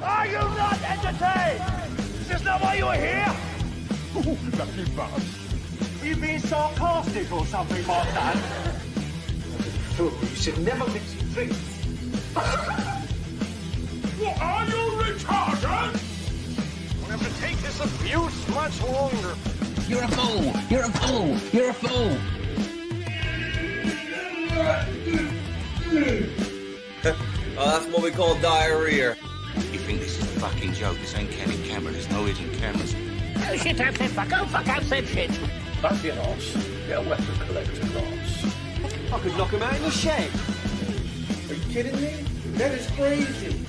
Are you not entertained? Is this not why you were here? Oh, lucky bastard. Are you being sarcastic or something, my son? Fool, you should never mix your drinks. What are you retarded? We'll have to take this abuse much longer. You're a fool! You're a fool! You're a fool! Oh, that's what we call diarrhea. You think this is a fucking joke? This ain't Kenny camera. There's no hidden cameras. Oh shit, I've said fuck. Oh fuck, I've said shit. Don't be an arse. Get a weapon collector class. I could knock him out in the shed. Are you kidding me? That is crazy.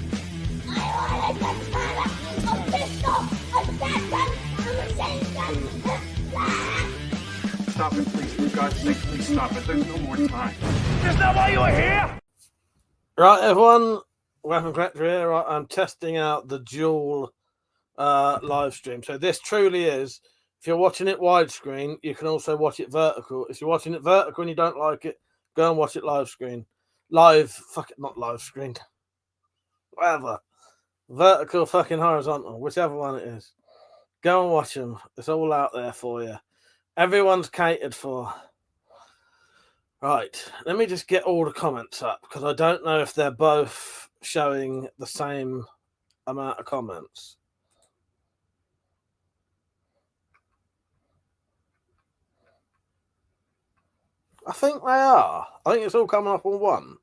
Stop it, please. For God's sake, please stop it. There's no more time. Is this not why you were here? Right, everyone. WeaponCollector here. Right, I'm testing out the dual live stream. So this truly is, if you're watching it widescreen, you can also watch it vertical. If you're watching it vertical and you don't like it, go and watch it live screen. Fuck it, not live screen. Whatever. Vertical, fucking horizontal, whichever one it is. Go and watch them. It's all out there for you. Everyone's catered for. Right, let me just get all the comments up because I don't know if they're both showing the same amount of comments. I think they are. I think it's all coming up on one.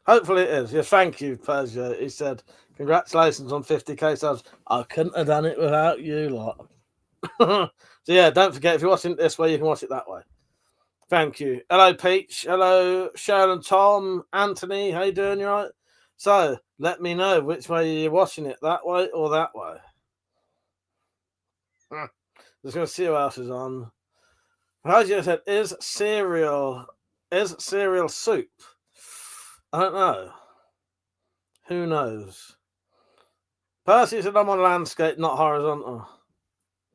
Hopefully it is. Yes, thank you, Persia. He said, congratulations on 50k subs. I couldn't have done it without you lot. So yeah, don't forget, if you're watching it this way, you can watch it that way. Thank you. Hello, Peach. Hello, Cheryl and Tom. Anthony, how you doing? You right? So let me know which way you're watching it, that way or that way. Just going to see who else is on. Persia said, is cereal soup? I don't know. Who knows? Percy said I'm on landscape, not horizontal.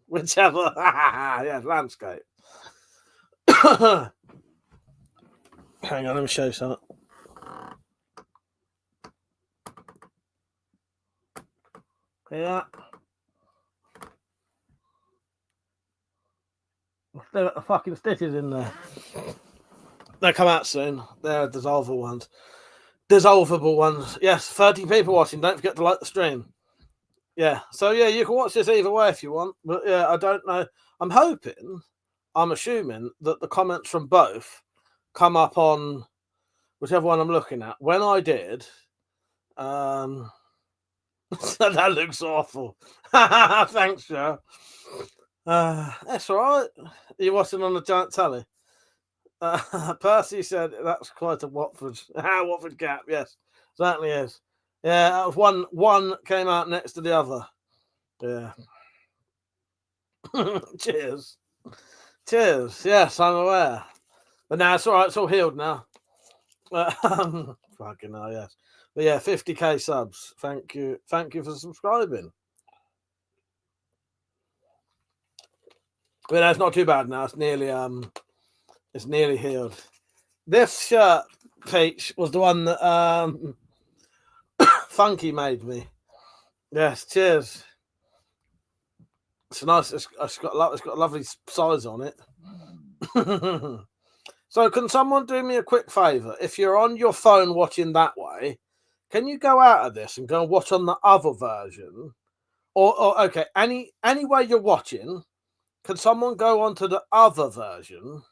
Whichever. Yeah, landscape. Hang on, let me show you something. Yeah. Still got the fucking stitches in there. They'll come out soon. They're dissolvable ones. Yes, 30 people watching. Don't forget to like the stream. Yeah. So yeah, you can watch this either way if you want. But yeah, I don't know. I'm assuming that the comments from both come up on whichever one I'm looking at. When I did, that looks awful. Thanks, Joe. That's all right. Are you watching on the giant telly? Percy said that's quite a Watford gap. Yes, certainly is. Yeah, that was one came out next to the other. Yeah. Cheers. Yes, I'm aware. But now it's all right. It's all healed now. Fucking hell, yes. But yeah, 50k subs. Thank you for subscribing. But that's not too bad now. It's nearly healed. This shirt, Peach, was the one that Funky made me. Yes, cheers. It's nice. It's got a lovely size on it. So, can someone do me a quick favor? If you're on your phone watching that way, can you go out of this and go and watch on the other version? Or okay, any way you're watching, can someone go onto the other version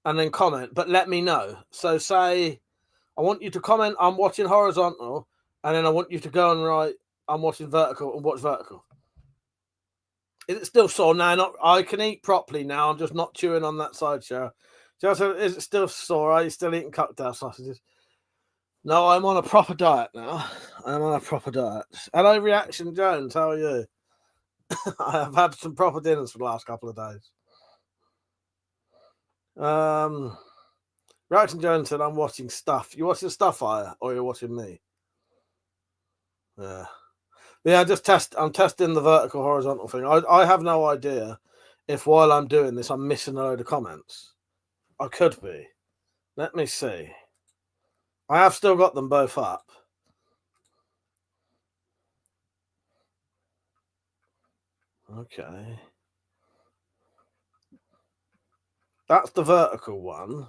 and then comment? But let me know. So, say I want you to comment, I'm watching horizontal, and then I want you to go and write, I'm watching vertical, and watch vertical. Is it still sore? No, I can eat properly now. I'm just not chewing on that side, Cheryl. Cheryl, is it still sore? Are you still eating cocktail sausages? No, I'm on a proper diet now. I'm on a proper diet. Hello, Reaction Jones. How are you? I have had some proper dinners for the last couple of days. Reaction Jones said, I'm watching stuff. You watching stuff, or you're watching me? Yeah. Yeah, I'm testing the vertical horizontal thing. I have no idea if while I'm doing this I'm missing a load of comments. I could be. Let me see. I have still got them both up. Okay. That's the vertical one.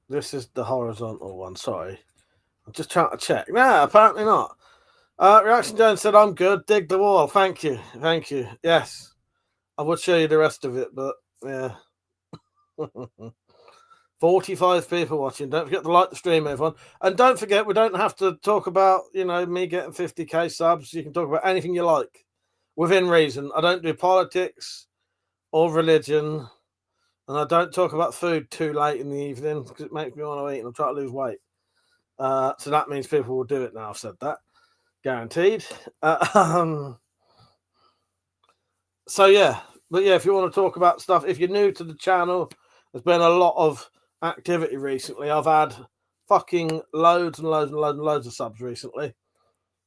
This is the horizontal one. Sorry. I'm just trying to check. No, apparently not. Reaction Jones said, I'm good. Dig the wall. Thank you. Thank you. Yes. I would show you the rest of it, but yeah. 45 people watching. Don't forget to like the stream, everyone. And don't forget, we don't have to talk about, me getting 50k subs. You can talk about anything you like within reason. I don't do politics or religion. And I don't talk about food too late in the evening because it makes me want to eat and I'm trying to lose weight. So that means people will do it now. I've said that. Guaranteed. So, yeah. But, yeah, if you want to talk about stuff, if you're new to the channel, there's been a lot of activity recently. I've had fucking loads and loads and loads and loads of subs recently.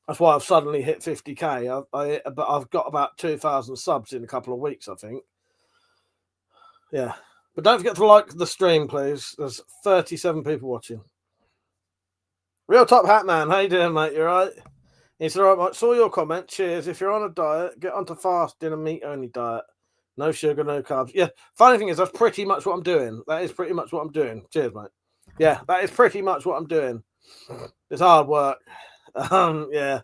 That's why I've suddenly hit 50k. But I've got about 2,000 subs in a couple of weeks, I think. Yeah. But don't forget to like the stream, please. There's 37 people watching. Real Top Hat Man, how you doing, mate? You right? He said, all right, mate, saw your comment. Cheers. If you're on a diet, get onto fasting and meat-only diet. No sugar, no carbs. Yeah, funny thing is, that's pretty much what I'm doing. That is pretty much what I'm doing. Cheers, mate. Yeah, that is pretty much what I'm doing. It's hard work. Yeah.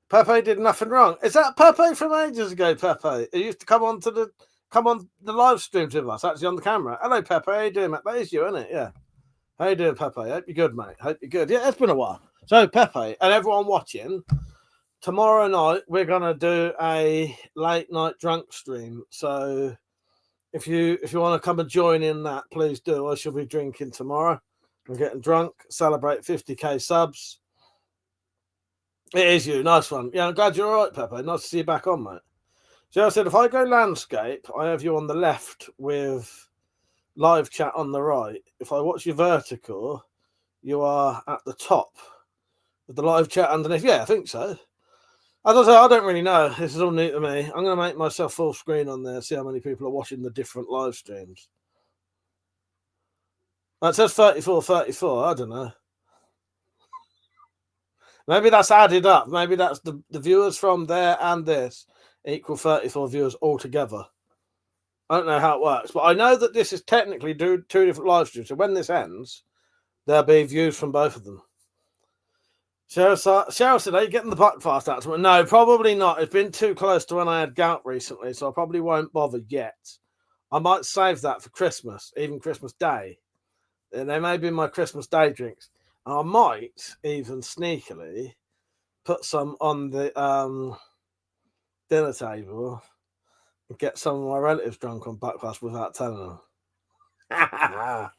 Pepe did nothing wrong. Is that Pepe from ages ago, Pepe? He used to come on the live streams with us, actually on the camera. Hello, Pepe. How you doing, mate? That is you, isn't it? Yeah. How you doing, Pepe? Hope you're good, mate. Hope you're good. Yeah, it's been a while. So, Pepe and everyone watching, tomorrow night we're gonna do a late night drunk stream. So, if you want to come and join in that, please do. I shall be drinking tomorrow. I'm getting drunk. Celebrate 50k subs. It is you. Nice one. Yeah, I'm glad you're all right, Pepe. Nice to see you back on, mate. So I said, if I go landscape, I have you on the left with live chat on the right. If I watch your vertical, you are at the top with the live chat underneath. Yeah, I think so. As I say, I don't really know. This is all new to me. I'm going to make myself full screen on there, see how many people are watching the different live streams. It says 34. I don't know. Maybe that's added up. Maybe that's the viewers from there and this equal 34 viewers altogether. I don't know how it works, but I know that this is technically two different live streams. So when this ends, there'll be views from both of them. Cheryl said, are you getting the buckfast out tomorrow? No, probably not. It's been too close to when I had gout recently, so I probably won't bother yet. I might save that for Christmas, even Christmas Day. And they may be my Christmas Day drinks. I might even sneakily put some on the dinner table and get some of my relatives drunk on Buckfast without telling them.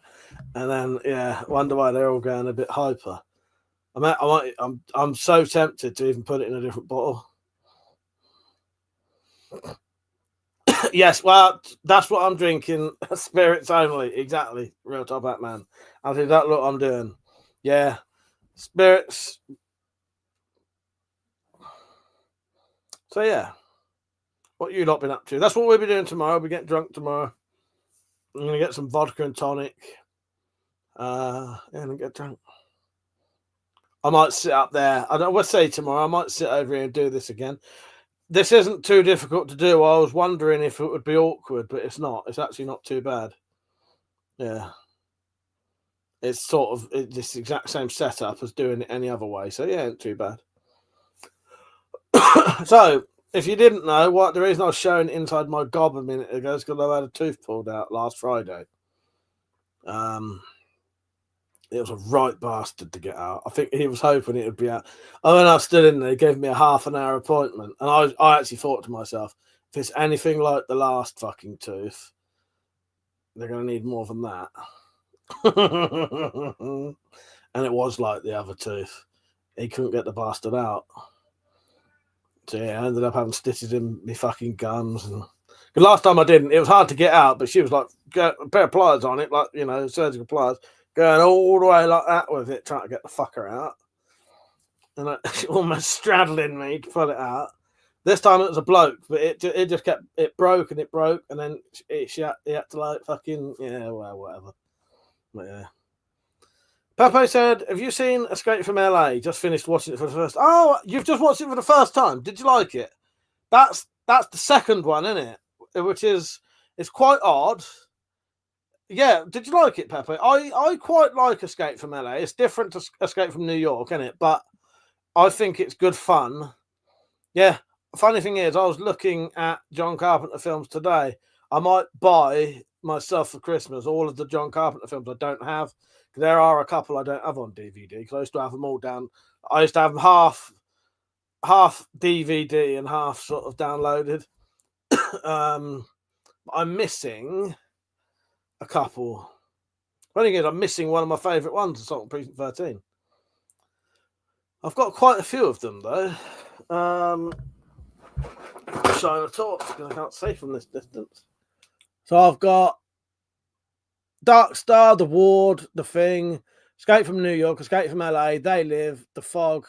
And then, yeah, wonder why they're all going a bit hyper. I'm so tempted to even put it in a different bottle. Yes, well, that's what I'm drinking. Spirits only. Exactly. Real Top Hat Man. I think that's what I'm doing. Yeah. Spirits. So, yeah. What you lot been up to? That's what we'll be doing tomorrow. We'll be getting drunk tomorrow. I'm going to get some vodka and tonic. And get drunk. I might sit up there. I don't know what to say tomorrow. I might sit over here and do this again. This isn't too difficult to do. I was wondering if it would be awkward, but it's not. It's actually not too bad. Yeah. It's sort of this exact same setup as doing it any other way. So, yeah, ain't too bad. So, if you didn't know, the reason I was showing inside my gob a minute ago is because I had a tooth pulled out last Friday. It was a right bastard to get out. I think he was hoping it would be out. And when I stood in there, he gave me a half-an-hour appointment. And I actually thought to myself, if it's anything like the last fucking tooth, they're going to need more than that. And it was like the other tooth. He couldn't get the bastard out. So, yeah, I ended up having stitches in my fucking gums. And the last time I didn't, it was hard to get out, but she was like, got a pair of pliers on it, like, surgical pliers. Going all the way like that with it, trying to get the fucker out. And almost straddling me to pull it out. This time it was a bloke, but it just kept, it broke, and then he had to like fucking, yeah, well, whatever. But yeah. Pepe said, "Have you seen Escape from LA? Just finished watching it for the first. Oh, you've just watched it for the first time. Did you like it? That's the second one, isn't it? Which is it's quite odd. Yeah, did you like it, Pepe? I quite like Escape from LA. It's different to Escape from New York, isn't it? But I think it's good fun. Yeah. Funny thing is, I was looking at John Carpenter films today. I might buy myself for Christmas all of the John Carpenter films I don't have. There are a couple I don't have on DVD because I used to have them all down. I used to have them half DVD and half sort of downloaded. I'm missing a couple. Funny thing is, I'm missing one of my favourite ones, Assault on Precinct 13. I've got quite a few of them though. Shine a torch because I can't see from this distance. So I've got Dark Star, The Ward, The Thing, Escape from New York, Escape from LA, They Live, The Fog,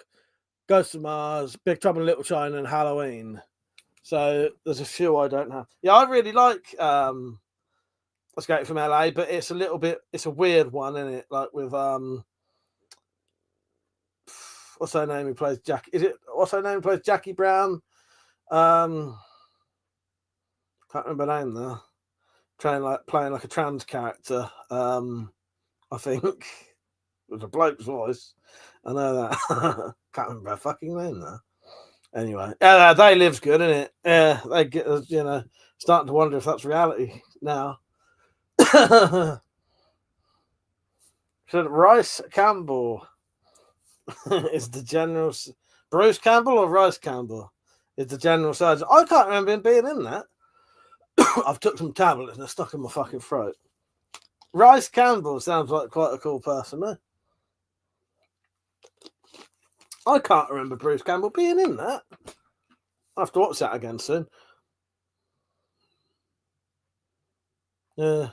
Ghost of Mars, Big Trouble in Little China, and Halloween. So there's a few I don't have. Yeah, I really like Escape from LA, but it's a weird one, isn't it? Like with what's her name who plays Jackie? What's her name who plays Jackie Brown? Can't remember her name though. Playing like a trans character. I think with a bloke's voice. I know that. Can't remember her fucking name though. Anyway, They Live's good, isn't it? Yeah, they get starting to wonder if that's reality now. Said Rice Campbell is the general. Bruce Campbell or Rice Campbell is the general surgeon. I can't remember him being in that. I've took some tablets and they're stuck in my fucking throat. Rice Campbell sounds like quite a cool person, eh? I can't remember Bruce Campbell being in that. I'll have to watch that again soon. Yeah.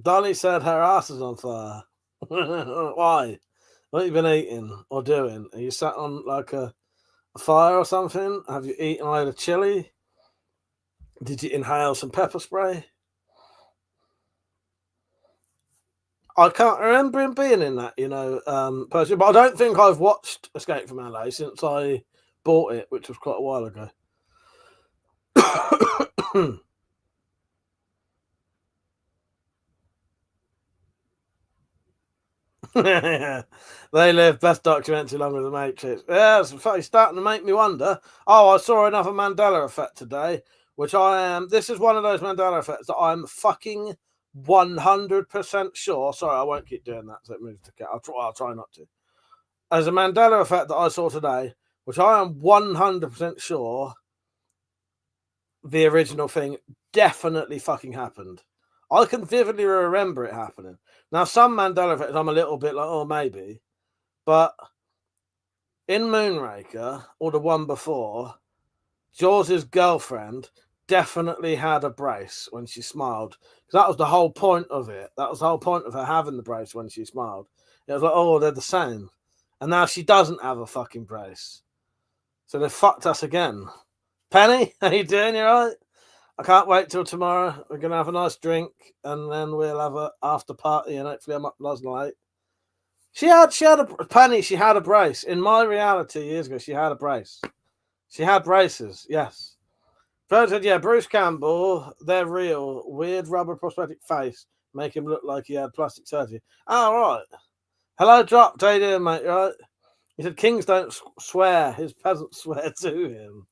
Dolly said her ass is on fire. Why? What have you been eating or doing? Are you sat on like a fire or something? Have you eaten a load of chili? Did you inhale some pepper spray? I can't remember him being in that, personally, but I don't think I've watched Escape from LA since I bought it, which was quite a while ago. They Live, best documentary along with The Matrix. Yeah, it's starting to make me wonder. Oh, I saw another Mandela effect today, which this is one of those Mandela effects that I'm fucking 100% sure. Sorry, I won't keep doing that. So it moves to cat. I'll try not to. As a Mandela effect that I saw today, which I am 100% sure the original thing definitely fucking happened. I can vividly remember it happening. Now, some Mandela effects I'm a little bit like, oh, maybe. But in Moonraker, or the one before, Jaws' girlfriend definitely had a brace when she smiled. That was the whole point of it. That was the whole point of her having the brace when she smiled. It was like, oh, they're the same. And now she doesn't have a fucking brace. So they fucked us again. Penny, how you doing? You all right? I can't wait till tomorrow. We're going to have a nice drink and then we'll have an after party and hopefully I'm up last night. She had a brace. In my reality years ago, she had a brace. She had braces, yes. Fred said, yeah, Bruce Campbell, they're real. Weird rubber prosthetic face. Make him look like he had plastic surgery. Oh, right. Hello, Drop. How you doing, mate? Right? He said, kings don't swear. His peasants swear to him.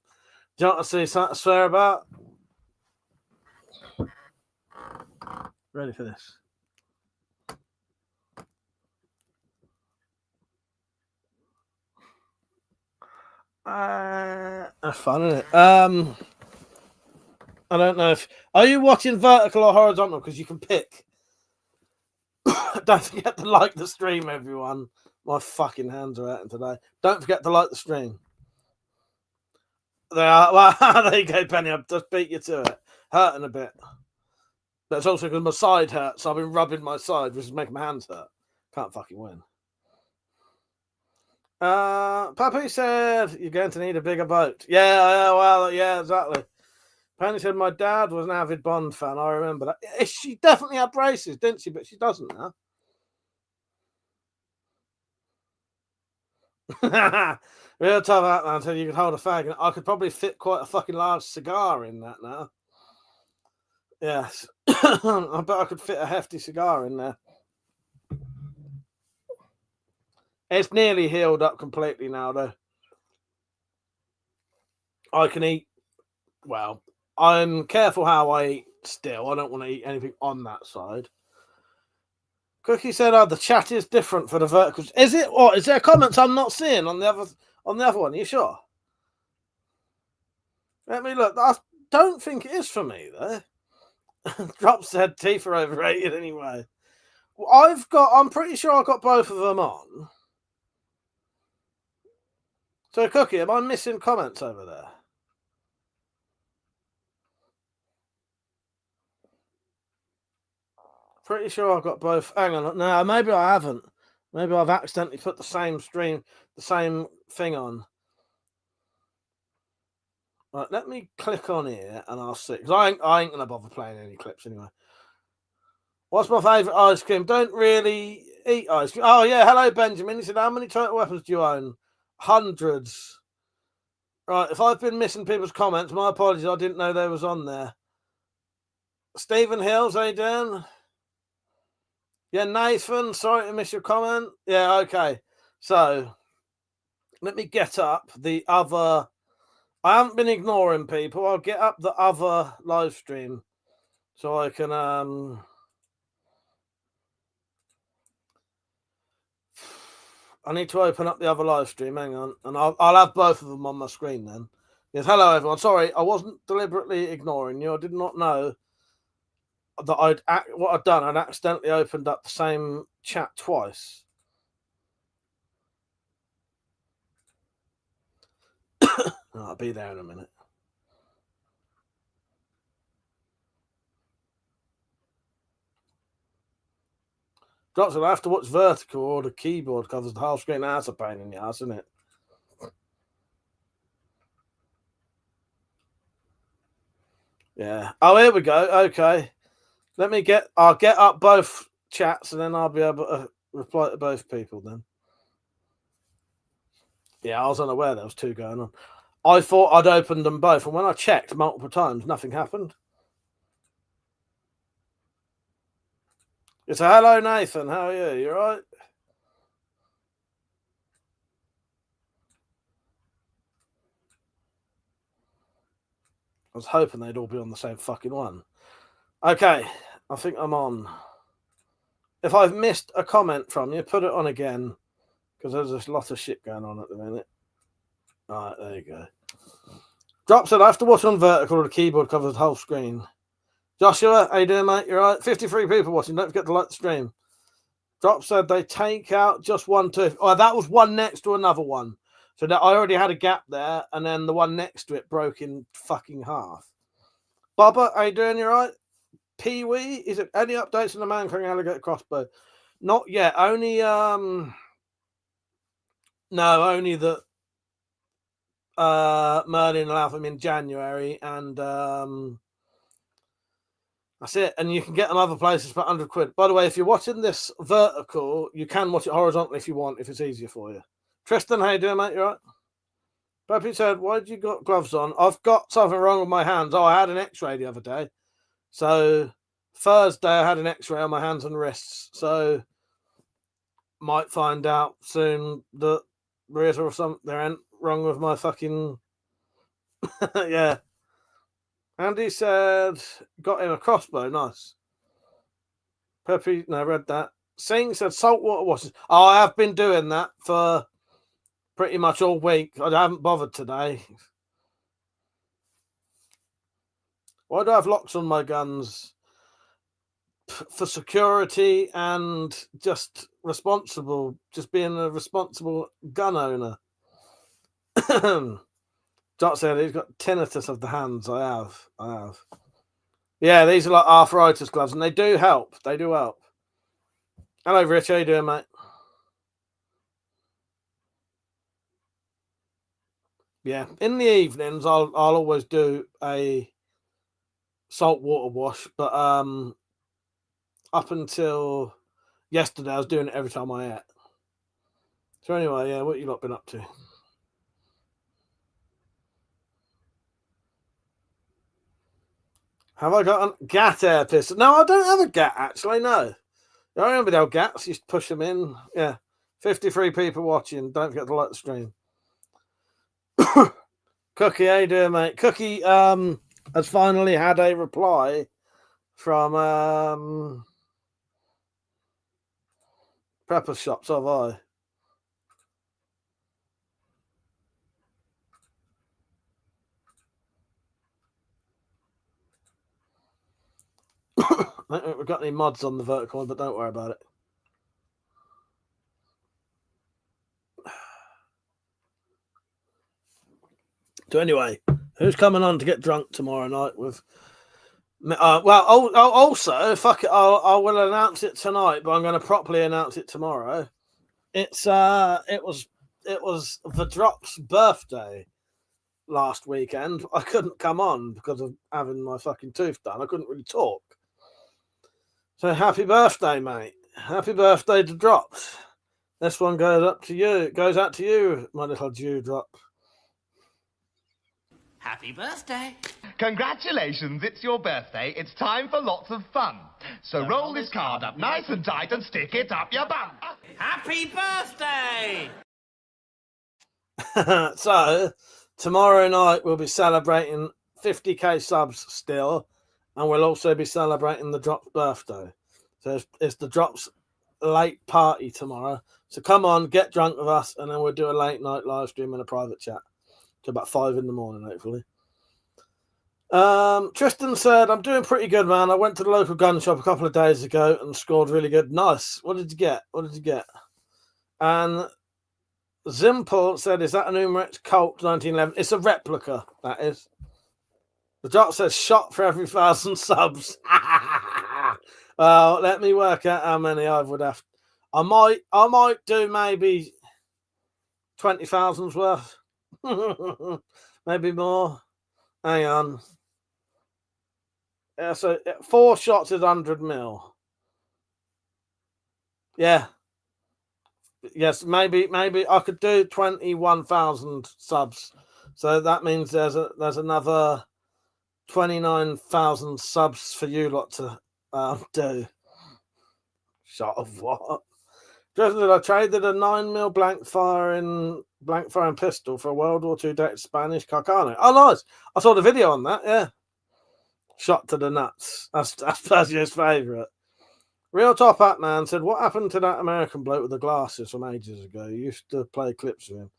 Do you want to see something to swear about? Ready for this. That's fun, isn't it? I don't know if... Are you watching vertical or horizontal? Because you can pick. Don't forget to like the stream, everyone. My fucking hands are hurting today. Don't forget to like the stream. They are... Well, there you go, Penny. I've just beat you to it. Hurting a bit. But it's also because my side hurts. So I've been rubbing my side, which is making my hands hurt. Can't fucking win. Pappy said you're going to need a bigger boat. Yeah, well, yeah, exactly. Penny said my dad was an avid Bond fan. I remember that. She definitely had braces, didn't she? But she doesn't now. Real tough out, man. Until you could hold a fag. I could probably fit quite a fucking large cigar in that now. Yes. I bet I could fit a hefty cigar in there. It's nearly healed up completely now, though. I can eat. Well, I'm careful how I eat still. I don't want to eat anything on that side. Cookie said, "Oh, the chat is different for the verticals. Is it? Or is there comments I'm not seeing on the other one? Are you sure? Let me look. I don't think it is for me though." Drop said teeth are overrated anyway. Well, I'm pretty sure I got both of them on. So, Cookie, am I missing comments over there? Pretty sure I've got both. Hang on. No, maybe I haven't. Maybe I've accidentally put the same thing on. Right, let me click on here and I'll see. Because I ain't going to bother playing any clips anyway. What's my favourite ice cream? Don't really eat ice cream. Oh, yeah. Hello, Benjamin. He said, how many total weapons do you own? Hundreds. Right, if I've been missing people's comments, my apologies. I didn't know they was on there. Stephen Hills, how you doing? Yeah, Nathan, sorry to miss your comment. Yeah, okay. So, let me get up the other... I haven't been ignoring people. I'll get up the other live stream so I can... I need to open up the other live stream. Hang on. And I'll have both of them on my screen then. Yes, hello, everyone. Sorry, I wasn't deliberately ignoring you. I did not know that what I'd done. I'd accidentally opened up the same chat twice. I'll be there in a minute. Drops will have to watch vertical or the keyboard covers the whole screen. That's a pain in the ass, isn't it? Yeah. Oh, here we go. Okay. I'll get up both chats and then I'll be able to reply to both people then. Yeah, I was unaware there was two going on. I thought I'd opened them both, and when I checked multiple times, nothing happened. It's a hello, Nathan. How are you? You all right? I was hoping they'd all be on the same fucking one. Okay, I think I'm on. If I've missed a comment from you, put it on again, because there's a lot of shit going on at the minute. All right, there you go. Drop said I have to watch on vertical or the keyboard covers the whole screen. Joshua, how you doing, mate? You're right. 53 people watching. Don't forget to like the stream. Drop said they take out just one tooth. Oh, that was one next to another one. So that I already had a gap there, and then the one next to it broke in fucking half. Bubba, how you doing? You right? Pee Wee, is it any updates on the man carrying alligator crossbow? Not yet. Only only that Merlin will have them in January, and that's it. And you can get them other places for 100 quid. By the way, if you're watching this vertical, you can watch it horizontally if you want, if it's easier for you. Tristan, how you doing, mate? You right? Peppy said, why did you got gloves on? I've got something wrong with my hands. Oh, I had an x-ray the other day. So Thursday I had an x-ray on my hands and wrists. So might find out soon that there ain't wrong with my fucking... yeah. Andy said, got him a crossbow. Nice. Peppy, no, read that. Singh said, saltwater washes. Oh, I have been doing that for pretty much all week. I haven't bothered today. Why do I have locks on my guns? For security and just being a responsible gun owner. Dot said he's got tinnitus of the hands. I have. Yeah, these are like arthritis gloves, and they do help. They do help. Hello, Rich. How you doing, mate? Yeah, in the evenings, I'll always do a saltwater wash, but up until yesterday, I was doing it every time I ate. So anyway, yeah, what you lot been up to? Have I got a GAT air pistol? No, I don't have a GAT, actually, no. I remember the old GATs, used to push them in. Yeah, 53 people watching. Don't forget to like the stream. Cookie, how you doing, mate? Cookie has finally had a reply from Prepper Shops, have I? I don't think we've got any mods on the vertical one, but don't worry about it. So anyway, who's coming on to get drunk tomorrow night with? Also, fuck it, I will announce it tonight, but I'm going to properly announce it tomorrow. It was the Drop's birthday last weekend. I couldn't come on because of having my fucking tooth done. I couldn't really talk. So happy birthday, mate! Happy birthday to Drops. This one goes up to you. It goes out to you, my little dewdrop. Happy birthday. Congratulations, it's your birthday. It's time for lots of fun. So roll this card up nice and tight and stick it up your bum. Happy birthday! So tomorrow night we'll be celebrating 50k subs still, and we'll also be celebrating the Drop's birthday. So it's the Drop's late party tomorrow. So come on, get drunk with us, and then we'll do a late night live stream and a private chat to about 5 in the morning, hopefully. Tristan said, I'm doing pretty good, man. I went to the local gun shop a couple of days ago and scored really good. Nice. What did you get? And Zimple said, is that an Umarex Colt 1911? It's a replica, that is. The Drop says, shot for every 1,000 subs. Well, let me work out how many I would have. I might do maybe 20,000's worth. Maybe more. Hang on. Yeah, so 4 shots is 100 mil. Yeah. Yes, maybe I could do 21,000 subs. So that means there's another 29,000 subs for you lot to do. Shot of what? I traded a 9mm blank firing pistol for a World War II dated Spanish Carcano. Oh, nice! I saw the video on that. Yeah, shot to the nuts. That's Persia's favourite. Real Top Hat Man said, "What happened to that American bloke with the glasses from ages ago? You used to play clips with him."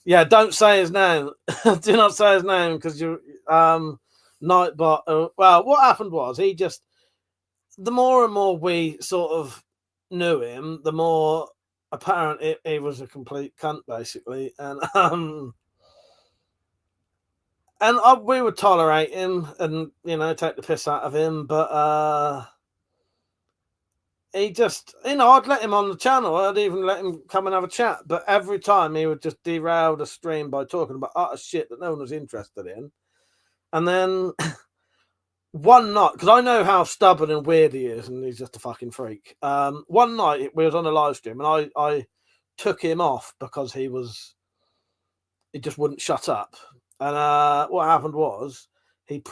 Yeah, don't say his name. Do not say his name because you Nightbot. Well, what happened was he just the more and more we sort of knew him, the more apparent he was a complete cunt, basically, and we would tolerate him and take the piss out of him, but he just I'd let him on the channel, I'd even let him come and have a chat, but every time he would just derail the stream by talking about utter shit that no one was interested in, and then. One night, because I know how stubborn and weird he is, and he's just a fucking freak. One night we was on a live stream, and I took him off because he just wouldn't shut up. And what happened was he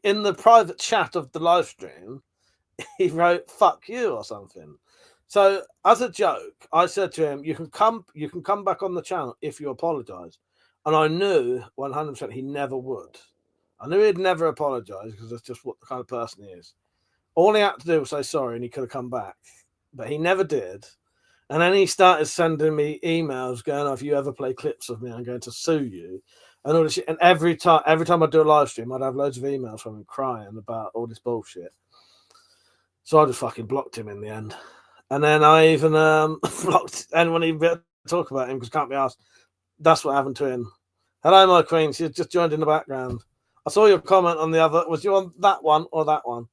in the private chat of the live stream, he wrote "fuck you" or something. So as a joke, I said to him, "You can come back on the channel if you apologise." And I knew 100% he never would. I knew he'd never apologise because that's just what the kind of person he is. All he had to do was say sorry and he could have come back. But he never did. And then he started sending me emails going, oh, if you ever play clips of me, I'm going to sue you. And all this shit. And every time I do a live stream, I'd have loads of emails from him crying about all this bullshit. So I just fucking blocked him in the end. And then I even blocked anyone even to talk about him because can't be asked. That's what happened to him. Hello, my queen. She's just joined in the background. I saw your comment on the other. Was you on that one or that one?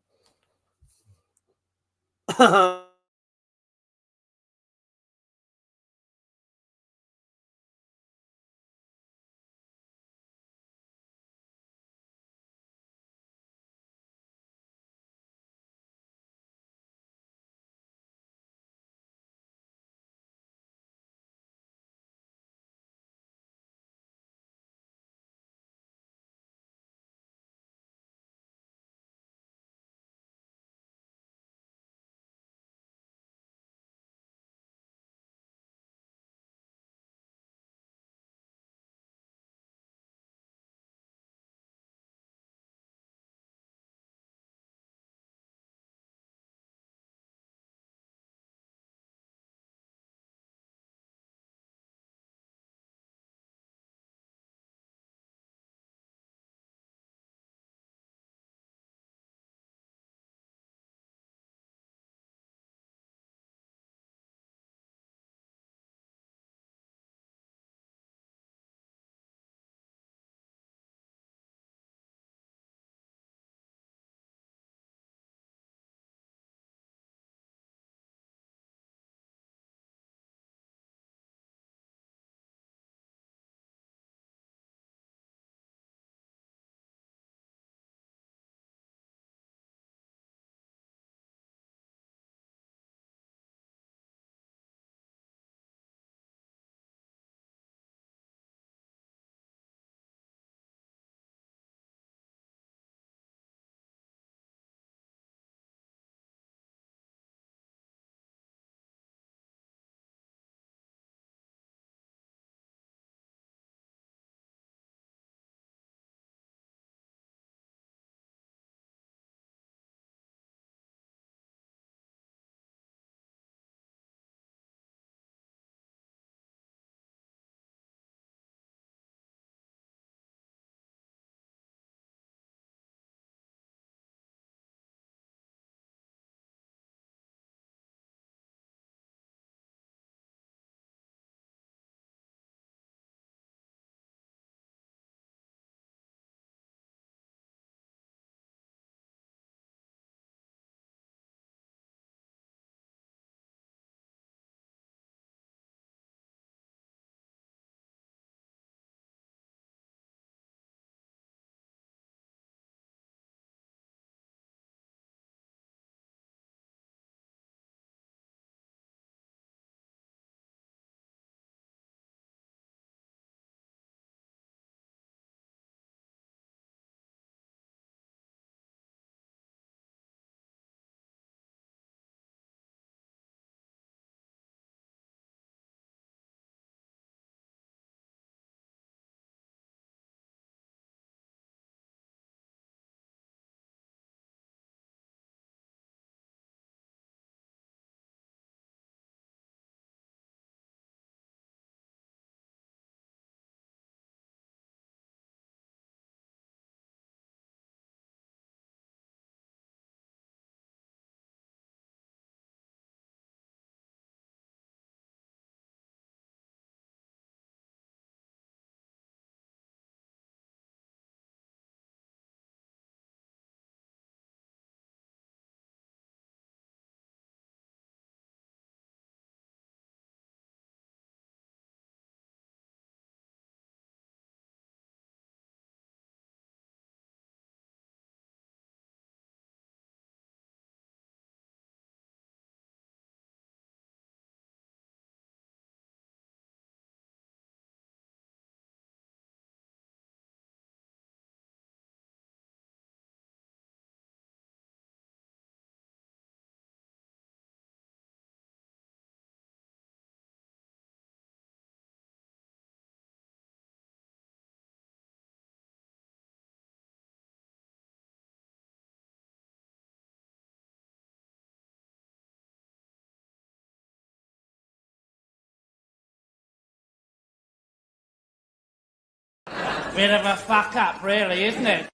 Bit of a fuck up, really, isn't it?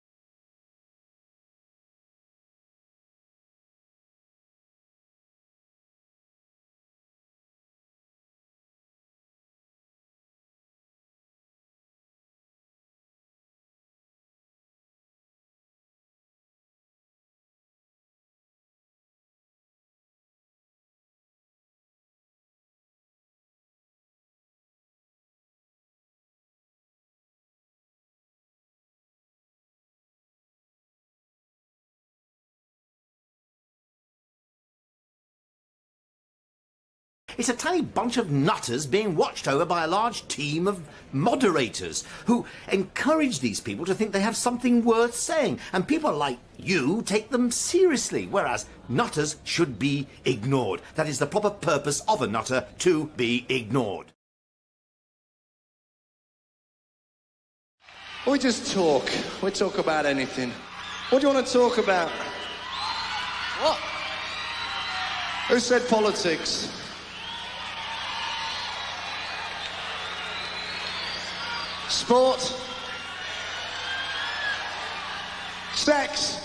It's a tiny bunch of nutters being watched over by a large team of moderators who encourage these people to think they have something worth saying. And people like you take them seriously, whereas nutters should be ignored. That is the proper purpose of a nutter, to be ignored. We just talk. We talk about anything. What do you want to talk about? What? Who said politics? Sport? Sex?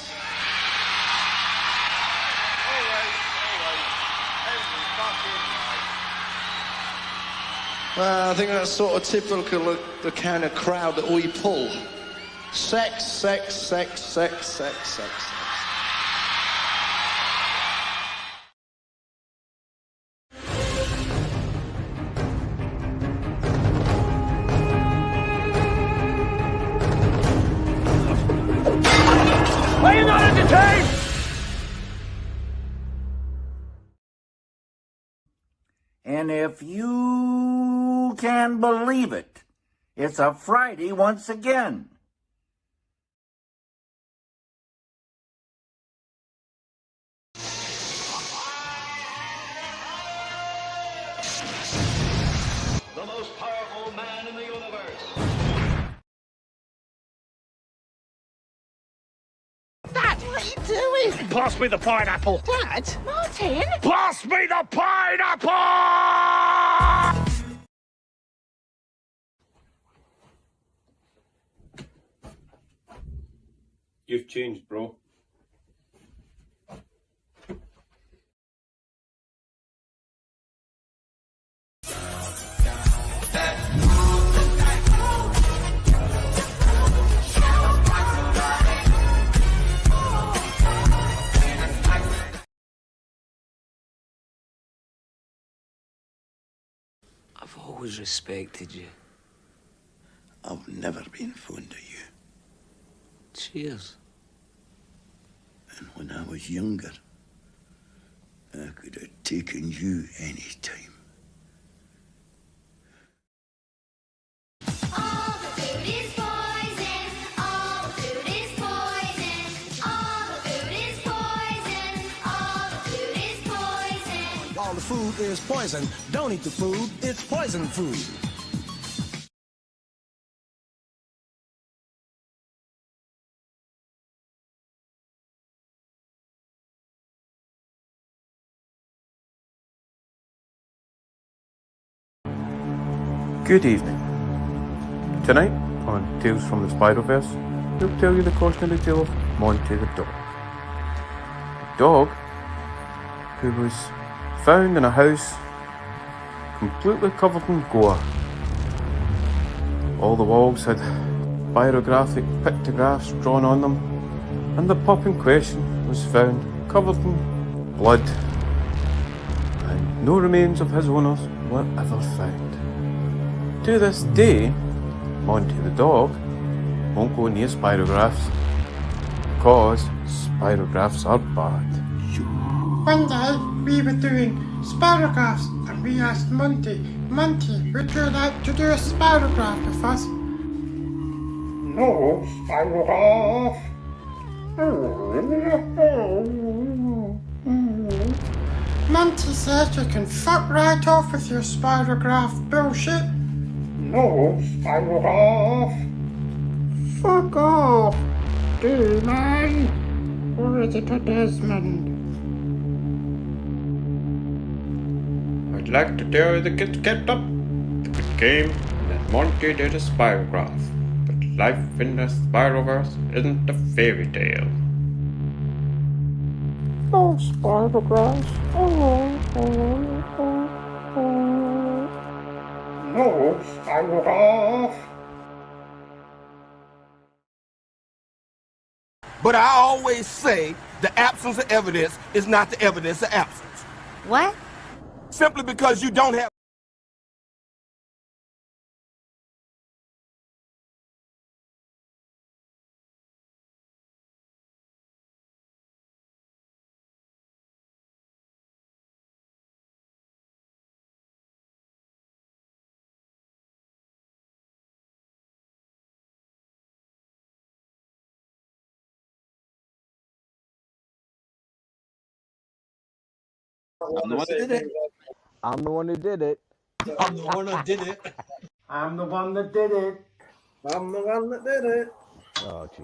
Well, I think that's sort of typical of the kind of crowd that we pull. Sex, sex, sex, sex, sex, sex. Are you not entertained? And if you can believe it, it's a Friday once again. The most powerful man in the universe. Dad, what are you doing? Pass me the pineapple. Dad? Martin? Pass me the pineapple! You've changed, bro. I've always respected you. I've never been fond of you. Cheers. And when I was younger, I could have taken you any time. All the food is poison. All the food is poison. All the food is poison. All the food is poison. All the food is poison. Don't eat the food. It's poison food. Good evening. Tonight, on Tales from the Spider-Verse, we'll tell you the cautionary tale of Monty the dog. A dog who was found in a house completely covered in gore. All the walls had pyrographic pictographs drawn on them, and the pup in question was found covered in blood, and no remains of his owners were ever found. To this day, Monty the dog won't go near spirographs because spirographs are bad. One day we were doing spirographs and we asked Monty, would you like to do a spirograph with us? No, spirograph. Monty said you can fuck right off with your spirograph bullshit. No, spirograph. Fuck off, demon. Or is it a Desmond? I'd like to tell you the kids kept up the good game that Monty did a spirograph, but life in the Spyroverse isn't a fairy tale. Oh, Spider-Grass. No, Spider-Grass. But I always say the absence of evidence is not the evidence of absence. What? Simply because you don't have... I'm the one that did it. I'm the one who did it. I'm the one that did it. I'm the one that did it. I'm the one that did it. Oh, gee.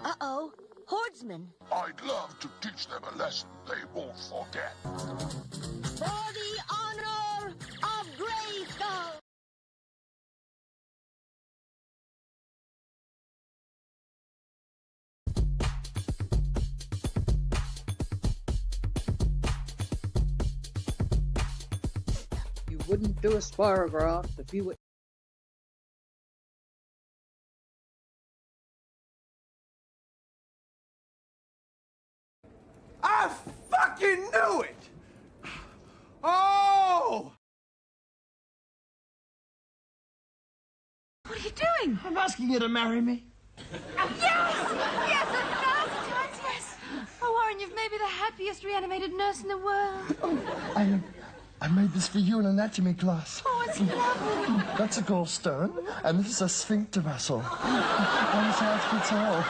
Uh-oh. Hordsmen. I'd love to teach them a lesson they won't forget. For the honor of Grayskull. You wouldn't do a spirograph if you were... I fucking knew it! Oh! What are you doing? I'm asking you to marry me. Yes! Yes, 1,000 times yes! Oh, Warren, you've made me the happiest reanimated nurse in the world. I made this for you in anatomy class. Oh, it's lovely. That's a gallstone, and this is a sphincter vessel. One's heart fits all.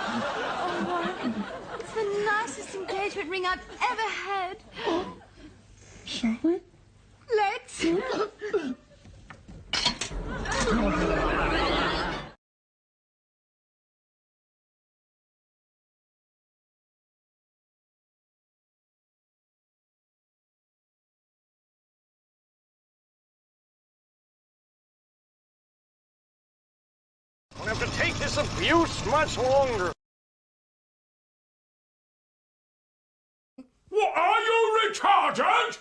Oh, Warren, it's the nicest engagement ring I've ever had. Shall we? Let's. Don't have to take this abuse much longer. What, are you retarded?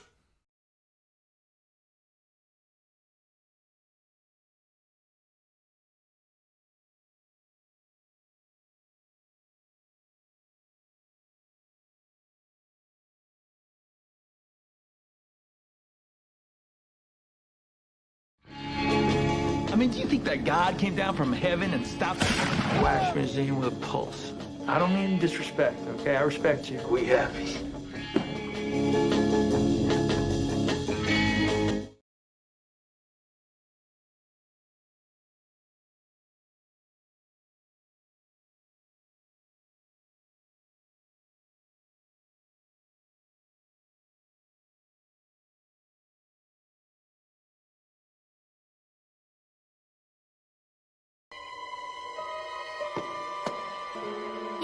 I mean, do you think that God came down from heaven and stopped a wax machine with a pulse? I don't mean disrespect, okay? I respect you. We happy.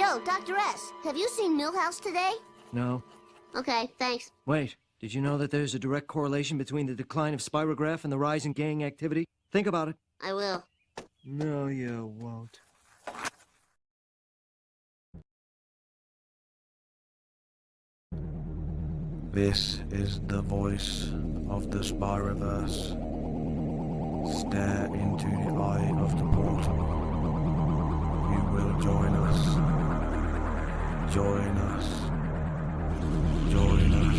Yo, Dr. S, have you seen Millhouse today? No. Okay, thanks. Wait, did you know that there's a direct correlation between the decline of spirograph and the rise in gang activity? Think about it. I will. No, you won't. This is the voice of the Spyroverse. Stare into the eye of the portal. You will join us. Join us. Join us.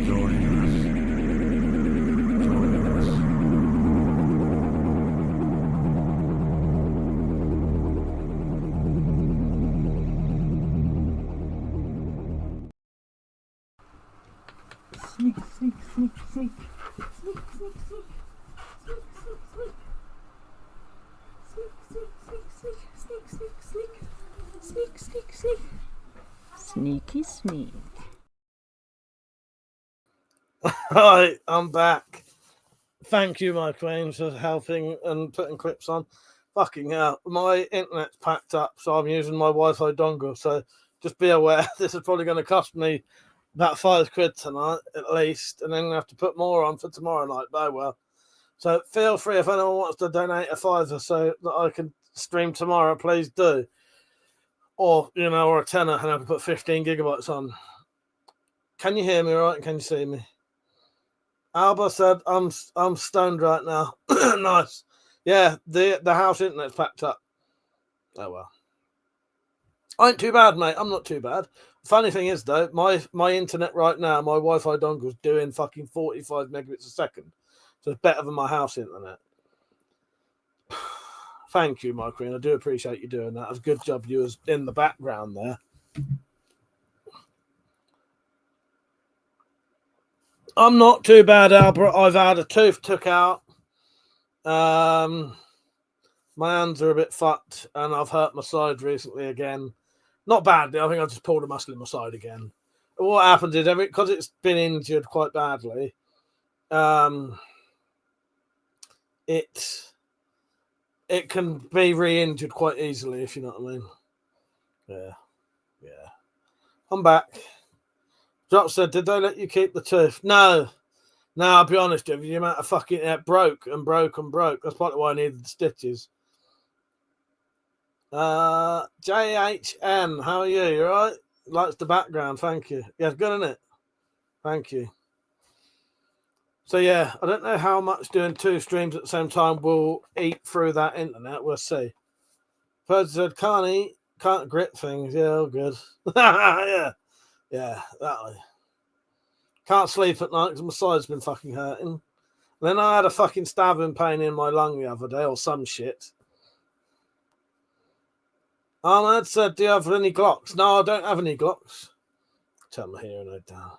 Join us. Join us. Sneak, sneak, sneak, sneak. Sneak, sneak, sneak. Sneak, sneak, sneak. Sneaky sneak. Right, I'm back. Thank you, my queen, for helping and putting clips on. Fucking hell, my internet's packed up, so I'm using my Wi-Fi dongle. So just be aware, this is probably going to cost me about £5 tonight at least, and then I have to put more on for tomorrow night. Oh well. So feel free if anyone wants to donate a £5 so that I can stream tomorrow, please do. Or, you know, or a tenner, and I can put 15 gigabytes on. Can you hear me all right? And can you see me? Alba said, I'm stoned right now. Nice. Yeah, the house internet's packed up. Oh, well. I ain't too bad, mate. I'm not too bad. Funny thing is, though, my internet right now, my Wi-Fi dongle's doing fucking 45 megabits a second. So it's better than my house internet. Thank you, my queen. I do appreciate you doing that. It was a good job you was in the background there. I'm not too bad, Albert. I've had a tooth took out. My hands are a bit fucked, and I've hurt my side recently again. Not badly. I think I just pulled a muscle in my side again. What happens is, because it's been injured quite badly, it can be re-injured quite easily, if you know what I mean. Yeah. I'm back. Drop said, did they let you keep the tooth? No, I'll be honest with you. The amount of fucking it broke. That's partly why I needed the stitches. JHN, how are you? You all right? Likes the background, thank you. Yeah, good, isn't it? Thank you. So yeah, I don't know how much doing 2 streams at the same time will eat through that internet. We'll see. Bird said, can't grip things. Yeah, all good. Yeah, that way. Can't sleep at night because my side's been fucking hurting. And then I had a fucking stabbing pain in my lung the other day or some shit. Ahmed said, do you have any Glocks? No, I don't have any Glocks. Turn my hearing aid down.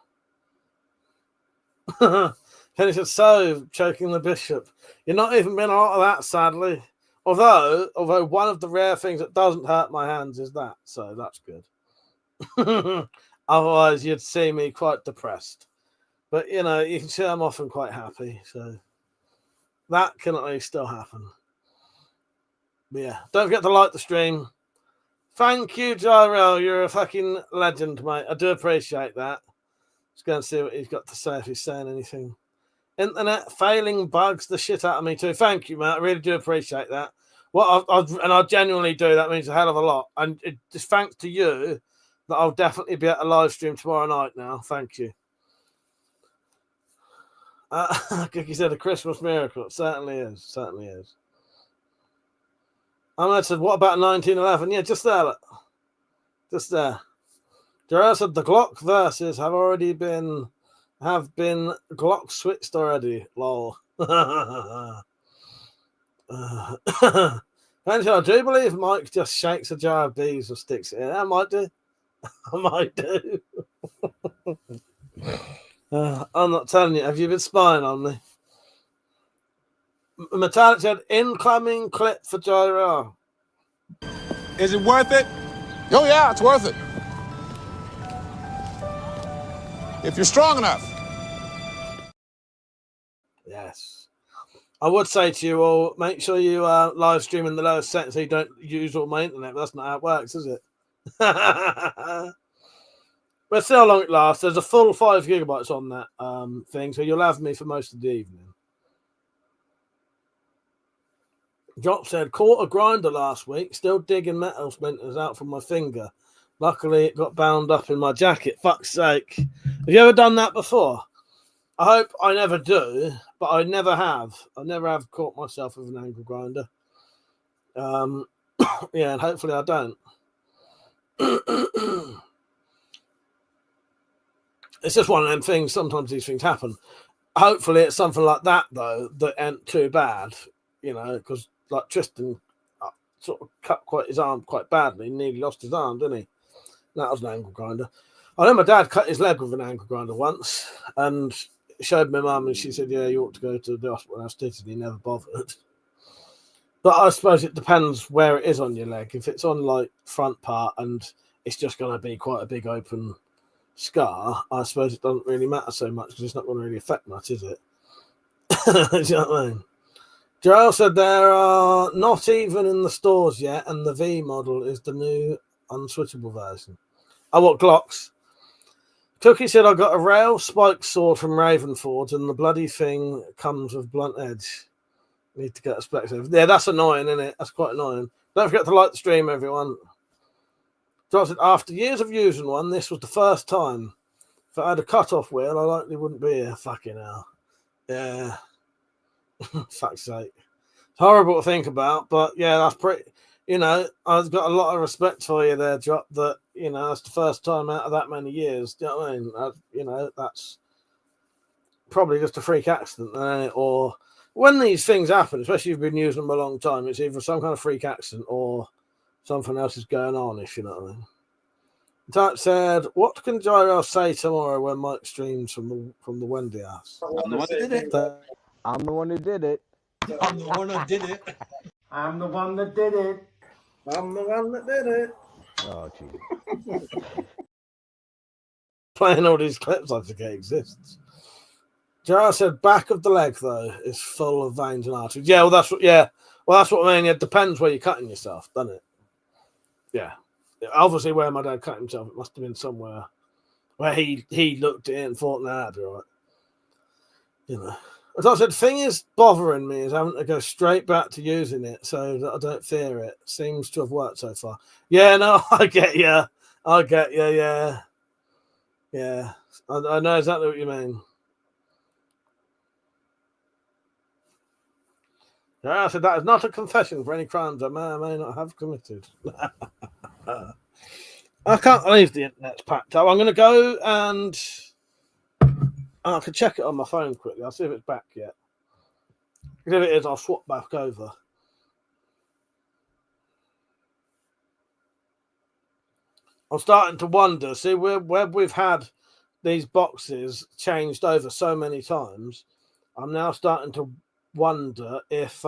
Kenny said, so, choking the bishop. You're not even been a lot of that, sadly. Although one of the rare things that doesn't hurt my hands is that. So that's good. Otherwise, you'd see me quite depressed. But, you know, you can see I'm often quite happy. So that can at least still happen. But yeah, don't forget to like the stream. Thank you, Gyro. You're a fucking legend, mate. I do appreciate that. Let's go and see what he's got to say, if he's saying anything. Internet failing bugs the shit out of me too. Thank you, mate. I really do appreciate that. And I genuinely do. That means a hell of a lot. And just thanks to you that I'll definitely be at a live stream tomorrow night now. Thank you. Cookie said a Christmas miracle. It certainly is. Certainly is. Ahmed said, what about 1911? Yeah, just there. Look. Just there. Gerard said the Glock verses have been Glock switched already. Lol. I do believe Mike just shakes a jar of bees or sticks it in. I might do. I might do. I'm not telling you. Have you been spying on me? Metallic said, incoming clip for Gyro. Is it worth it? Oh, yeah, it's worth it. If you're strong enough. Yes. I would say to you all, make sure you live stream in the lowest setting so you don't use all my internet, but that's not how it works, is it? Let's see how long it lasts. There's a full 5 gigabytes on that thing, so you'll have me for most of the evening. Drop said, caught a grinder last week, still digging metal splinters out from my finger. Luckily, it got bound up in my jacket. Fuck's sake. Have you ever done that before? I hope I never do, but I never have. I never have caught myself with an angle grinder. Yeah, and hopefully I don't. It's just one of them things. Sometimes these things happen. Hopefully it's something like that, though, that ain't too bad, you know, because like Tristan sort of cut his arm quite badly, nearly lost his arm, didn't he? That was an angle grinder. I know my dad cut his leg with an angle grinder once and showed my mum, and she said, yeah, you ought to go to the hospital. I did, and he never bothered. But I suppose it depends where it is on your leg. If it's on like front part and it's just going to be quite a big open scar, I suppose it doesn't really matter so much because it's not going to really affect much, is it? Do you know what I mean? Joel said there are not even in the stores yet, and the V model is the new unswitchable version. Oh, what, Glocks? Cookie said I got a rail spike sword from Ravenforge, and the bloody thing comes with blunt edge. Need to get a spectator. Yeah, that's annoying, isn't it? That's quite annoying. Don't forget to like the stream, everyone. Joel said, after years of using one, this was the first time. If I had a cut-off wheel, I likely wouldn't be here. Fucking hell. Yeah. Fuck's sake. It's horrible to think about, but yeah, that's pretty... You know, I've got a lot of respect for you there, Drop, that, you know, that's the first time out of that many years. Do you know what I mean? You know, that's probably just a freak accident, isn't it? Or when these things happen, especially if you've been using them a long time, it's either some kind of freak accident or something else is going on, if you know what I mean. Type said, what can Gyro say tomorrow when Mike streams from the Wendy house? I'm the one that did it. I'm the one who did it. I'm the one that did it. I'm the one that did it. I'm the one that did it. Oh, gee. Playing all these clips, I forget exists. Gyro said, back of the leg though is full of veins and arteries. Yeah, well that's what. Yeah, well that's what I mean. It depends where you're cutting yourself, doesn't it? Yeah. Obviously, where my dad cut himself, it must have been somewhere where he looked at it and thought, nah, that'd be all right. You know. As I said, the thing is bothering me is having to go straight back to using it so that I don't fear it. Seems to have worked so far. Yeah, no, I get you. Yeah. Yeah. I know exactly what you mean. Yeah, I said that is not a confession for any crimes I may or may not have committed. I can't believe the internet's packed up. I'm going to go and I can check it on my phone quickly. I'll see if it's back yet. If it is, I'll swap back over. I'm starting to wonder. See, where we've had these boxes changed over so many times, I'm now starting to wonder if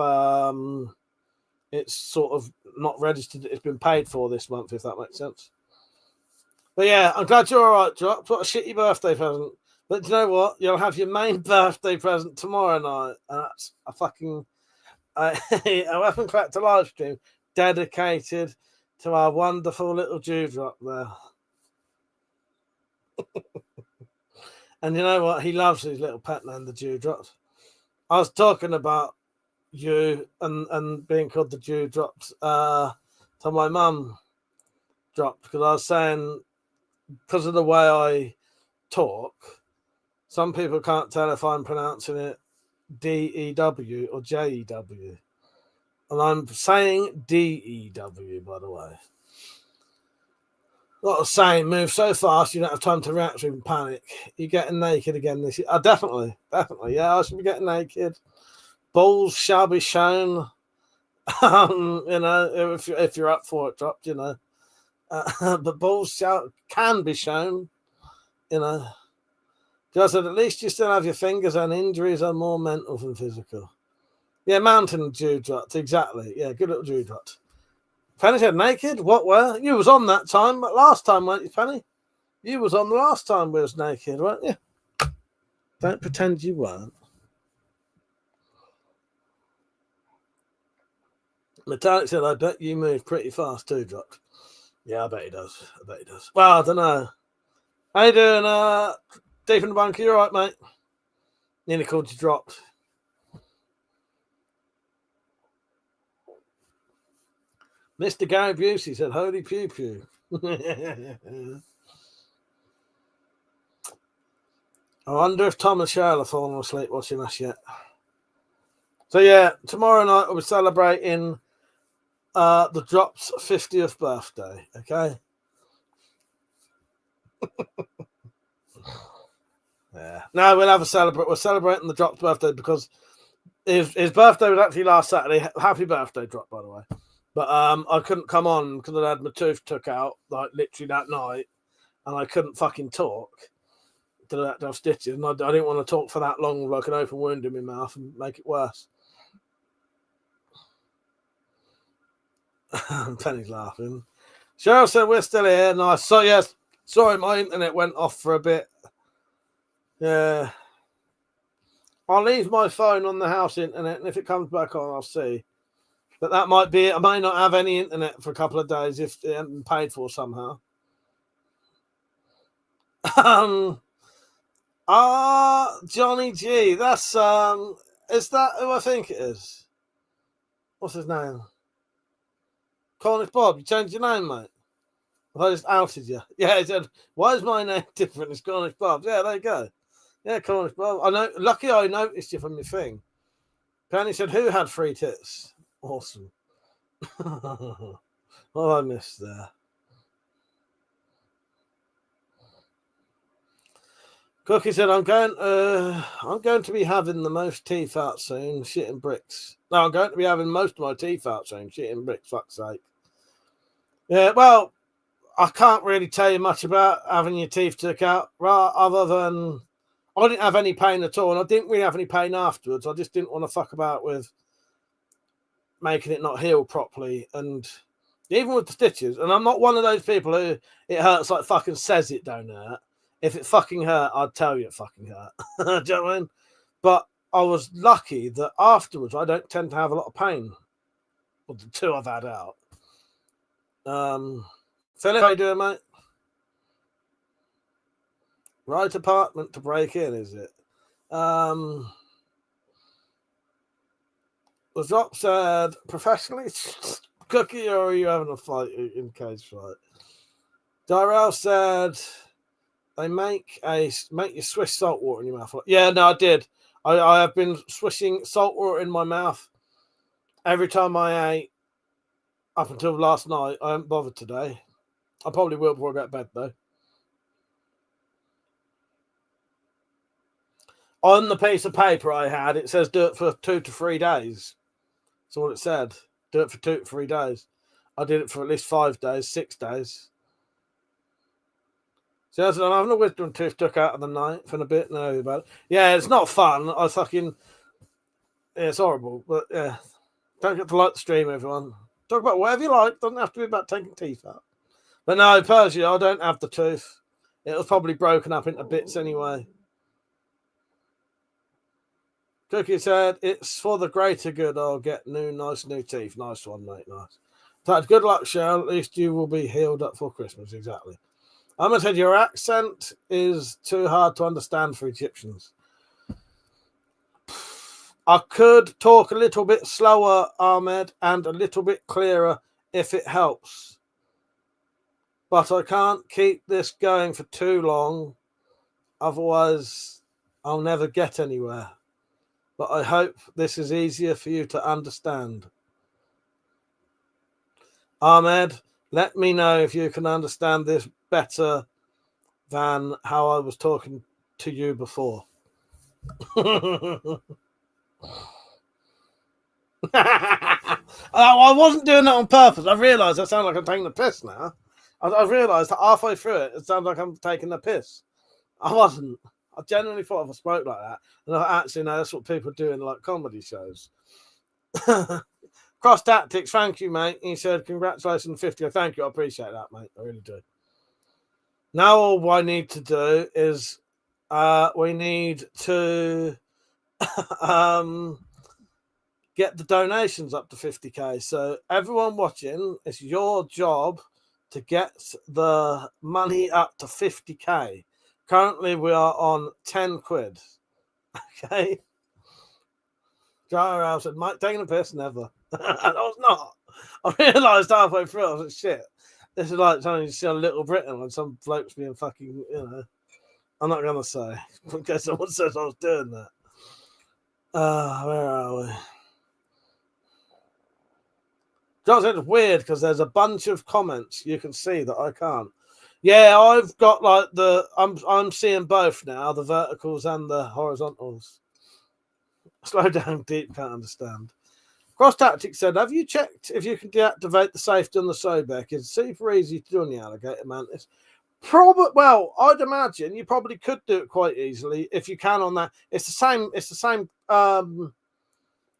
it's sort of not registered. It's been paid for this month, if that makes sense. But yeah, I'm glad you're all right, Drop. What a shitty birthday present. But you know what? You'll have your main birthday present tomorrow night. And that's a fucking a WeaponCollector live stream dedicated to our wonderful little Dewdrop there. And you know what? He loves his little pet name, the Dewdrops. I was talking about you and being called the Dewdrops to my mum, Drop, because I was saying, because of the way I talk, some people can't tell if I'm pronouncing it D-E-W or J-E-W. And I'm saying D-E-W, by the way. What I was saying, move so fast you don't have time to react or even panic. You're getting naked again this year. Definitely. Yeah, I should be getting naked. Balls shall be shown. You know, if you're up for it, Drop, you know. But balls can be shown, you know. Just at least you still have your fingers, and injuries are more mental than physical. Yeah, mountain Dewdrop, exactly. Yeah, good little Dewdrop. Penny said naked? What were? You was on that time, but last time, weren't you, Penny? You was on the last time we was naked, weren't you? Don't pretend you weren't. Metallic said, I bet you move pretty fast too, Dropped. Yeah, I bet he does. Well, I don't know. How you doing, Deep in the Bunker? You all right, mate? Nearly called you Dropped. Mr. Gary Busey said, holy pew pew. I wonder if Tom and Cheryl have fallen asleep watching us yet. So yeah, tomorrow night we'll be celebrating the Drop's 50th birthday, okay? Yeah. No, we'll have a celebrate. We're celebrating the Drop's birthday because his birthday was actually last Saturday. Happy birthday, Drop, by the way. But I couldn't come on because I had my tooth took out, like literally that night, and I couldn't fucking talk. I had to have stitches, and I didn't want to talk for that long with like an open wound in my mouth and make it worse. Penny's laughing. Cheryl said we're still here. Nice. So yes, sorry, my internet went off for a bit. Yeah. I'll leave my phone on the house internet, and if it comes back on, I'll see. But that might be it. I may not have any internet for a couple of days if it hasn't been paid for somehow. Johnny G. That's is that who I think it is? What's his name? Cornish Bob. You changed your name, mate. I just outed you. Yeah, he said, why is my name different? It's Cornish Bob. Yeah, there you go. Yeah, Cornish Bob. I know. Lucky I noticed you from your thing. Penny said, who had 3 tits? Awesome. What I missed there. Cookie said, I'm going to be having the most teeth out soon, shitting bricks. No, I'm going to be having most of my teeth out soon, shitting bricks, fuck's sake. Yeah, well, I can't really tell you much about having your teeth took out, other than I didn't have any pain at all, and I didn't really have any pain afterwards. I just didn't want to fuck about with making it not heal properly, and even with the stitches. And I'm not one of those people who it hurts like fucking says it don't hurt. If it fucking hurt, I'd tell you it fucking hurt. Do you know what I mean? But I was lucky that afterwards I don't tend to have a lot of pain. Well, the 2 I've had out. Philip, how you doing, mate? Right apartment to break in, is it? The Drop said, professionally, Cookie, or are you having a fight in cage fight? Darrell said, they make you swish salt water in your mouth. Yeah, no, I did. I have been swishing salt water in my mouth every time I ate up until last night. I haven't bothered today. I probably will before I get to bed, though. On the piece of paper I had, it says do it for 2 to 3 days. That's all it said. Do it for 2 to 3 days. I did it for at least 5 days, 6 days. So I'm having a wisdom tooth took out of the night for a bit. No, about it. Yeah, it's not fun. Yeah, it's horrible. But yeah, don't get to like the stream, everyone. Talk about whatever you like. Doesn't have to be about taking teeth out. But no, Persia, I don't have the tooth. It was probably broken up into bits anyway. Cookie said, it's for the greater good. I'll get nice new teeth. Nice one, mate. Nice. So, good luck, Cheryl. At least you will be healed up for Christmas. Exactly. Ahmed said, your accent is too hard to understand for Egyptians. I could talk a little bit slower, Ahmed, and a little bit clearer if it helps. But I can't keep this going for too long. Otherwise, I'll never get anywhere. But I hope this is easier for you to understand. Ahmed, let me know if you can understand this better than how I was talking to you before. I wasn't doing that on purpose. I realised I sound like I'm taking the piss now. I realised that halfway through it sounds like I'm taking the piss. I wasn't. I genuinely thought if I spoke like that, and I actually know that's what people do in like comedy shows. Cross Tactics, thank you, mate. He said, congratulations on 50. Thank you. I appreciate that, mate. I really do. Now all I need to do is we need to get the donations up to 50k. So everyone watching, it's your job to get the money up to 50k. Currently, we are on 10 quid. Okay. Gyro said, Mike, taking a piss? Never. I was not. I realised halfway through, I was like, shit. This is like something you see on Little Britain when some bloke's being fucking, I'm not going to say. In case someone says I was doing that. Where are we? John said it's weird because there's a bunch of comments you can see that I can't. Yeah, I've got like I'm seeing both now, the verticals and the horizontals. Slow down, deep, can't understand. Cross Tactics said, have you checked if you can deactivate the safety on the Sobek? It's super easy to do on the Alligator Mantis. Well, I'd imagine you probably could do it quite easily if you can on that. It's the same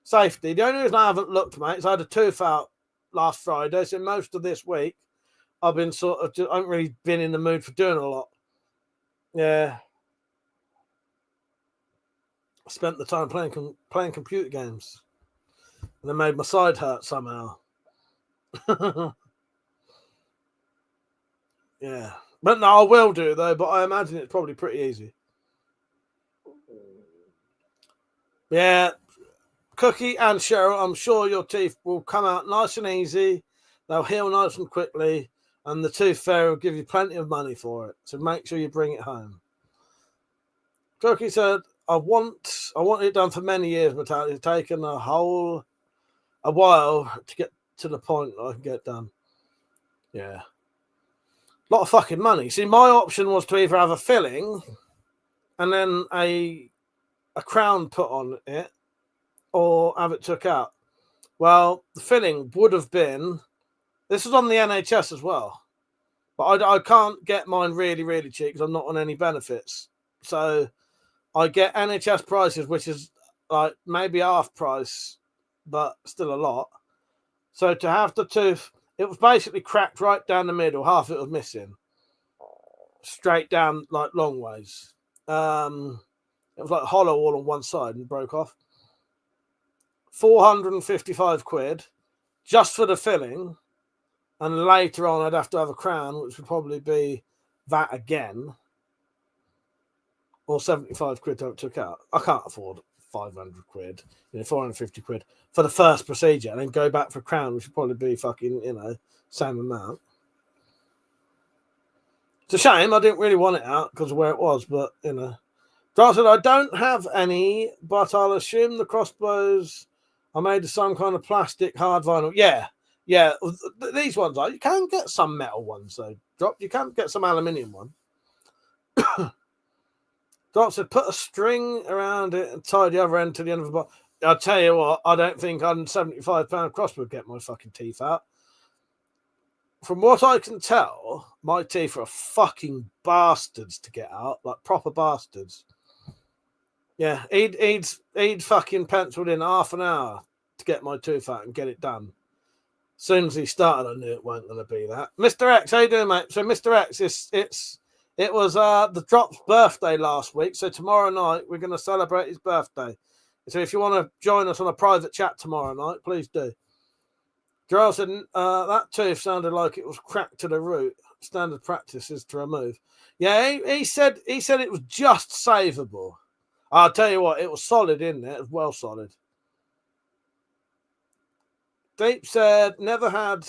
safety. The only reason I haven't looked, mate, is I had a tooth out last Friday, so most of this week I've been I haven't really been in the mood for doing a lot. Yeah. I spent the time playing computer games. And it made my side hurt somehow. Yeah. But no, I will do, though. But I imagine it's probably pretty easy. Yeah. Cookie and Cheryl, I'm sure your teeth will come out nice and easy. They'll heal nice and quickly. And the tooth fairy will give you plenty of money for it. So make sure you bring it home. Cookie said, I want it done for many years, but it's taken a while to get to the point that I can get done. Yeah. A lot of fucking money. See, my option was to either have a filling and then a crown put on it or have it took out. Well, the filling would have been... This is on the NHS as well. But I can't get mine really, really cheap because I'm not on any benefits. So I get NHS prices, which is like maybe half price, but still a lot. So to have the tooth, it was basically cracked right down the middle. Half of it was missing. Straight down, like long ways. It was like hollow all on one side and broke off. 455 quid just for the filling. And later on, I'd have to have a crown, which would probably be that again. Or 75 quid to have it took out. I can't afford 500 quid, 450 quid for the first procedure and then go back for a crown, which would probably be fucking, same amount. It's a shame. I didn't really want it out because of where it was, but, Giles said, I don't have any, but I'll assume the crossbows are made of some kind of plastic hard vinyl. Yeah. These ones are. You can get some metal ones, though. Drop. You can get some aluminium one. Drop said, put a string around it and tie the other end to the end of the box. I'll tell you what, I don't think £175 crossbow would get my fucking teeth out. From what I can tell, my teeth are fucking bastards to get out, like proper bastards. Yeah, he'd fucking penciled in half an hour to get my tooth out and get it done. As soon as he started, I knew it weren't going to be that. Mr. X, how you doing, mate? So Mr. X, it was the Drop's birthday last week, so tomorrow night we're going to celebrate his birthday. So if you want to join us on a private chat tomorrow night, please do. Joel said, that tooth sounded like it was cracked to the root. Standard practice is to remove. Yeah, he said it was just savable. I'll tell you what, it was solid in there. It was well solid. Deep said, never had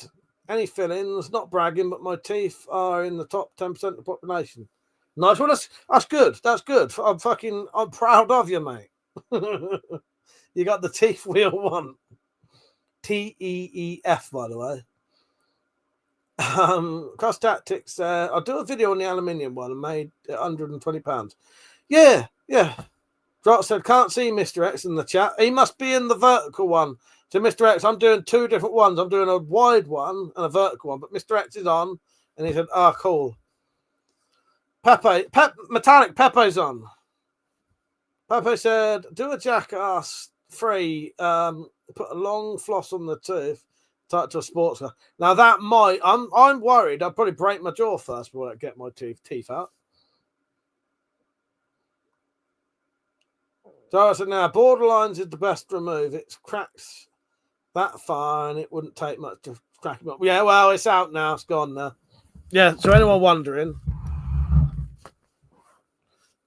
any fillings, not bragging, but my teeth are in the top 10% of the population. Nice. Well, that's good. That's good. I'm proud of you, mate. You got the teeth wheel one. TEEF, by the way. Cross Tactics, I'll do a video on the aluminium one and made £120. Yeah. Drop said, can't see Mr. X in the chat. He must be in the vertical one. So, Mr. X, I'm doing two different ones. I'm doing a wide one and a vertical one, but Mr. X is on. And he said, cool. Metallic Pepe's on. Pepe said, do a jackass free. Put a long floss on the tooth, tie it to a sports car. Now, that might, I'm worried. I'll probably break my jaw first before I get my teeth out. So I said, now, Borderlines is the best remove. It cracks that far, and it wouldn't take much to crack him up. Yeah, well, it's out now. It's gone now. Yeah, so anyone wondering,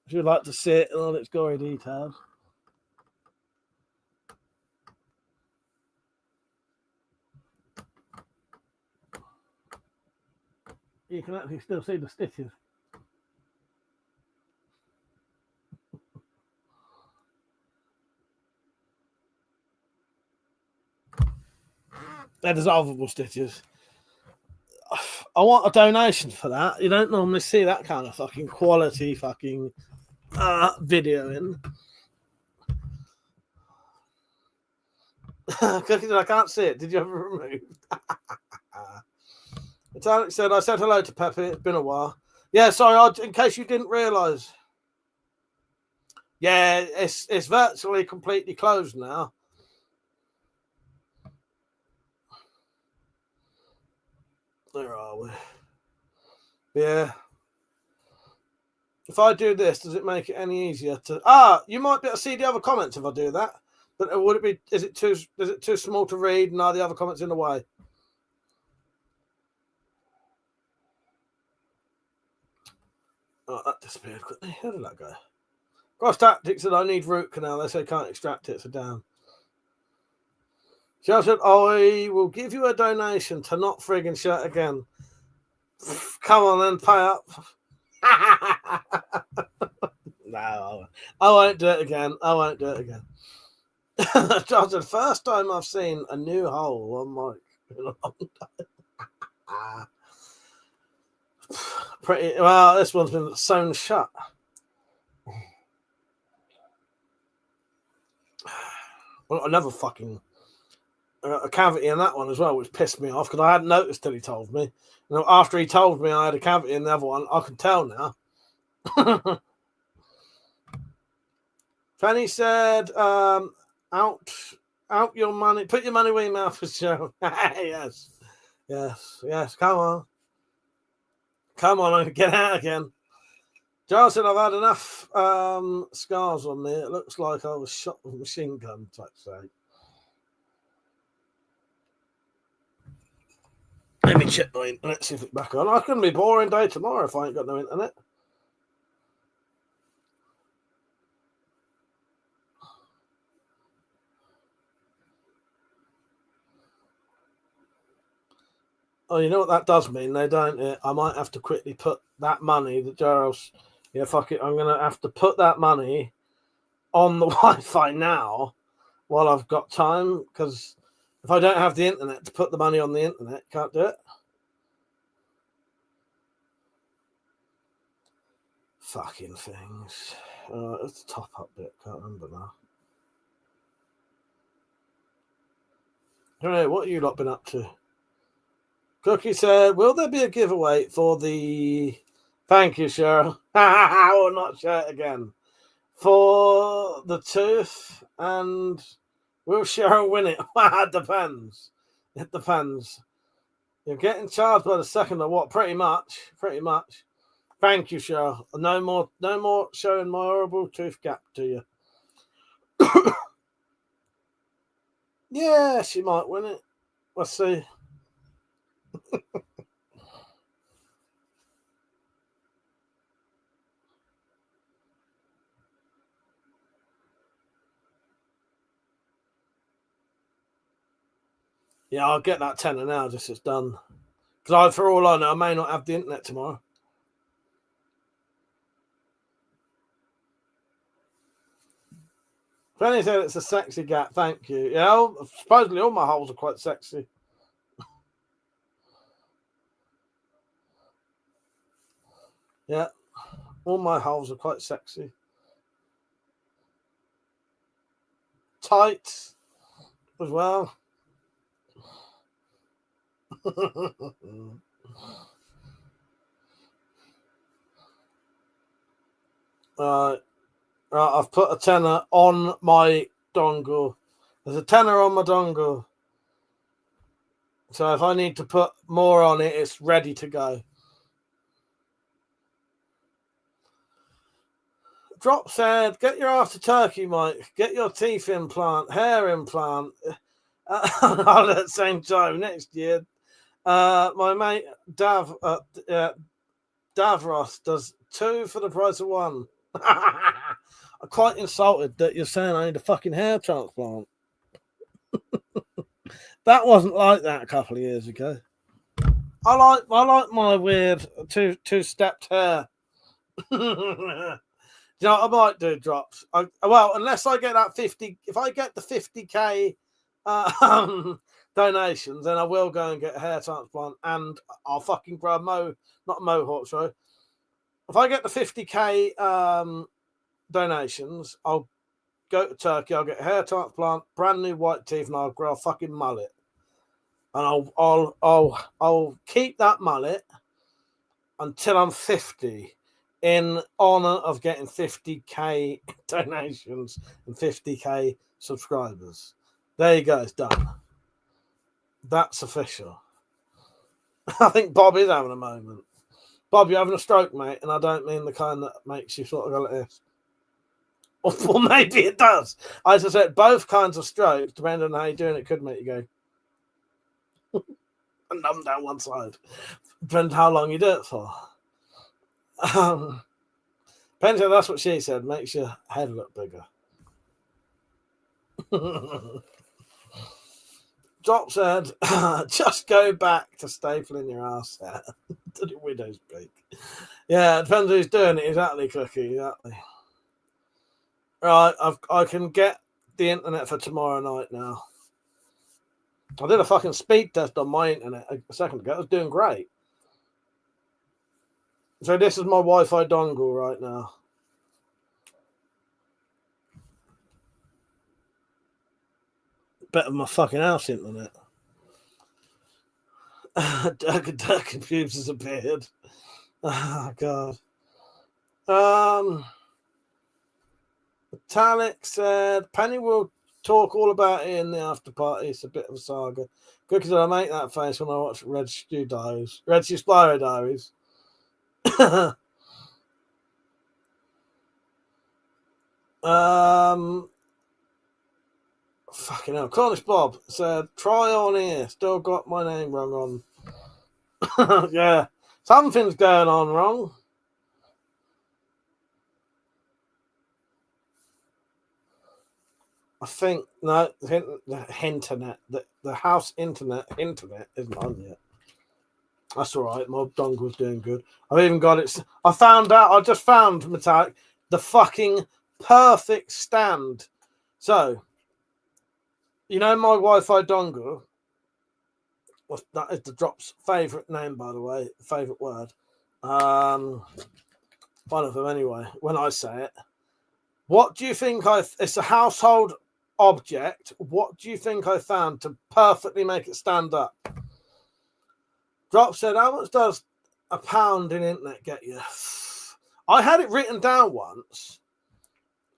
if you'd like to see it in all its gory details. You can actually still see the stitches. They're dissolvable stitches. I want a donation for that. You don't normally see that kind of fucking quality fucking video in. Cookies, I can't see it. Did you ever remove? It's Alex said, I said hello to Pepe. It's been a while. Yeah, sorry, in case you didn't realise. Yeah, it's virtually completely closed now. Where are we? Yeah. If I do this, does it make it any easier to... you might be able to see the other comments if I do that. But would it be... Is it too small to read and are the other comments in the way? Oh, that disappeared quickly. How did that go? Cross Tactics said I need root canal. They say can't extract it, so down. She said, I will give you a donation to not friggin' shirt again. Come on then, pay up. No, I won't do it again. I won't do it again. John said, first time I've seen a new hole on mic in a long time. Pretty well, this one's been sewn shut. Well, another fucking a cavity in that one as well, which pissed me off because I hadn't noticed till he told me. You know, after he told me I had a cavity in the other one, I can tell now. Fanny said, out your money, put your money where your mouth is, Joe. Yes. Come on, get out again. Giles said, I've had enough scars on me. It looks like I was shot with a machine gun, type say. Let me check my internet, see if it's back on. It's going to be a boring day tomorrow if I ain't got no internet. Oh, you know what that does mean, though, don't it? I might have to quickly put that money that Giles... Yeah, fuck it. I'm going to have to put that money on the Wi-Fi now while I've got time, because if I don't have the internet to put the money on the internet, can't do it. Fucking things. It's the top up bit. Can't remember now. I don't know. What have you lot been up to? Cookie said, will there be a giveaway for the... Thank you, Cheryl. Or not shirt again. For the tooth, and will Cheryl win it? It depends. It depends. You're getting charged by the second or what? Pretty much. Thank you, Cheryl. No more showing my horrible tooth gap to you. Yeah, she might win it. Let's see. Yeah, I'll get that tenner now, just it's done. Because for all I know, I may not have the internet tomorrow. Fanny said it's a sexy gap, thank you. Yeah, supposedly all my holes are quite sexy. Yeah, all my holes are quite sexy. Tight as well. Right, I've put a tenner on my dongle. There's a tenner on my dongle. So if I need to put more on it, it's ready to go. Drop said, get your ass to Turkey, Mike. Get your teeth implant, hair implant, all at the same time next year. My mate Davros does 2 for the price of 1. I'm quite insulted that you're saying I need a fucking hair transplant. That wasn't like that a couple of years ago. I like my weird two-stepped hair. You know, I might do drops. Well, unless I get that 50, if I get the 50k donations, then I will go and get a hair transplant, and I'll fucking grow not a mohawk, sorry. If I get the 50k donations, I'll go to Turkey. I'll get a hair transplant, brand new white teeth, and I'll grow a fucking mullet. And I'll keep that mullet until I'm 50. In honor of getting 50k donations and 50k subscribers. There you go, it's done. That's official. I think Bob is having a moment. Bob, you're having a stroke, mate, and I don't mean the kind that makes you sort of go like this. Or maybe it does. As I said, both kinds of strokes, depending on how you're doing it, could make you go and numb down one side. Depending how long you do it for. Penny, that's what she said. Makes your head look bigger. Drop said, just go back to stapling your ass hair to the widow's peak. Yeah, it depends who's doing it. Exactly, Cookie. Exactly. Right, I can get the internet for tomorrow night now. I did a fucking speed test on my internet a second ago. It was doing great. So this is my Wi-Fi dongle right now. Better than my fucking house internet. Dirk and Pubes has appeared. Oh, God. Metallic said, Penny will talk all about it in the after party. It's a bit of a saga. Good, because I make that face when I watch Red Stew Spyro Diaries. Fucking hell. Cornish Bob said, try on here. Still got my name wrong on. Yeah. Something's going on wrong. I think, no, the internet, the house internet isn't on yet. That's all right. My dongle's doing good. I've even got it. I just found, Metallic, the fucking perfect stand. So, you know my Wi-Fi dongle? Well, that is the Drop's favourite name, by the way. Favourite word. One of them, anyway, when I say it. What do you think it's a household object. What do you think I found to perfectly make it stand up? Drop said, how much does £1 in internet get you? I had it written down once.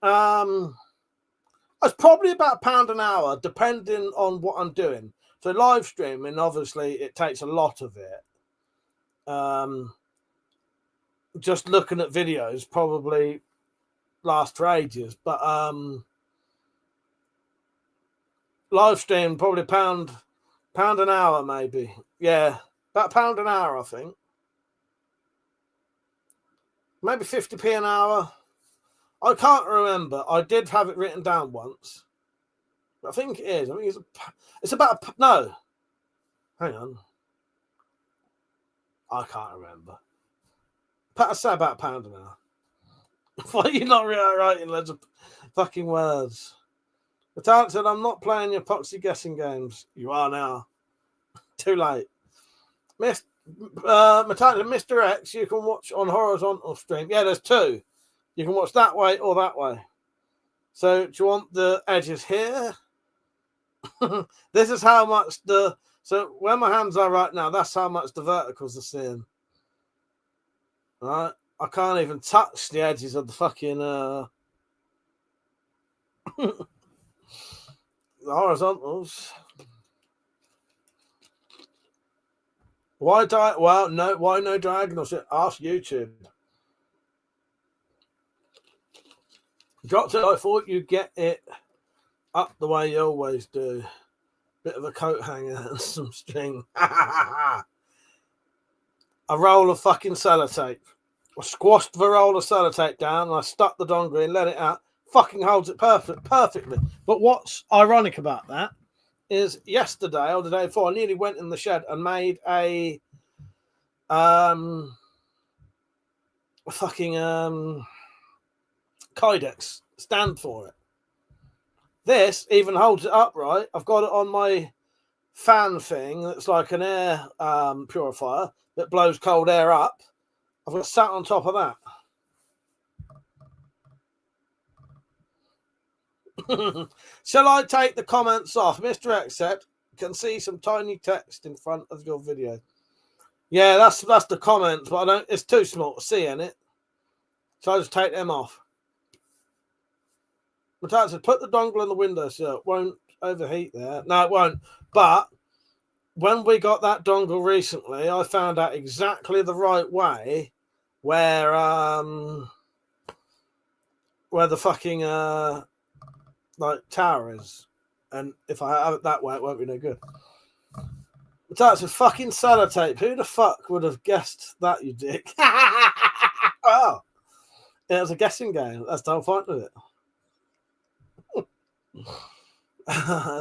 It's probably about £1 an hour, depending on what I'm doing. So live streaming, obviously, it takes a lot of it. Just looking at videos probably lasts for ages. But live stream, probably £1 an hour, maybe. Yeah, about £1 an hour, I think. Maybe 50p an hour. I can't remember. I did have it written down once. I think it is. I think it's about no. Hang on. I can't remember. I say about £1 an hour. Why are you not writing loads of fucking words? The talent said, I'm not playing your poxy guessing games. You are now. Too late. Mr. X, you can watch on horizontal stream. Yeah, there's two. You can watch that way or that way. So do you want the edges here? This is how much so where my hands are right now, that's how much the verticals are seeing. Right? I can't even touch the edges of the fucking the horizontals. Why no diagonal shit? Ask YouTube. Dropped it. I thought you'd get it up the way you always do. Bit of a coat hanger and some string. A roll of fucking sellotape. I squashed the roll of sellotape down and I stuck the dongle in, let it out. Fucking holds it perfectly. But what's ironic about that is yesterday or the day before, I nearly went in the shed and made a fucking Kydex stand for it. This even holds it upright. I've got it on my fan thing that's like an air purifier that blows cold air up. I've got it sat on top of that. Shall I take the comments off? Mr. Accept can see some tiny text in front of your video. Yeah, that's the comments, but I don't. It's too small to see in it. So I just take them off. My dad said, put the dongle in the windowsill. It won't overheat there. No, it won't. But when we got that dongle recently, I found out exactly the right way where the fucking like tower is, and if I have it that way, it won't be no good. But that's a fucking sellotape. Who the fuck would have guessed that, you dick? Oh, it was a guessing game. That's the whole point of it.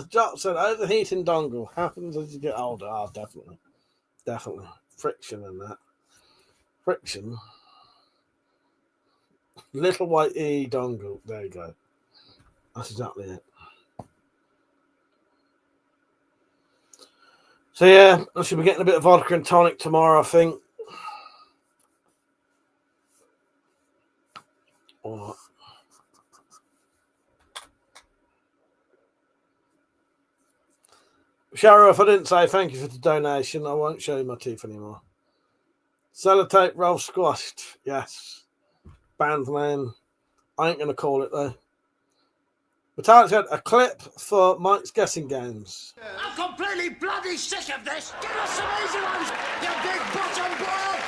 Jock said, overheating dongle happens as you get older. Oh, definitely. Friction and that. Friction. Little white E dongle. There you go. That's exactly it. So yeah, I should be getting a bit of vodka and tonic tomorrow, I think. All right. Shara, if I didn't say thank you for the donation, I won't show you my teeth anymore. Sellotape roll squashed. Yes. Band name. I ain't going to call it though. But Alex had a clip for Mike's guessing games. I'm completely bloody sick of this. Give us some easy ones, you big bottom boy.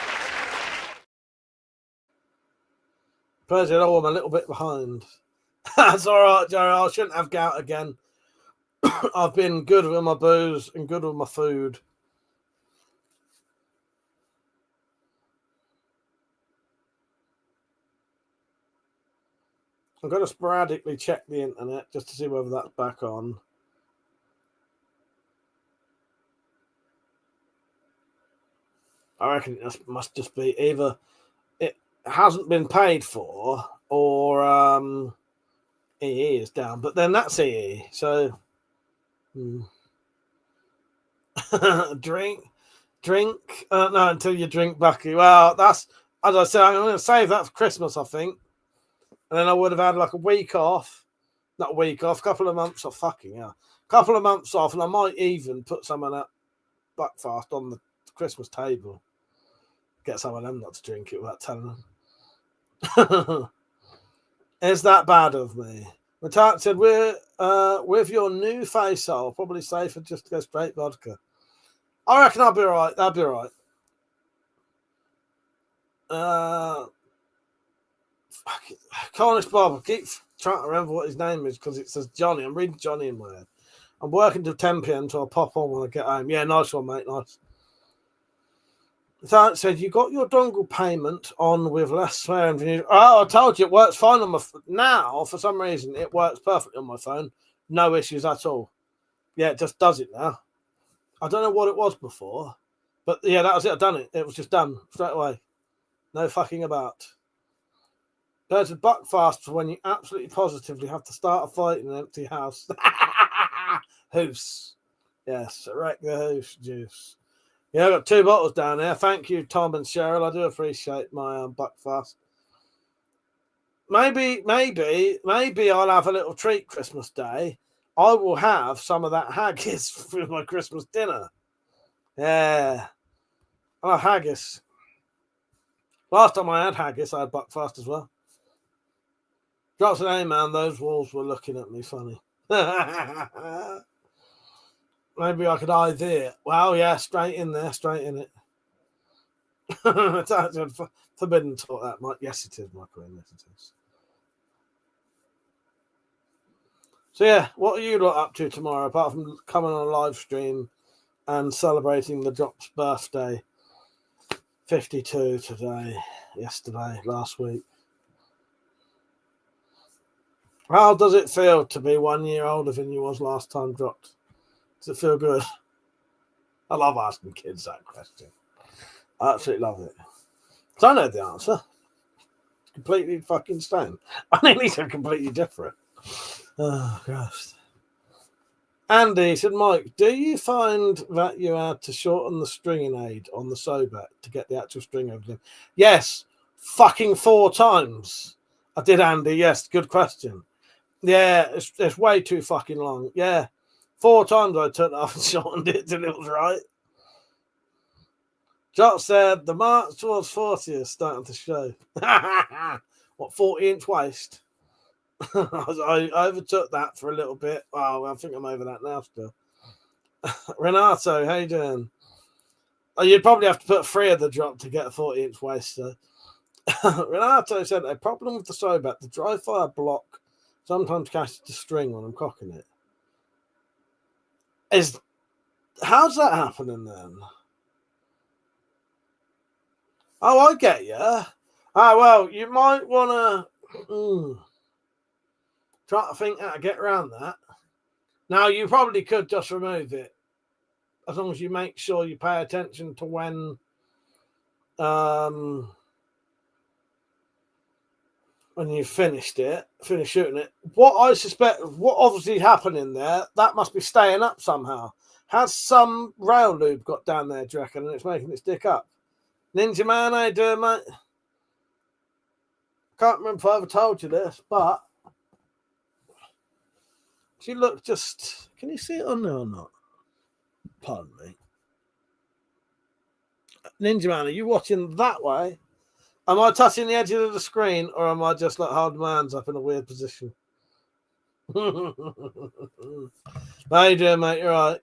President, oh, I'm a little bit behind. That's all right, Jerry. I shouldn't have gout again. I've been good with my booze and good with my food. I'm going to sporadically check the internet just to see whether that's back on. I reckon it must just be either it hasn't been paid for or EE is down. But then that's EE. So drink. No, until you drink Bucky. Well, that's, as I said, I'm going to save that for Christmas, I think. And then I would have had like a week off. Not a week off, a couple of months off. Fucking hell. A couple of months off, and I might even put some of that Buckfast on the Christmas table. Get some of them not to drink it without telling them. Is that bad of me? Matat said, we're with your new face, I'll probably safer just to go straight vodka. I reckon I'll be all right. That'll be all right. Cornish Bob, I keep trying to remember what his name is because it says Johnny. I'm reading Johnny in my head. I'm working till 10 p.m, so I'll pop on when I get home. Yeah, nice one, mate. Nice. So it said, you got your dongle payment on with less swearing than you. Oh, I told you it works fine on my now. For some reason, it works perfectly on my phone. No issues at all. Yeah, it just does it now. I don't know what it was before, but yeah, that was it. I've done it. It was just done straight away. No fucking about. There's a Buckfast for when you absolutely positively have to start a fight in an empty house. Hoose. Yes, wreck the hoose juice. Yeah, I've got 2 bottles down there. Thank you, Tom and Cheryl. I do appreciate my Buckfast. Maybe I'll have a little treat Christmas Day. I will have some of that haggis for my Christmas dinner. Yeah. Oh, haggis. Last time I had haggis, I had Buckfast as well. Drops an A, man. Those walls were looking at me funny. Maybe I could eye there. Well, yeah, straight in there, straight in it. It's forbidden talk, that, Mike. Yes, it is, Michael. Yes, it is. So yeah, what are you lot up to tomorrow apart from coming on a live stream and celebrating the Drop's birthday? 52 today, yesterday, last week. How does it feel to be 1 year older than you was last time dropped? Does it feel good? I love asking kids that question. I absolutely love it. So I know the answer. It's completely fucking same. I mean, these are completely different. Oh, gosh. Andy said, Mike, do you find that you had to shorten the stringing aid on the Sobat to get the actual string over them? Yes, fucking 4 times. I did, Andy. Yes, good question. Yeah, it's way too fucking long. Yeah, 4 times I took it off and shortened it till it was right. Jock said the march towards 40 is starting to show. What, 40-inch waist? I overtook that for a little bit. Oh, I think I'm over that now still. Renato, how you doing? Oh, you'd probably have to put 3 of the drop to get a 40-inch waist. So. Renato said a problem with the Sobat, the dry fire block sometimes catches the string when I'm cocking it. How's that happening then? Oh, I get you. Well, you might want to try to think how to get around that. Now, you probably could just remove it as long as you make sure you pay attention to when you've finished shooting it. What I suspect, what obviously happening there, that must be staying up somehow. Has some rail lube got down there, do you reckon, and it's making it stick up? Ninja Man, how you doing, mate? Can't remember if I ever told you this, but she looked just... Can you see it on there or not? Pardon me. Ninja Man, are you watching that way? Am I touching the edges of the screen, or am I just like holding my hands up in a weird position? How you doing, mate? You're right.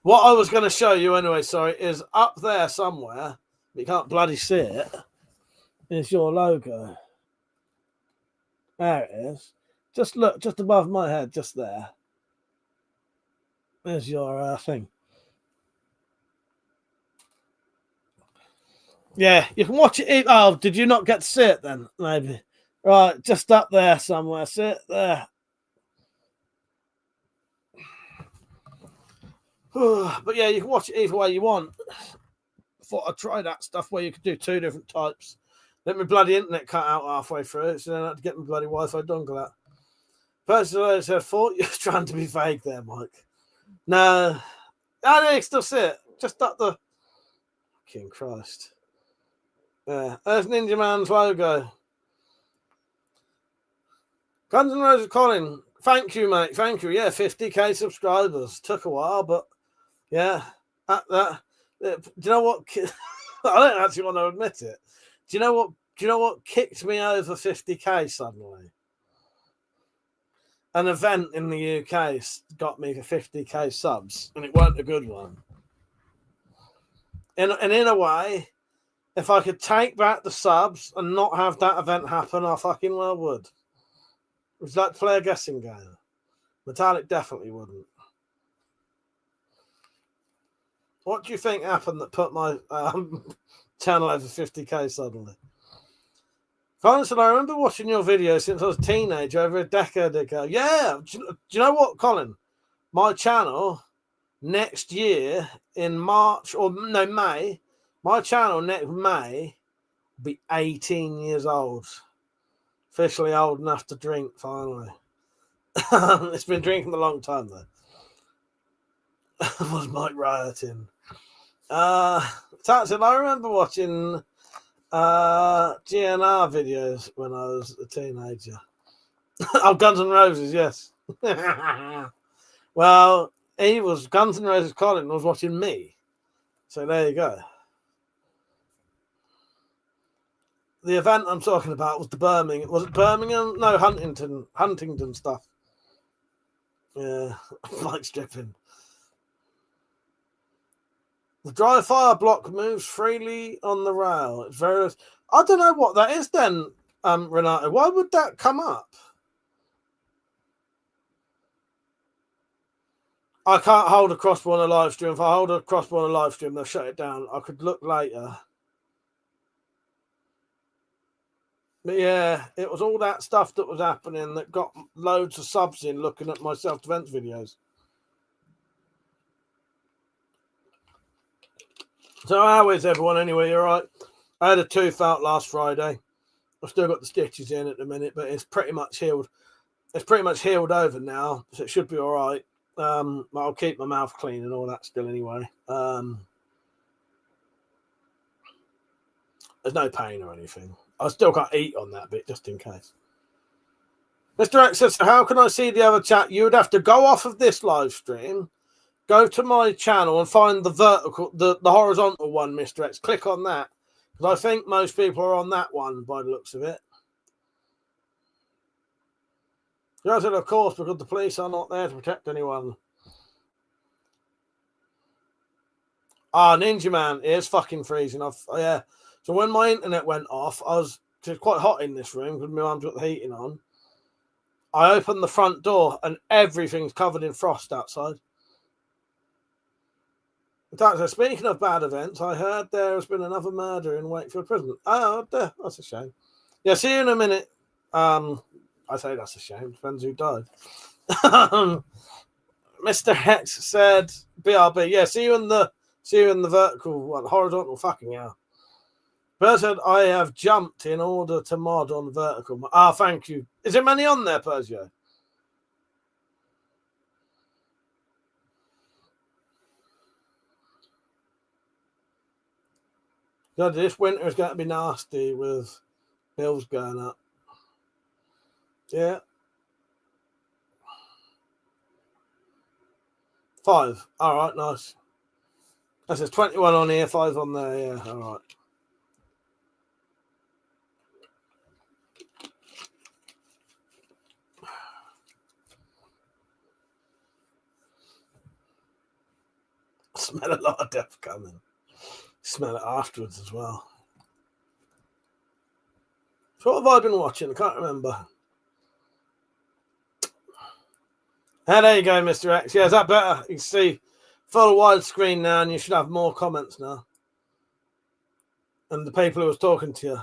What I was going to show you anyway, sorry, is up there somewhere, but you can't bloody see it, is your logo. There it is. Just look, just above my head, just there. There's your thing. Yeah, you can watch it. Oh, did you not get to see it then? Maybe. Right, just up there somewhere. See it there. But yeah, you can watch it either way you want. Thought I'd try that stuff where you could do 2 different types. Let my bloody internet cut out halfway through, so then I had to get my bloody Wi-Fi dongle out. Personally, I thought you were trying to be vague there, Mike. No. I didn't still see it. Just up the... Fucking Christ. Yeah, there's Ninja Man's logo. Guns N' Roses Colin, thank you, mate. Thank you. Yeah, 50k subscribers. Took a while, but yeah. Do you know what? I don't actually want to admit it. Do you know what kicked me over 50k suddenly? An event in the UK got me to 50k subs, and it weren't a good one. And in a way, if I could take back the subs and not have that event happen, I fucking well would. Would you like to play a guessing game? Metallic definitely wouldn't. What do you think happened that put my channel over 50k suddenly? Colin said, I remember watching your videos since I was a teenager over a decade ago. Yeah, do you know what, Colin? My channel next year in March, or no, May, my channel next May will be 18 years old. Officially old enough to drink, finally. It's been drinking a long time, though. Was Mike rioting? Tatson, I remember watching GNR videos when I was a teenager. Oh, Guns N' Roses, yes. Well, he was Guns N' Roses. Colin was watching me. So there you go. The event I'm talking about was the Birmingham. Was it Birmingham? No, Huntington stuff. Yeah, like stripping. The dry fire block moves freely on the rail. It's very... I don't know what that is then, Renato. Why would that come up? I can't hold a crossbow on a live stream. If I hold a crossbow on a live stream, they'll shut it down. I could look later. But yeah, it was all that stuff that was happening that got loads of subs in looking at my self-defense videos. So how is everyone anyway? You're right. I had a tooth out last Friday. I've still got the stitches in at the minute, but it's pretty much healed. It's pretty much healed over now, so it should be all right. I'll keep my mouth clean and all that still anyway. There's no pain or anything. I still can't eat on that bit just in case. Mr. X says, so how can I see the other chat? You would have to go off of this live stream, go to my channel and find the vertical, the horizontal one, Mr. X. Click on that. Because I think most people are on that one by the looks of it. I said, of course, because the police are not there to protect anyone. Ah, Ninja Man, it is fucking freezing. Yeah. So when my internet went off, it's quite hot in this room because my mum's got the heating on. I opened the front door and everything's covered in frost outside. In fact, so speaking of bad events, I heard there has been another murder in Wakefield Prison. Oh, that's a shame. Yeah, see you in a minute. I say that's a shame. Depends who died. Mr. Hex said, "BRB, yeah, see you in the vertical one, horizontal. Fucking hell." Person, I have jumped in order to mod on vertical. Ah, thank you. Is there many on there, Persio? God, this winter is going to be nasty with bills going up. Yeah. 5. All right, nice. That says 21 on here, 5 on there. Yeah, all right. I smell a lot of death coming. Smell it afterwards as well. So what have I been watching? I can't remember. Ah, there you go, Mr. X. Yeah, is that better? You can see full widescreen now, and you should have more comments now. And the people who was talking to you.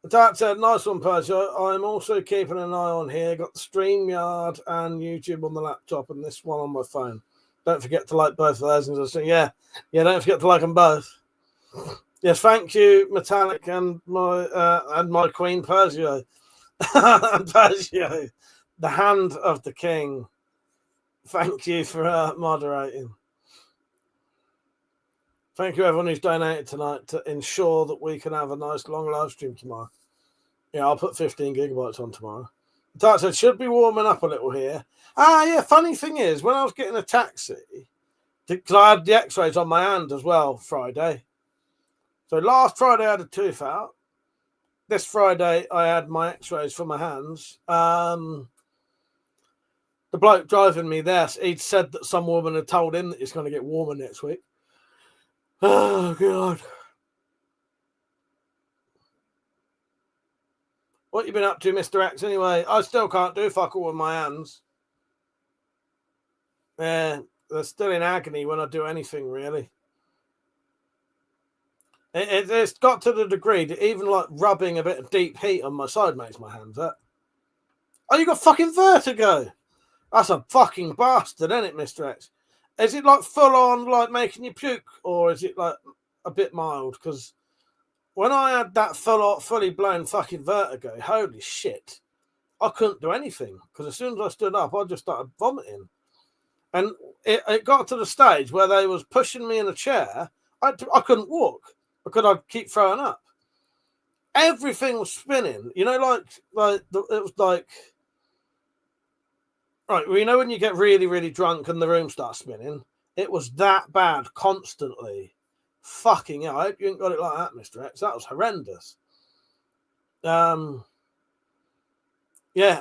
That said, nice one, Persia. I'm also keeping an eye on here. Got the StreamYard and YouTube on the laptop, and this one on my phone. Don't forget to like both of those. And yeah, don't forget to like them both. Yes, thank you, Metallic and my Queen Persio. Persio, the hand of the king. Thank you for moderating. Thank you, everyone who's donated tonight to ensure that we can have a nice long live stream tomorrow. Yeah, I'll put 15 gigabytes on tomorrow. That said, should be warming up a little here. Ah, yeah, funny thing is, when I was getting a taxi, because I had the x-rays on my hand as well Friday. So last Friday I had a tooth out. This Friday I had my x-rays for my hands. The bloke driving me there, he'd said that some woman had told him that it's going to get warmer next week. Oh, God. What you been up to, Mr. X, anyway? I still can't do fuck all with my hands. Yeah, they're still in agony when I do anything, really. It's got to the degree that even like rubbing a bit of deep heat on my side makes my hands hurt. Oh, you got fucking vertigo. That's a fucking bastard, isn't it, Mr. X? Is it like full on, like making you puke, or is it like a bit mild? Because when I had that fully blown fucking vertigo, holy shit, I couldn't do anything. Because as soon as I stood up, I just started vomiting. And it got to the stage where they was pushing me in a chair. I couldn't walk because I'd keep throwing up. Everything was spinning. You know, it was like... Right, well, you know when you get really, really drunk and the room starts spinning? It was that bad constantly. Fucking hell, I hope you ain't got it like that, Mr. X. That was horrendous. Yeah,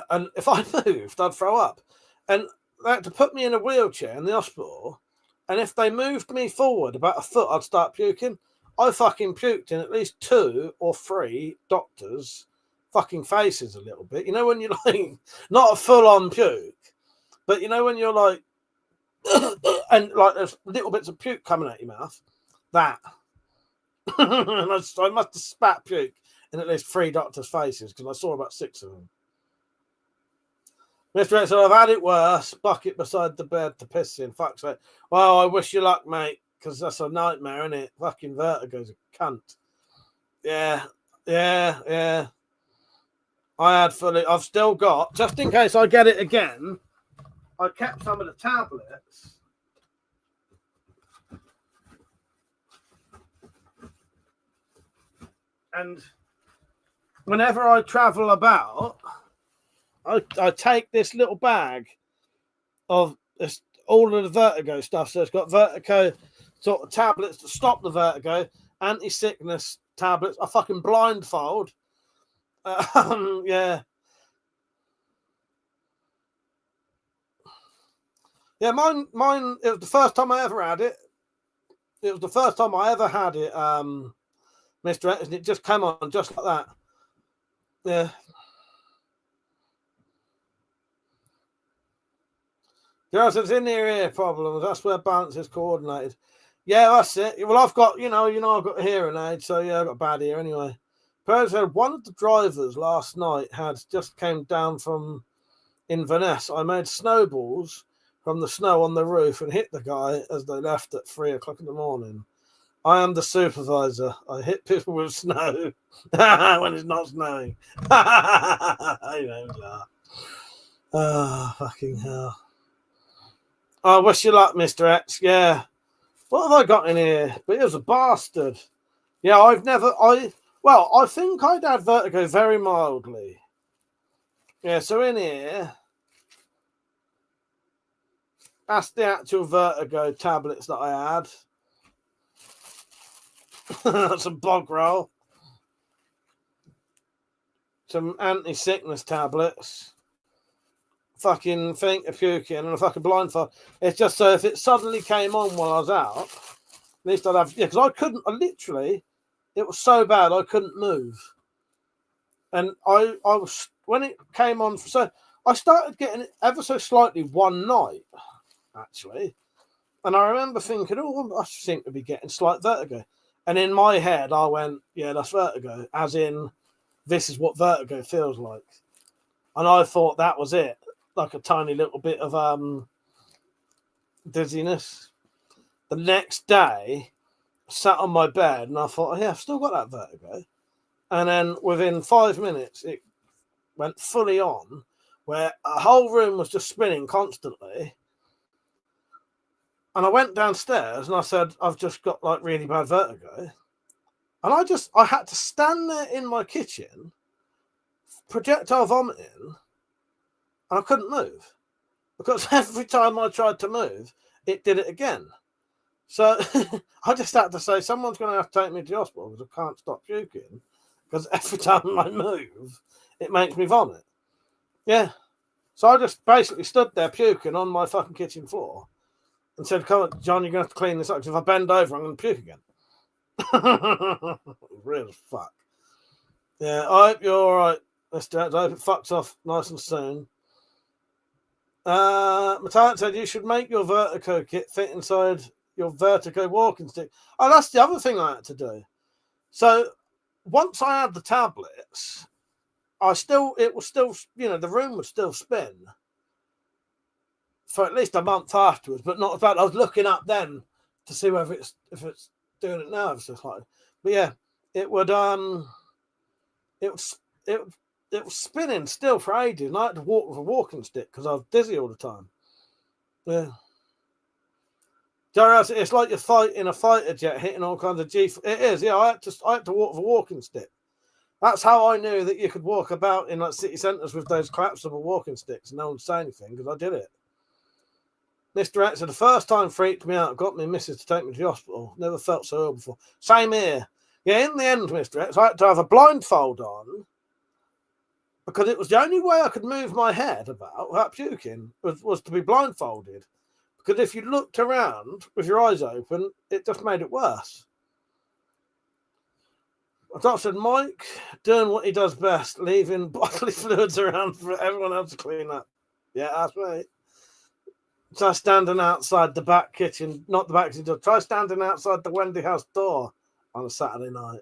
and if I moved, I'd throw up. And they had to put me in a wheelchair in the hospital, and if they moved me forward about a foot, I'd start puking. I fucking puked in at least 2 or 3 doctors' fucking faces a little bit. You know, when you're like, not a full on puke, but you know, when you're like, and like there's little bits of puke coming out your mouth, that. And I must have spat puke in at least 3 doctors' faces because I saw about 6 of them. Mr. X said, I've had it worse. Bucket beside the bed to piss in. Fuck's sake. Well, I wish you luck, mate, because that's a nightmare, isn't it? Fucking vertigo's a cunt. Yeah. I've still got, just in case I get it again, I kept some of the tablets. And whenever I travel about, I take this little bag of all of the vertigo stuff. So it's got vertigo sort of tablets to stop the vertigo, anti-sickness tablets, a fucking blindfold. Yeah. Yeah, mine, it was the first time I ever had it. It was the first time I ever had it, Mr. X, and it just came on just like that. Yeah. Girls, it's in the ear problems. That's where balance is coordinated. Yeah, that's it. Well, I've got, I've got a hearing aid, so yeah, I've got bad ear anyway. But said one of the drivers last night had just came down from Inverness. I made snowballs from the snow on the roof and hit the guy as they left at 3 o'clock in the morning. I am the supervisor. I hit people with snow when it's not snowing. Oh, fucking hell. I wish you luck, Mr. X. Yeah. What have I got in here? But it was a bastard. Yeah, I think I'd had vertigo very mildly. Yeah, so in here, that's the actual vertigo tablets that I had. Some bog roll. Some anti-sickness tablets. Fucking think of puking and a fucking blindfold. It's just so if it suddenly came on while I was out, at least I'd have, because it was so bad I couldn't move. And I was, when it came on, so I started getting it ever so slightly one night, actually. And I remember thinking, I seem to be getting slight vertigo. And in my head, I went, yeah, that's vertigo. As in, this is what vertigo feels like. And I thought that was it. Like a tiny little bit of dizziness. The next day, I sat on my bed and I thought, I've still got that vertigo. And then within 5 minutes, it went fully on, where a whole room was just spinning constantly. And I went downstairs and I said, I've just got like really bad vertigo. And I had to stand there in my kitchen, projectile vomiting, and I couldn't move. Because every time I tried to move, it did it again. So I just had to say, someone's going to have to take me to the hospital because I can't stop puking. Because every time I move, it makes me vomit. Yeah. So I just basically stood there puking on my fucking kitchen floor and said, come on, John, you're going to have to clean this up. Because if I bend over, I'm going to puke again. Real as fuck. Yeah, I hope you're all right, Mr. X. I hope it fucks off nice and soon. Matthias said you should make your vertigo kit fit inside your vertigo walking stick. Oh, that's the other thing I had to do. So once I had the tablets, it was still, the room would still spin for at least a month afterwards, but not as bad. I was looking up then to see whether if it's doing it now. It's just like, but yeah, it was spinning still for ages, and I had to walk with a walking stick because I was dizzy all the time. Yeah. Jerry, it's like you're fighting a fighter jet, hitting all kinds of G. It is, yeah. I had to walk with a walking stick. That's how I knew that you could walk about in like city centres with those collapsible walking sticks and no one say anything because I did it. Mr. X said the first time freaked me out, got me missus to take me to the hospital. Never felt so ill before. Same here. Yeah, in the end, Mr. X, I had to have a blindfold on because it was the only way I could move my head about without puking was to be blindfolded. Because if you looked around with your eyes open, it just made it worse. Doc said, Mike doing what he does best, leaving bodily fluids around for everyone else to clean up. Yeah, that's right. Try standing outside the back kitchen, not the back kitchen door. Try standing outside the Wendy house door on a Saturday night.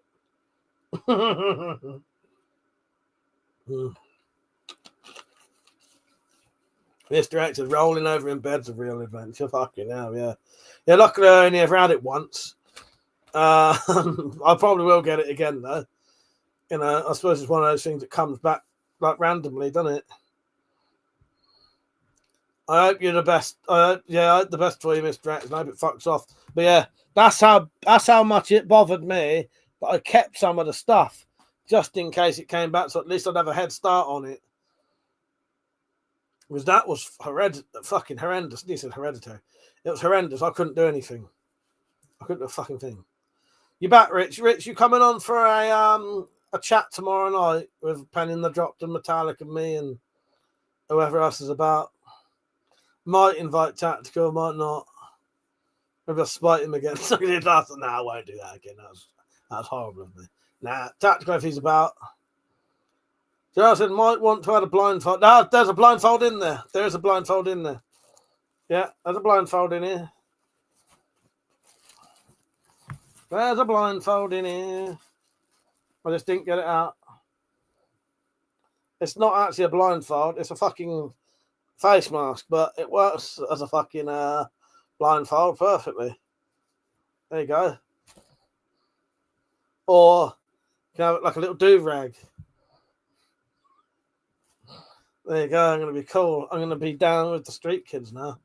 This director rolling over in bed's a real adventure. Fucking hell, yeah. Yeah, luckily I only ever had it once. I probably will get it again though. You know, I suppose it's one of those things that comes back like randomly, doesn't it? I hope you're the best. I hope the best for you, Mr. Rex. I hope it fucks off. But yeah, that's how much it bothered me that I kept some of the stuff just in case it came back, so at least I'd have a head start on it. Because that was fucking horrendous. He said hereditary. It was horrendous. I couldn't do anything. I couldn't do a fucking thing. You back, Rich? Rich, you coming on for a chat tomorrow night with Penny in the Dropped and Metallic and me and whoever else is about? Might invite Tactical, might not. Maybe I'll spite him again. No, I won't do that again. That's horrible of me. Nah, Tactical if he's about. So I said, might want to add a blindfold. No, there's a blindfold in there. There is a blindfold in there. Yeah, there's a blindfold in here. There's a blindfold in here. I just didn't get it out. It's not actually a blindfold. It's a fucking face mask, but it works as a fucking blindfold perfectly. There you go. Or you can have it like a little do-rag. There you go. I'm going to be cool. I'm going to be down with the street kids now.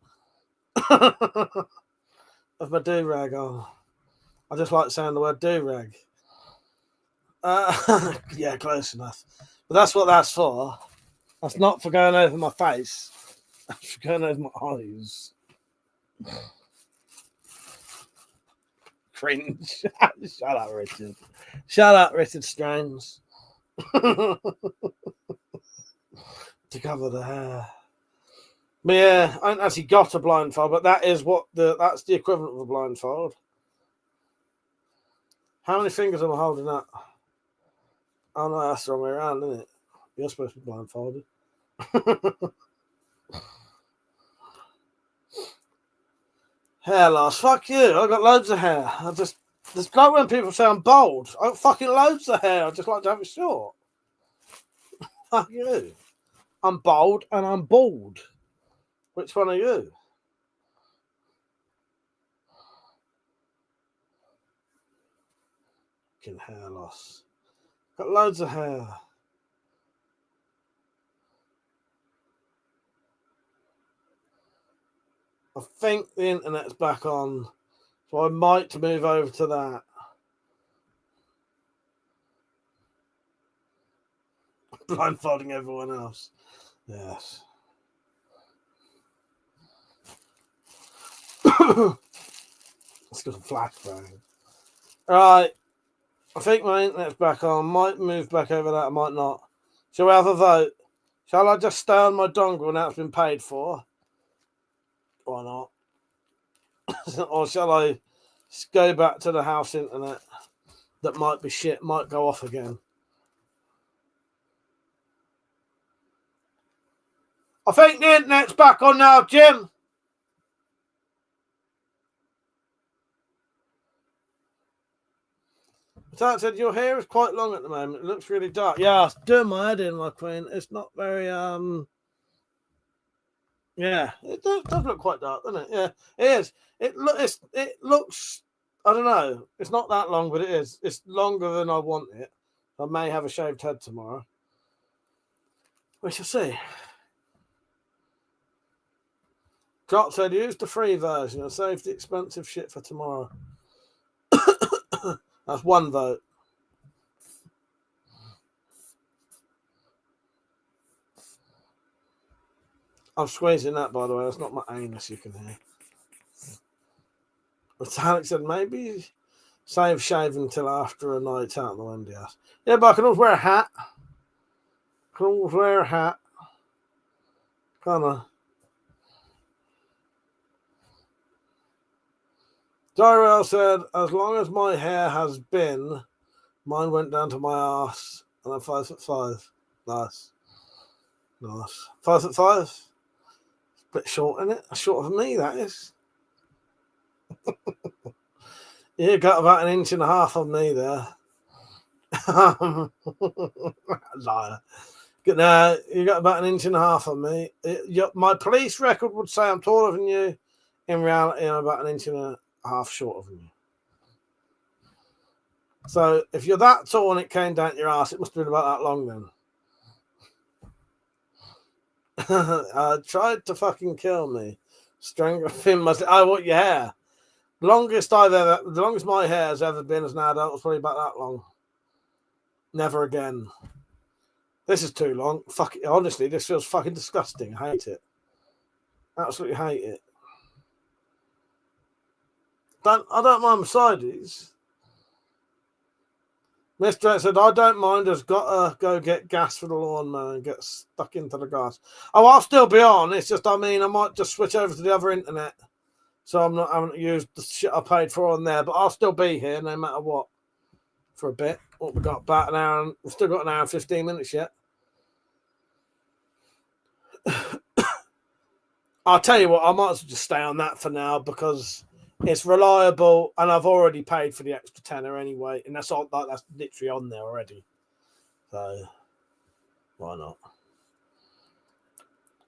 With my do-rag on. I just like saying the word do-rag. Yeah, close enough. But that's what that's for. That's not for going over my face. That's for going over my eyes. Cringe. Shut up, Richard. Shut up, Richard Strange. To cover the hair. But yeah, I haven't actually got a blindfold, but that is that's the equivalent of a blindfold. How many fingers am I holding up? Oh no, that's the wrong way around, isn't it? You're supposed to be blindfolded. Hair loss. Fuck you. I got loads of hair. It's like when people say I'm bald. I got fucking loads of hair. I just like to have it short. Fuck you. I'm bald and I'm bald. Which one are you? Fucking hair loss. Got loads of hair. I think the internet's back on, so I might move over to that. Blindfolding everyone else. Yes. Let's go to flashbang. Right. I think my internet's back on. Might move back over that, I might not. Shall we have a vote? Shall I just stay on my dongle now it's been paid for? Why not? Or shall I go back to the house internet that might be shit, might go off again? I think the internet's back on now, Jim. So I said, your hair is quite long at the moment. It looks really dark. Yeah, it's doing my head in, my queen. It's not very, yeah, it does look quite dark, doesn't it? Yeah, it is. It looks, I don't know. It's not that long, but it is. It's longer than I want it. I may have a shaved head tomorrow. We shall see. Scott said, use the free version and save the expensive shit for tomorrow. That's one vote. I'm squeezing that, by the way. That's not my anus, you can hear. But Alex said, maybe save shaving until after a night out in the Wendy house. Yeah, but I can always wear a hat. Can't I? Tyrell said, as long as my hair has been Mine went down to my ass, and I'm 5'5". Nice. 5'5". Bit short, isn't it? Shorter than me, that is. You got about 1.5 inches on me there. Liar. No, you got about 1.5 inches on me. My police record would say I'm taller than you. In reality, I'm about 1.5 inches shorter than you. So if you're that tall and it came down your ass, it must have been about that long then. Tried to fucking kill me. Strangle him. I want your hair. The longest my hair has ever been as an adult was probably about that long. Never again. This is too long. Fuck it. Honestly, this feels fucking disgusting. I hate it. Absolutely hate it. I don't mind Mercedes. Mr. X said, I don't mind. Has got to go get gas for the lawnmower and get stuck into the gas. Oh, I'll still be on. It's just, I might just switch over to the other internet. So I haven't used the shit I paid for on there, but I'll still be here no matter what for a bit. What we got about an hour, we've still got an hour and 15 minutes yet. I'll tell you what, I might as well just stay on that for now because it's reliable and I've already paid for the extra tenner anyway, and that's literally on there already. So why not?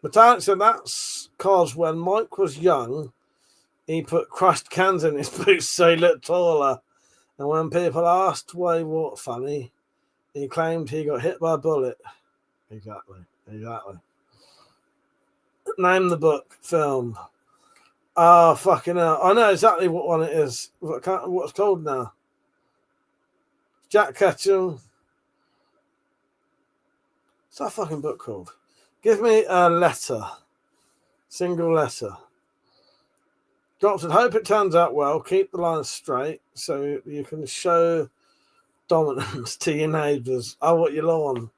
Metallic said that's because when Mike was young, he put crushed cans in his boots so he looked taller. And when people asked why he walked funny, he claimed he got hit by a bullet. Exactly. Name the book, film. Oh, fucking hell. I know exactly what one it is. What's called now? Jack Ketchum. What's that fucking book called? Give me a letter. Single letter. Johnson, hope it turns out well. Keep the line straight so you can show dominance to your neighbours. I want your lawn.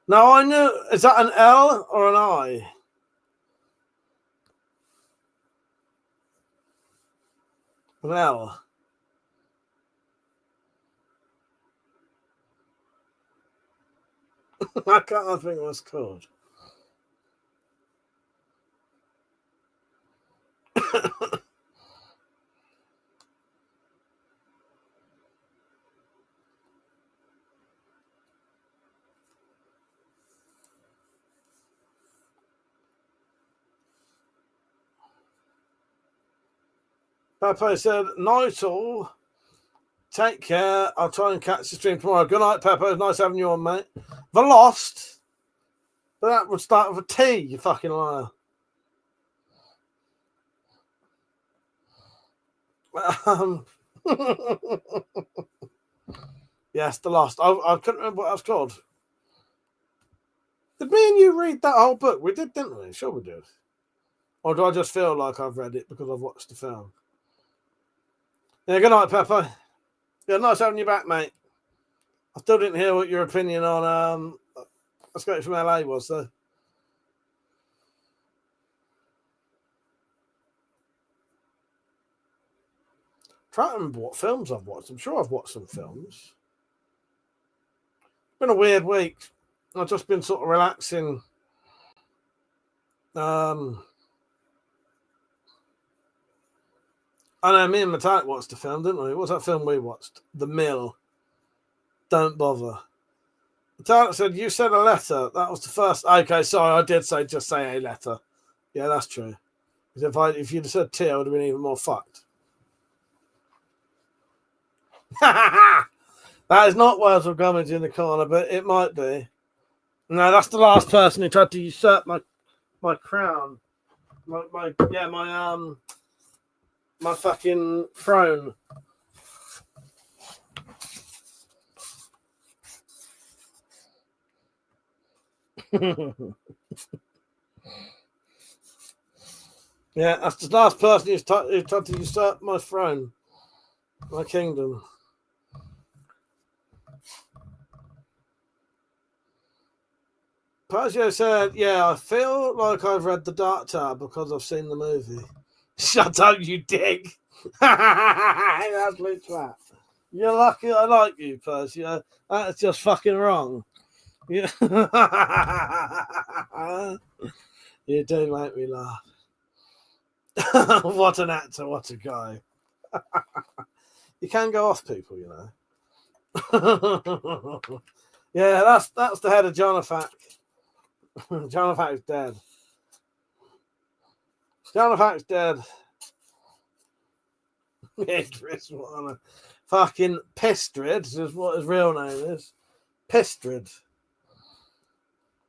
Now I knew. Is that an L or an I? An L. I can't think what it's called. Pepe said, Nightle, take care. I'll try and catch the stream tomorrow. Good night, Pepe. Nice having you on, mate. The Lost. But that would start with a T, you fucking liar. Yes, The Lost. I couldn't remember what that was called. Did me and you read that whole book? We did, didn't we? Sure we did. Or do I just feel like I've read it because I've watched the film? Yeah, good night, Pepe. Yeah, nice having you back, mate. I still didn't hear what your opinion on Escape from LA was, though. Try to remember what films I've watched. I'm sure I've watched some films. It's been a weird week. I've just been sort of relaxing. I know me and Metallic watched the film, didn't we? What's that film we watched? The Mill. Don't bother. Metallic said, you said a letter. That was the first. Okay, sorry, I did say just say a letter. Yeah, that's true. Because if you'd have said T, I would have been even more fucked. That is not words of gummage in the corner, but it might be. No, that's the last person who tried to usurp my crown. My fucking throne. Yeah, that's the last person who tried to usurp my throne, my kingdom. Pazio said, yeah, I feel like I've read The Dark Tower because I've seen the movie. Shut up, you dick. Absolute twat. You're lucky I like you, Percy. That's just fucking wrong. Yeah. You do make me laugh. What an actor, what a guy. You can go off people, you know. Yeah, that's the head of Jonathan. Jonathan is dead. Jonathan's dead. Idris, what on a fucking Pestrid is what his real name is. Pestrid.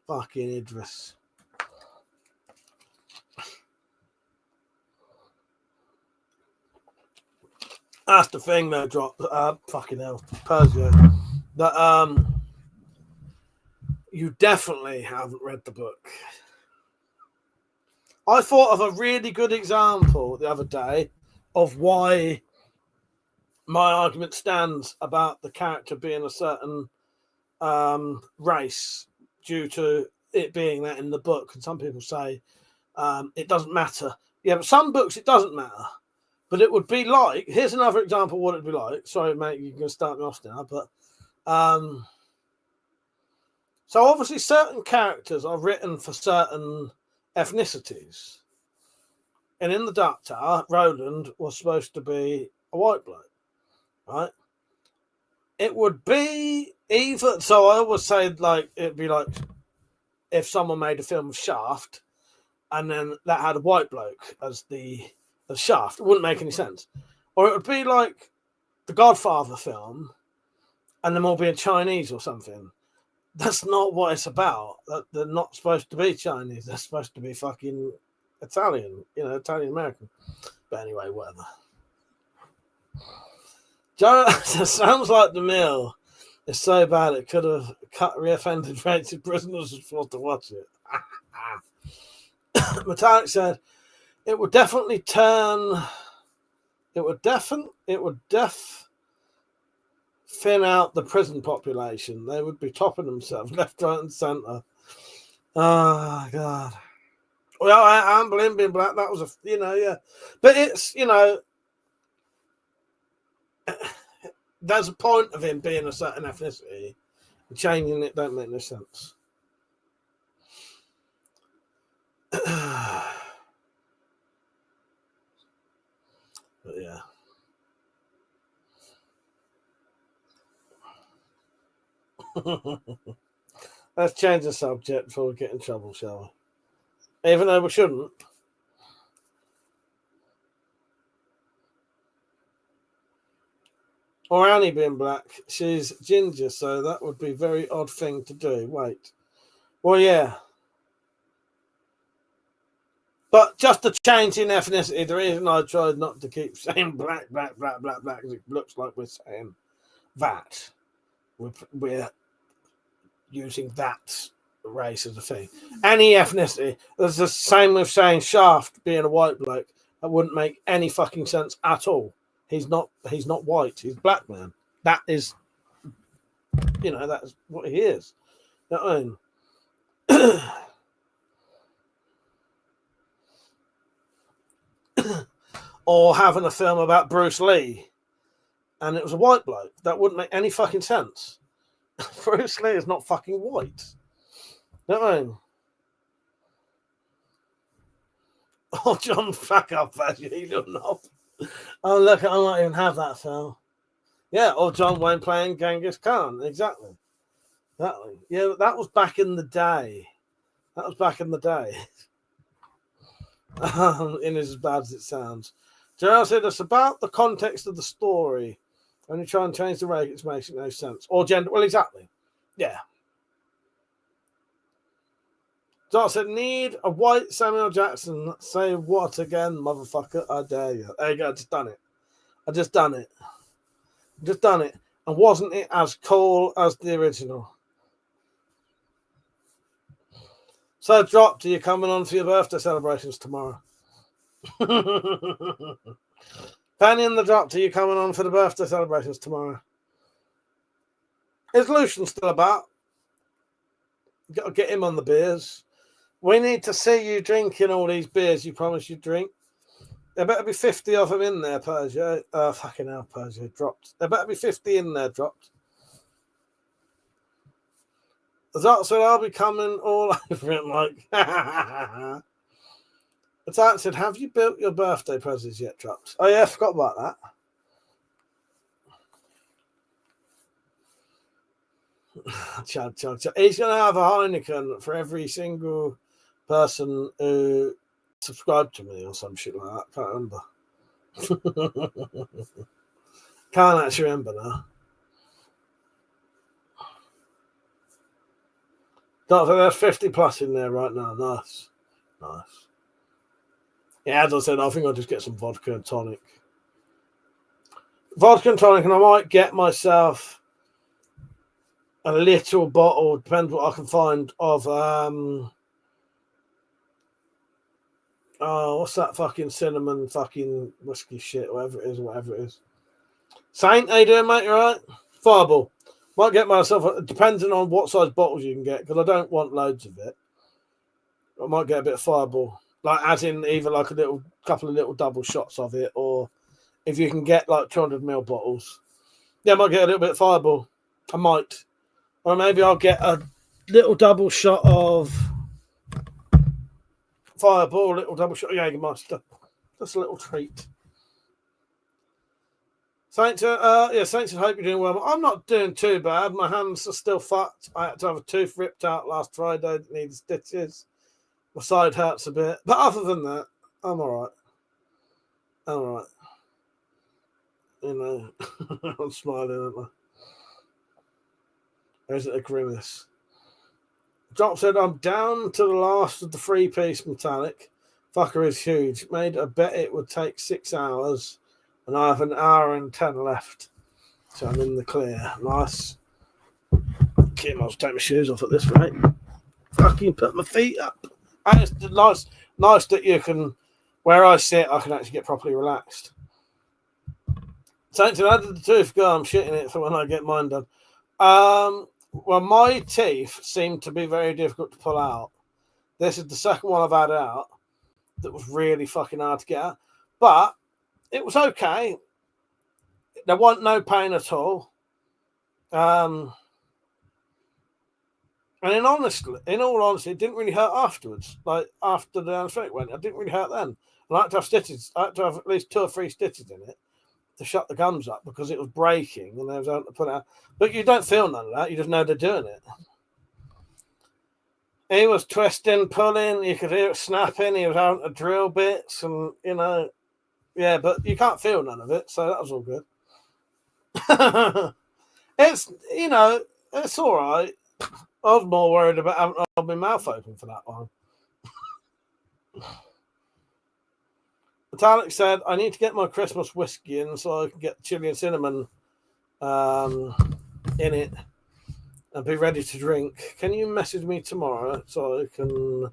Fucking Idris. That's the thing though, drop fucking hell, Persia. That you definitely haven't read the book. I thought of a really good example the other day of why my argument stands about the character being a certain race due to it being that in the book. And some people say it doesn't matter. Yeah, but some books it doesn't matter. But it would be like, here's another example of what it'd be like. Sorry, mate, you're going to start me off now. But so obviously certain characters are written for certain ethnicities. And in the Doctor, Roland was supposed to be a white bloke, right? It would be either, so I always say, like, it'd be like if someone made a film of Shaft and then that had a white bloke as the Shaft. It wouldn't make any sense. Or it would be like the Godfather film and them all being Chinese or something. That's not what it's about. They're not supposed to be Chinese. They're supposed to be fucking Italian, you know, Italian American. But anyway, whatever. Sounds like the meal is so bad it could have cut reoffended rated prisoners and forced to watch it. Metallic said it would definitely turn. It would thin out the prison population. They would be topping themselves left, right, and centre. Oh God. Well, I'm being black. That was yeah. But it's there's a point of him being a certain ethnicity. Changing it don't make no sense. But yeah. Let's change the subject before we get in trouble, shall we? Even though we shouldn't. Or Annie being black. She's ginger, so that would be a very odd thing to do. Wait. Well, yeah. But just the change in ethnicity, the reason I tried not to keep saying black, because it looks like we're saying that. We're using that race as a thing. Any ethnicity. It's the same with saying Shaft being a white bloke. That wouldn't make any fucking sense at all. He's not white. He's black, man. That is, that's what he is. You know what I mean? Or having a film about Bruce Lee and it was a white bloke. That wouldn't make any fucking sense. Bruce Lee is not fucking white. You know what I mean? Oh, John, fuck up, you don't know. Oh, look, I might even have that film. Yeah, or John Wayne playing Genghis Khan. Exactly. Yeah, that was back in the day. In as bad as it sounds. Gerald said it's about the context of the story. When you try and change the race, it makes no sense. Or gender. Well, exactly. Yeah. Gerald said, need a white Samuel Jackson. Say what again, motherfucker? I dare you. There you go. I just done it. And wasn't it as cool as the original? So, Dropped, are you coming on for your birthday celebrations tomorrow? Penny in the Dropped, are you coming on for the birthday celebrations tomorrow? Is Lucian still about? Got to get him on the beers. We need to see you drinking all these beers you promised you'd drink. There better be 50 of them in there, Persia. Fucking hell, Persia dropped. There better be 50 in there dropped. That's what I'll be coming all over it, Mike. But I said, have you built your birthday presents yet, dropped? Oh, yeah, I forgot about that. Chad. He's going to have a Heineken for every single person who subscribed to me or some shit like that. Can't remember. Can't actually remember now. Doctor, there's 50 plus in there right now. Nice. Yeah, as I said, I think I'll just get some vodka and tonic. Vodka and tonic, and I might get myself a little bottle, depends what I can find, of what's that fucking cinnamon fucking whiskey shit, whatever it is. Saint, how you doing, mate? You alright? Fireball. Might get myself, depending on what size bottles you can get, because I don't want loads of it. I might get a bit of Fireball, like as in either like a couple of little double shots of it, or if you can get like 200ml bottles. Yeah, I might get a little bit of Fireball. I might. Or maybe I'll get a little double shot of Fireball, a little double shot of Jägermeister. That's a little treat. Saints, Saints, I hope you're doing well. I'm not doing too bad. My hands are still fucked. I had to have a tooth ripped out last Friday that needed stitches. My side hurts a bit. But other than that, I'm all right. You know, I'm smiling, aren't I? There's a grimace. Drop said, I'm down to the last of the 3-piece metallic. Fucker is huge. Made a bet it would take 6 hours, and I have an hour and 10 left. So I'm in the clear. Nice. Okay, I'll take my shoes off at this rate. Fucking put my feet up. And it's nice that you can, where I sit, I can actually get properly relaxed. Saints, I did the tooth go, I'm shitting it for when I get mine done. Well, my teeth seem to be very difficult to pull out. This is the second one I've had out that was really fucking hard to get out. But it was okay. There wasn't no pain at all. And in all honesty, it didn't really hurt afterwards. Like after the anesthetic went, it didn't really hurt then. And I had to have stitches. I had to have at least 2 or 3 stitches in it to shut the gums up because it was breaking and they was able to put it out. But you don't feel none of that. You just know they're doing it. He was twisting, pulling. You could hear it snapping. He was having to drill bits and, yeah, but you can't feel none of it. So that was all good. It's, it's all right. I was more worried about having my mouth open for that one. Metallic said, I need to get my Christmas whiskey in so I can get chili and cinnamon in it and be ready to drink. Can you message me tomorrow so I can...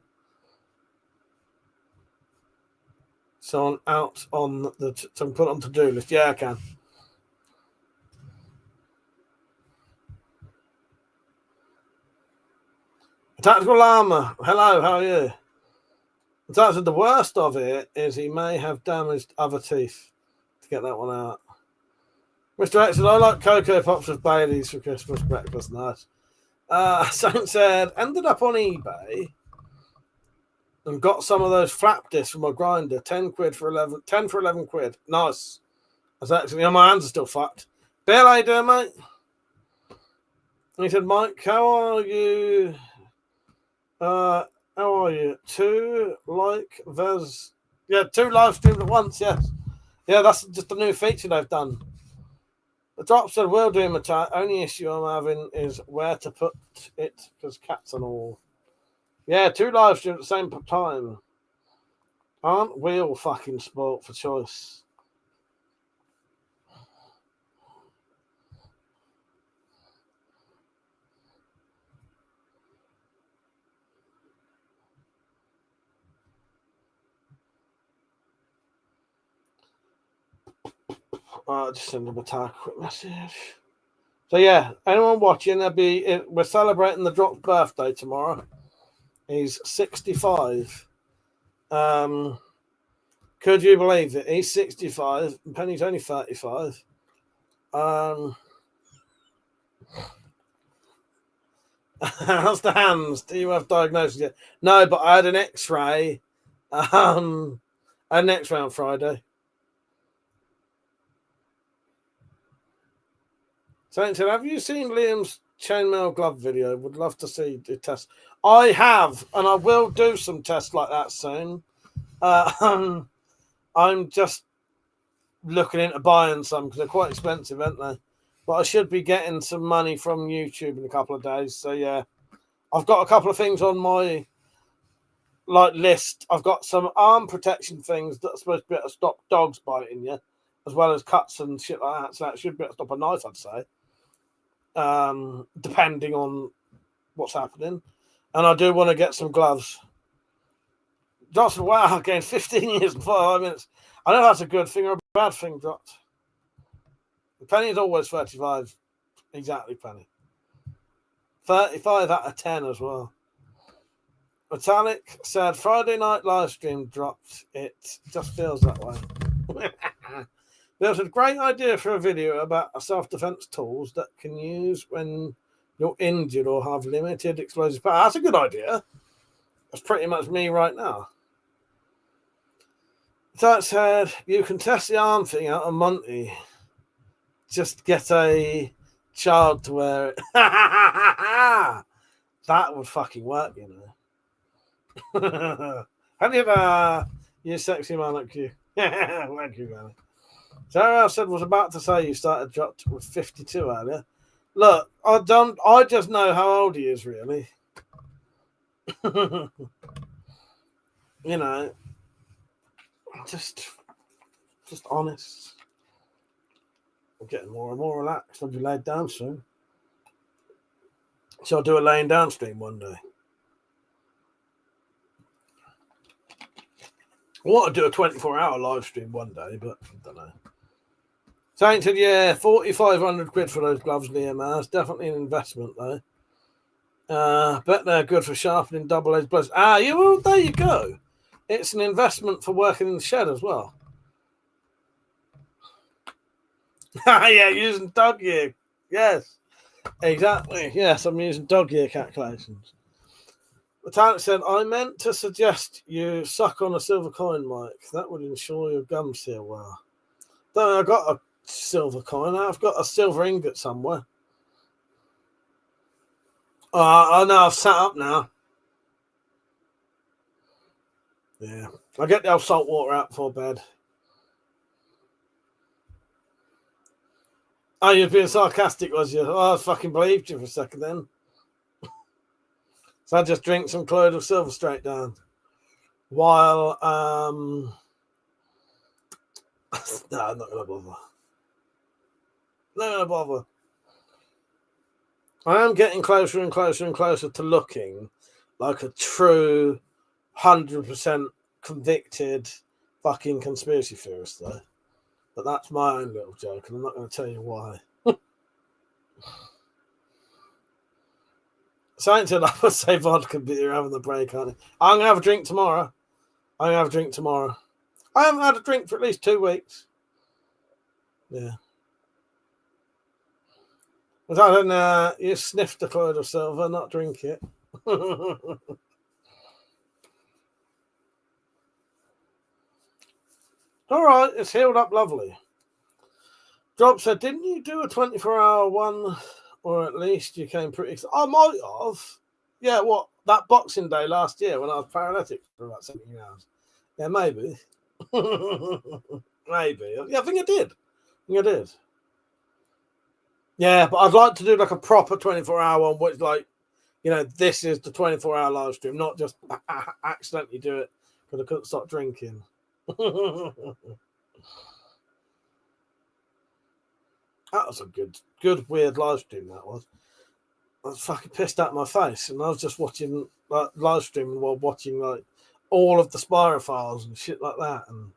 So I'm out on the... So I'm put on to-do list. Yeah, I can. Tactical Llama, hello, how are you? The worst of it is he may have damaged other teeth to get that one out. Mr. X said, I like Cocoa Pops with Baileys for Christmas breakfast. Nice. Saint said, ended up on eBay and got some of those flap discs from my grinder. 10 for 11 quid. Nice. That's actually, my hands are still fucked. Bill, how you doing, mate? And he said, Mike, how are you? How are you? 2 live streams at once, yes. Yeah, that's just a new feature they've done. The drop said, will do, Matat. Only issue I'm having is where to put it, because cats and all. Yeah, 2 live streams at the same time. Aren't we all fucking spoilt for choice? Just send him a quick message. So yeah, anyone watching, we're celebrating the Drop's birthday tomorrow. He's 65. Could you believe it? He's 65 and Penny's only 35. How's the hands? Do you have diagnosis yet? No, but I had an X-ray. An X-ray on Friday. So, have you seen Liam's chainmail glove video? Would love to see the test. I have, and I will do some tests like that soon. I'm just looking into buying some because they're quite expensive, aren't they? But I should be getting some money from YouTube in a couple of days. So yeah, I've got a couple of things on my list. I've got some arm protection things that are supposed to be able to stop dogs biting you, as well as cuts and shit like that. So that should be able to stop a knife, I'd say. Depending on what's happening. And I do want to get some gloves. Johnson, wow, again, 15 years and 5 minutes. I know that's a good thing or a bad thing, dropped. Penny is always 35. Exactly, Penny. 35 out of 10 as well. Metallic said, Friday night live stream dropped. It just feels that way. There's a great idea for a video about self-defense tools that can use when you're injured or have limited explosive power. That's a good idea. That's pretty much me right now. That said, you can test the arm thing out on Monty. Just get a child to wear it. That would fucking work, you know. Have you ever, you sexy man like you? Thank you, man. Sarah said was about to say you started dropped with 52 earlier. Look, I just know how old he is, really. You know, just honest. I'm getting more and more relaxed. I'll be laid down soon. So I'll do a laying down stream one day. I want to do a 24-hour live stream one day, but I don't know. Saint said, yeah, 4,500 quid for those gloves, Liam. That's definitely an investment, though. Bet they're good for sharpening double-edged blades. Well, there you go. It's an investment for working in the shed as well. Yeah, using dog year. Yes, exactly. Yes, I'm using dog year calculations. The talent said, I meant to suggest you suck on a silver coin, Mike. That would ensure your gums seal well. Don't know, I got a silver coin. I've got a silver ingot somewhere. I know, I've sat up now. Yeah, I get the old salt water out before bed. Oh, you're being sarcastic, was you? Oh, I fucking believed you for a second then. So I just drink some colloidal silver straight down. While, no, I'm not going to bother. Not going to bother. I am getting closer and closer and closer to looking like a true 100% convicted fucking conspiracy theorist, though. But that's my own little joke, and I'm not going to tell you why. Science said I would say vodka, but you're having the break, aren't you? I'm going to have a drink tomorrow. I haven't had a drink for at least 2 weeks. Yeah. But I don't know. You sniff the colloidal silver, not drink it. All right, it's healed up lovely. Drop said, didn't you do a 24-hour one? Or at least you came pretty... I might have. Yeah, what? That Boxing Day last year when I was paralytic for about 17 hours. Yeah, maybe. Maybe. Yeah, I think I did. Yeah, but I'd like to do like a proper 24-hour one, which like, you know, this is the 24-hour live stream, not just accidentally do it because I couldn't stop drinking. That was a good weird live stream, that was. I was fucking pissed out of my face, and I was just watching like live streaming while watching like all of the Spyro and shit like that, and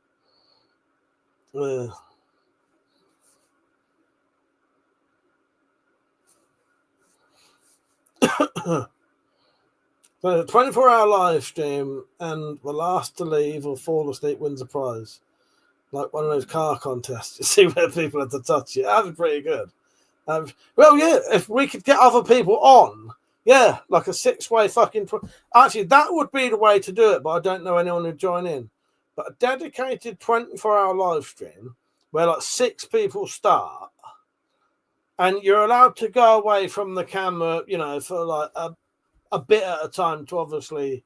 So 24-hour live stream, and the last to leave or fall asleep wins a prize. Like one of those car contests. You see where people have to touch it. That'd be pretty good. Well, yeah, if we could get other people on, yeah, like a 6-way fucking... Actually, that would be the way to do it, but I don't know anyone who'd join in. But a dedicated 24-hour live stream where like 6 people start, and you're allowed to go away from the camera, you know, for like a bit at a time to obviously,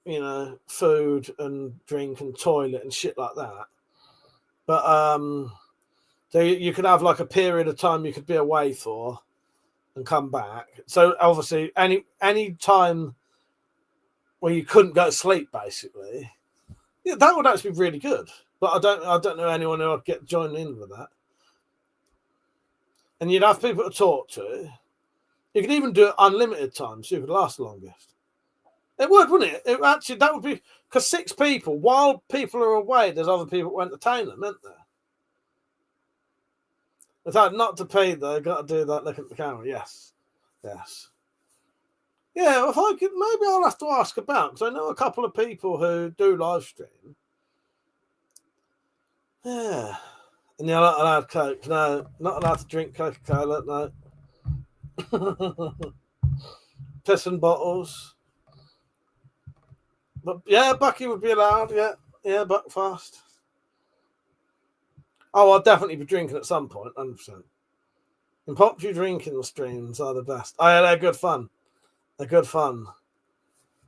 you know, food and drink and toilet and shit like that. But so you could have like a period of time you could be away for and come back. So obviously any time where you couldn't go to sleep, basically, yeah, that would actually be really good. But I don't know anyone who would get joined in with that. And you'd have people to talk to. You could even do it unlimited time, so you could last the longest. It would, wouldn't it? Actually, that would be because 6 people, while people are away, there's other people who entertain them, isn't there? It's like not to pay though. Got to do that. Look at the camera. Yes, yes. Yeah, if I could, maybe I'll have to ask about because I know a couple of people who do live stream. Yeah, and you're not allowed Coke. No, not allowed to drink Coca-Cola. No. Pissing bottles. But yeah, Bucky would be allowed. Yeah, Buckfast. Oh, I'll definitely be drinking at some point, 100%. Impromptu drinking streams are the best. Oh, yeah, they're good fun. They're good fun.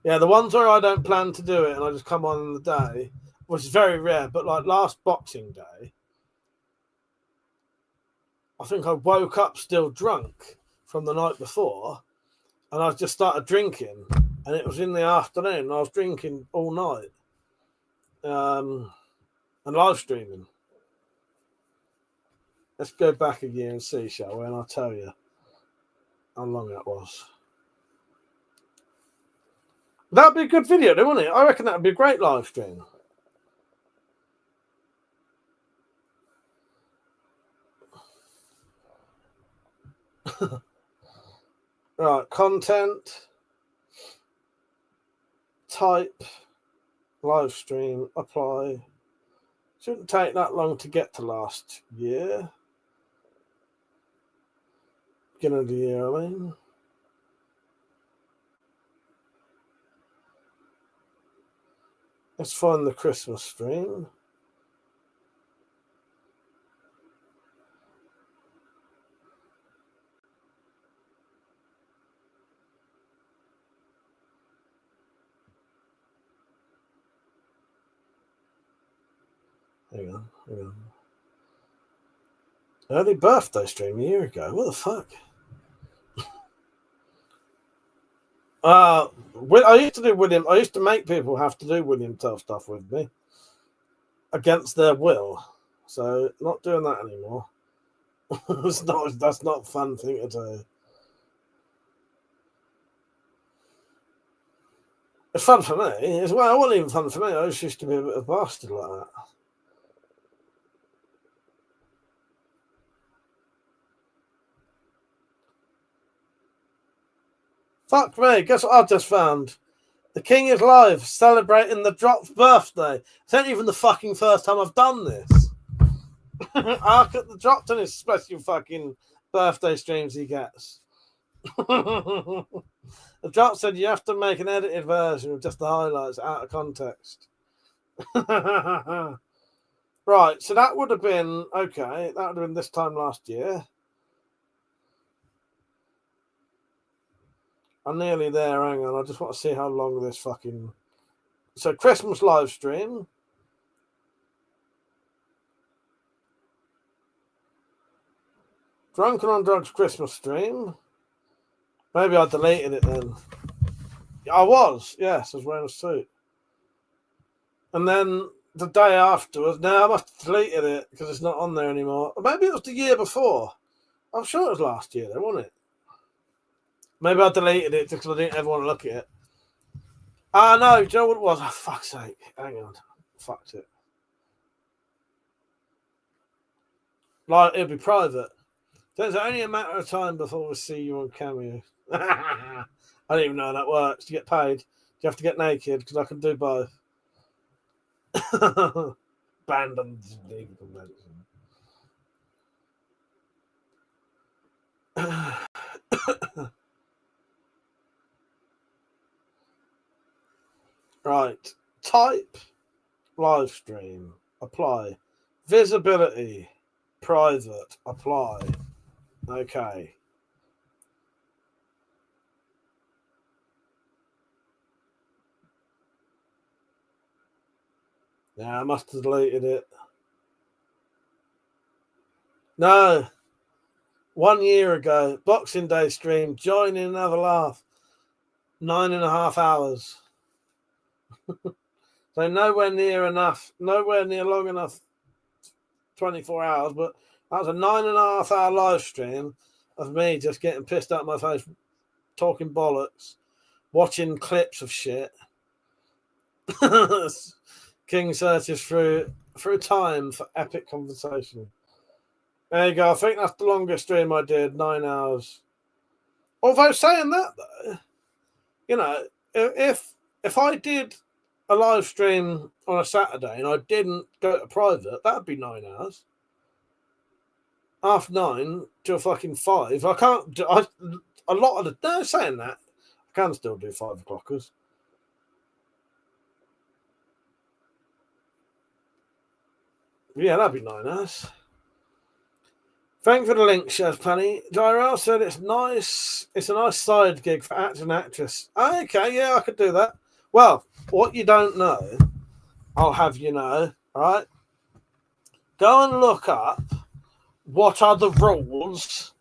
Yeah, the ones where I don't plan to do it and I just come on in the day, which is very rare, but like last Boxing Day, I think I woke up still drunk from the night before and I just started drinking and it was in the afternoon and I was drinking all night and live streaming. Let's go back a year and see, shall we? And I'll tell you how long that was. That'd be a good video, though, wouldn't it? I reckon that'd be a great live stream. Right, content, type, live stream, apply. Shouldn't take that long to get to last year. Beginning of the year, I mean. Let's find the Christmas stream. Hang on. Early birthday stream a year ago. What the fuck? I used to do William. I used to make people have to do William Tell stuff with me against their will. So not doing that anymore. That's not a fun thing to do. It's fun for me. It wasn't even fun for me. I just used to be a bit of a bastard like that. Fuck me, guess what I've just found? The King is live, celebrating the Drop's birthday. It's not even the fucking first time I've done this. The Drop done his special fucking birthday streams he gets. The Drop said you have to make an edited version of just the highlights out of context. Right, so that would have been, okay, that would have been this time last year. I'm nearly there. Hang on. I just want to see how long this fucking... So, Christmas live stream. Drunken on Drugs Christmas stream. Maybe I deleted it then. I was. Yes, I was wearing a suit. And then the day afterwards, now I must have deleted it because it's not on there anymore. Or maybe it was the year before. I'm sure it was last year, though, wasn't it? Maybe I deleted it just because I didn't ever want to look at it. No, do you know what it was? Oh, fuck's sake. Hang on. Fucked it. Like, it'll be private. So it's only a matter of time before we see you on Cameo. I don't even know how that works. Do you get paid? Do you have to get naked? Because I can do both. Banned on legal convention. Right. Type. Live stream. Apply. Visibility. Private. Apply. Okay. Yeah, I must have deleted it. No. 1 year ago, Boxing Day stream, join in and have a laugh. 9.5 hours. So nowhere near long enough 24 hours, but that was a 9.5 hour live stream of me just getting pissed out of my face, talking bollocks, watching clips of shit. King searches through time for epic conversation. There you go. I think that's the longest stream I did, 9 hours. Although saying that though, you know, if I did a live stream on a Saturday and I didn't go to private, that'd be 9 hours. 9:30 till fucking 5. I can't do a lot of the. No, saying that, I can still do 5 o'clockers. Yeah, that'd be 9 hours. Thank you for the link, Chef Penny. Gyro said it's nice. It's a nice side gig for actor and actress. Okay, yeah, I could do that. Well, what you don't know, I'll have you know, right? Go and look up what are the rules.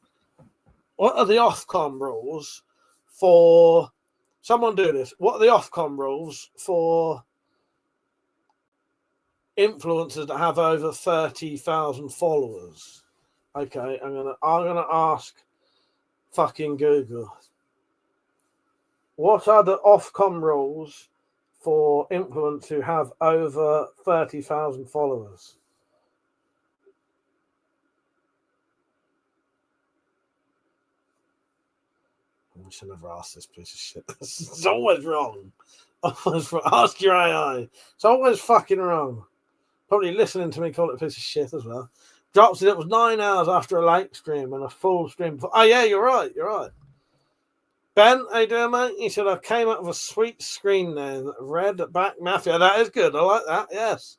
What are the Ofcom rules for? Someone do this. What are the Ofcom rules for influencers that have over 30,000 followers? Okay, I'm gonna ask fucking Google. What are the Ofcom rules for influencers who have over 30,000 followers? I should never ask this piece of shit. It's always wrong. Ask your AI. It's always fucking wrong. Probably listening to me call it a piece of shit as well. Drops it. It was 9 hours after a late stream and a full stream. Oh yeah, you're right. You're right. Ben, how you doing, mate? He said I came up with a sweet screen name. Red Back Mafia. That is good. I like that. Yes,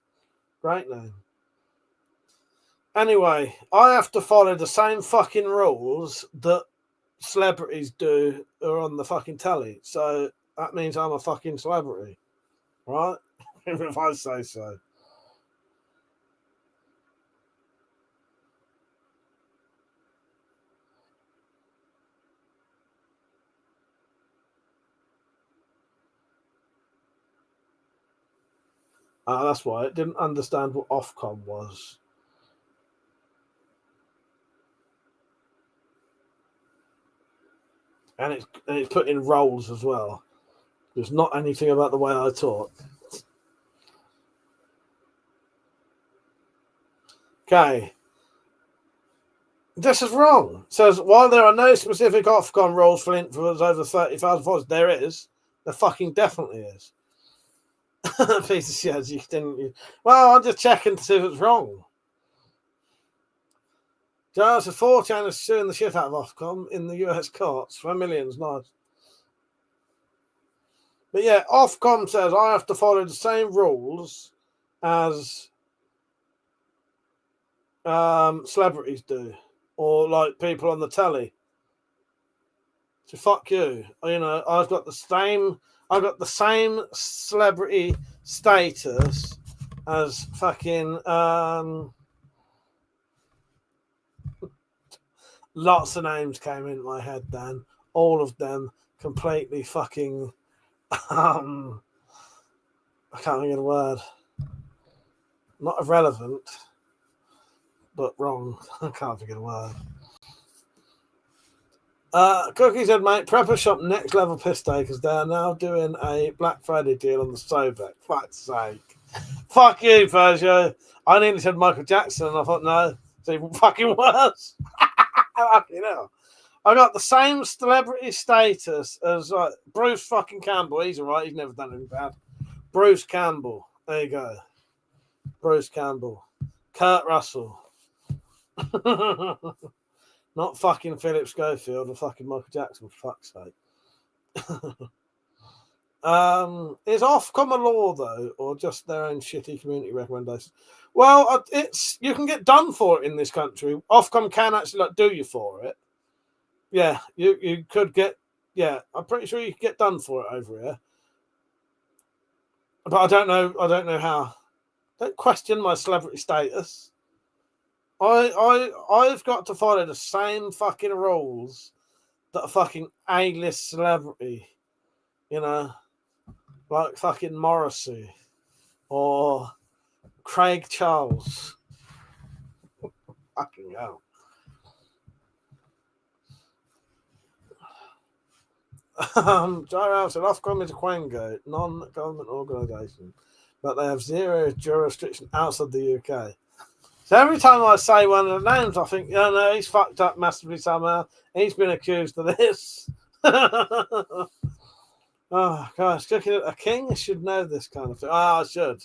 great name. Anyway, I have to follow the same fucking rules that celebrities do are on the fucking telly. So that means I'm a fucking celebrity, right? If I say so. That's why it didn't understand what Ofcom was. And it's put in roles as well. There's not anything about the way I talk. Okay. This is wrong. It says, while there are no specific Ofcom rules for influencers over 30,000 followers, there is. There fucking definitely is. Piece of shit. You didn't. Well, I'm just checking to see if it's wrong. Giles 4chan is suing the shit out of Ofcom in the US courts for millions. Nice. But yeah, Ofcom says I have to follow the same rules as celebrities do, or like people on the telly. So fuck you. You know, I've got the same celebrity status as fucking lots of names came into my head then. All of them completely fucking I can't think of the word. Not irrelevant, but wrong. I can't think of the word. Cookie said, mate, Prepper Shop next level piss day because they are now doing a Black Friday deal on the Sobek. Fuck's sake. Fuck you, Persia. I nearly said Michael Jackson and I thought, no, it's even fucking worse. Fucking hell. I got the same celebrity status as Bruce fucking Campbell. He's alright. He's never done anything bad. Bruce Campbell. There you go. Bruce Campbell. Kurt Russell. Not fucking Philip Schofield or fucking Michael Jackson, for fuck's sake. Is Ofcom a law though, or just their own shitty community recommendations? Well, it's you can get done for it in this country. Ofcom can actually do you for it. Yeah, you could get. Yeah, I'm pretty sure you could get done for it over here. But I don't know how. Don't question my celebrity status. I've got to follow the same fucking rules that a fucking A-list celebrity, like fucking Morrissey or Craig Charles. Fucking hell. Gyro said Ofcom is a Quango, non-government organisation, but they have zero jurisdiction outside the UK. So every time I say one of the names, I think, no, he's fucked up massively somehow. He's been accused of this. Oh, gosh, looking at a king, I should know this kind of thing. I should.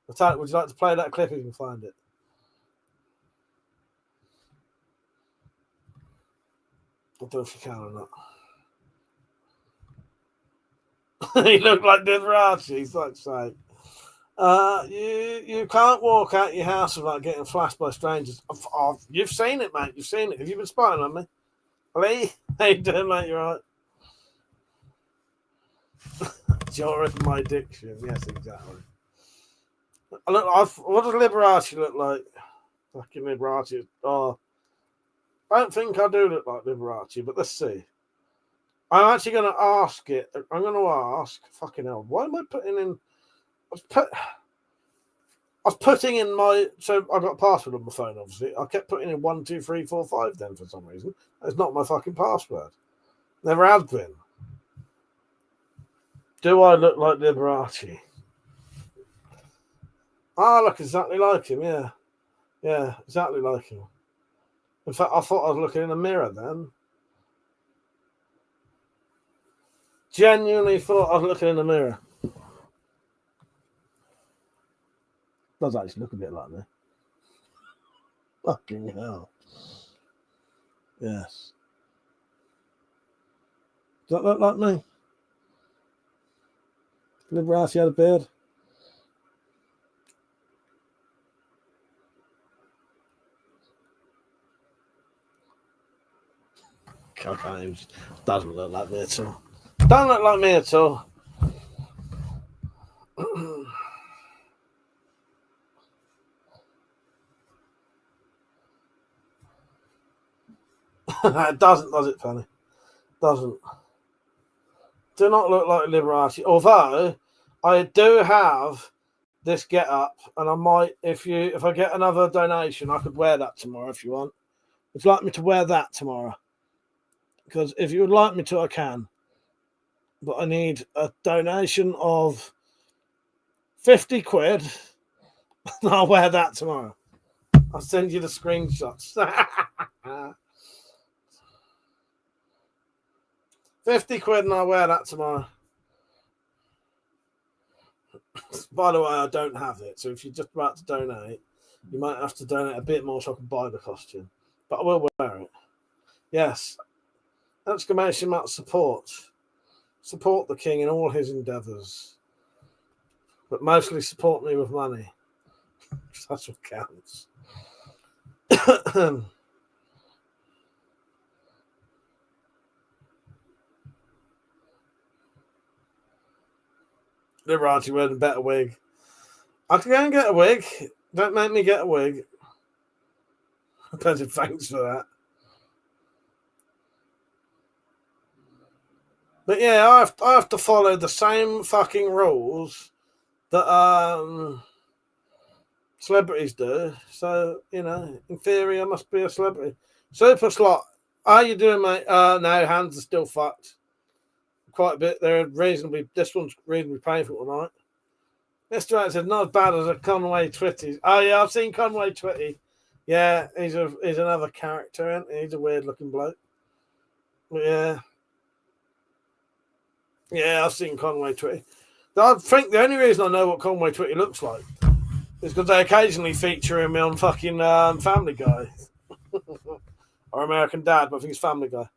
Would you like to play that clip if you can find it? I don't know if you can or not. He looked like Liberace, such sake. You can't walk out your house without getting flashed by strangers. You've seen it, mate. You've seen it. Have you been spying on me? Lee? How you doing, mate? You all right? You're in my diction. Yes, exactly. What does Liberace look like? Fucking Liberace. Oh, I don't think I do look like Liberace, but let's see. I'm actually going to ask it. I'm going to ask. Fucking hell. Why am I putting in... I was putting in my... So I got a password on my phone, obviously. I kept putting in 1, 2, 3, 4, 5 then for some reason. It's not my fucking password. Never has been. Do I look like Liberace? I look exactly like him, yeah. Yeah, exactly like him. In fact, I thought I was looking in a mirror then. Genuinely thought I was looking in the mirror. Does actually look a bit like me. Fucking hell. Yes. Does that look like me? Liberace had a beard. Okay, it doesn't look like me at all. Don't look like me at all. It doesn't, does it, Fanny? Doesn't. Do not look like Liberace. Although I do have this get up, and I might, if I get another donation, I could wear that tomorrow if you want. Would you like me to wear that tomorrow? Because if you would like me to, I can. But I need a donation of 50 quid, and I'll wear that tomorrow. I'll send you the screenshots. 50 quid and I'll wear that tomorrow. By the way, I don't have it, so if you're just about to donate, you might have to donate a bit more so I can buy the costume. But I will wear it. Yes. Exclamation mark support. Support the king in all his endeavours. But mostly support me with money. That's what counts. Liberace wearing a better wig. I can go and get a wig. Don't make me get a wig. Thanks for that. But yeah, I have to follow the same fucking rules that celebrities do. So, in theory, I must be a celebrity. Super Slot, how you doing, mate? No, hands are still fucked. Quite a bit. This one's reasonably painful tonight. Mr. X said, not as bad as a Conway Twitty. Oh, yeah, I've seen Conway Twitty. Yeah, he's another character, isn't he? He's a weird looking bloke. Yeah. Yeah, I've seen Conway Twitty. I think the only reason I know what Conway Twitty looks like is because they occasionally feature him on fucking Family Guy. Or American Dad, but I think it's Family Guy.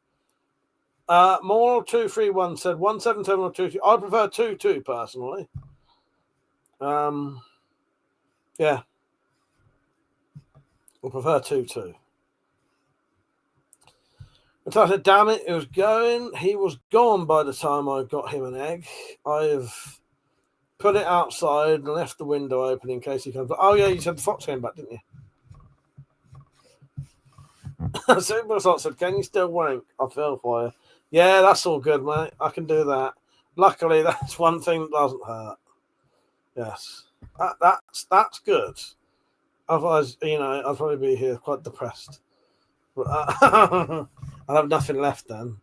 Moral 231 said 177 or 22. I prefer 22 personally. Yeah. I prefer 22. And so I said, damn it, he was gone by the time I got him an egg. I've put it outside and left the window open in case he comes back. Oh yeah, you said the fox came back, didn't you? Super said, can you still wank? I fell for you. Yeah, that's all good, mate. I can do that. Luckily, that's one thing that doesn't hurt. Yes. That's good. Otherwise, I'd probably be here quite depressed. But, I'd have nothing left then.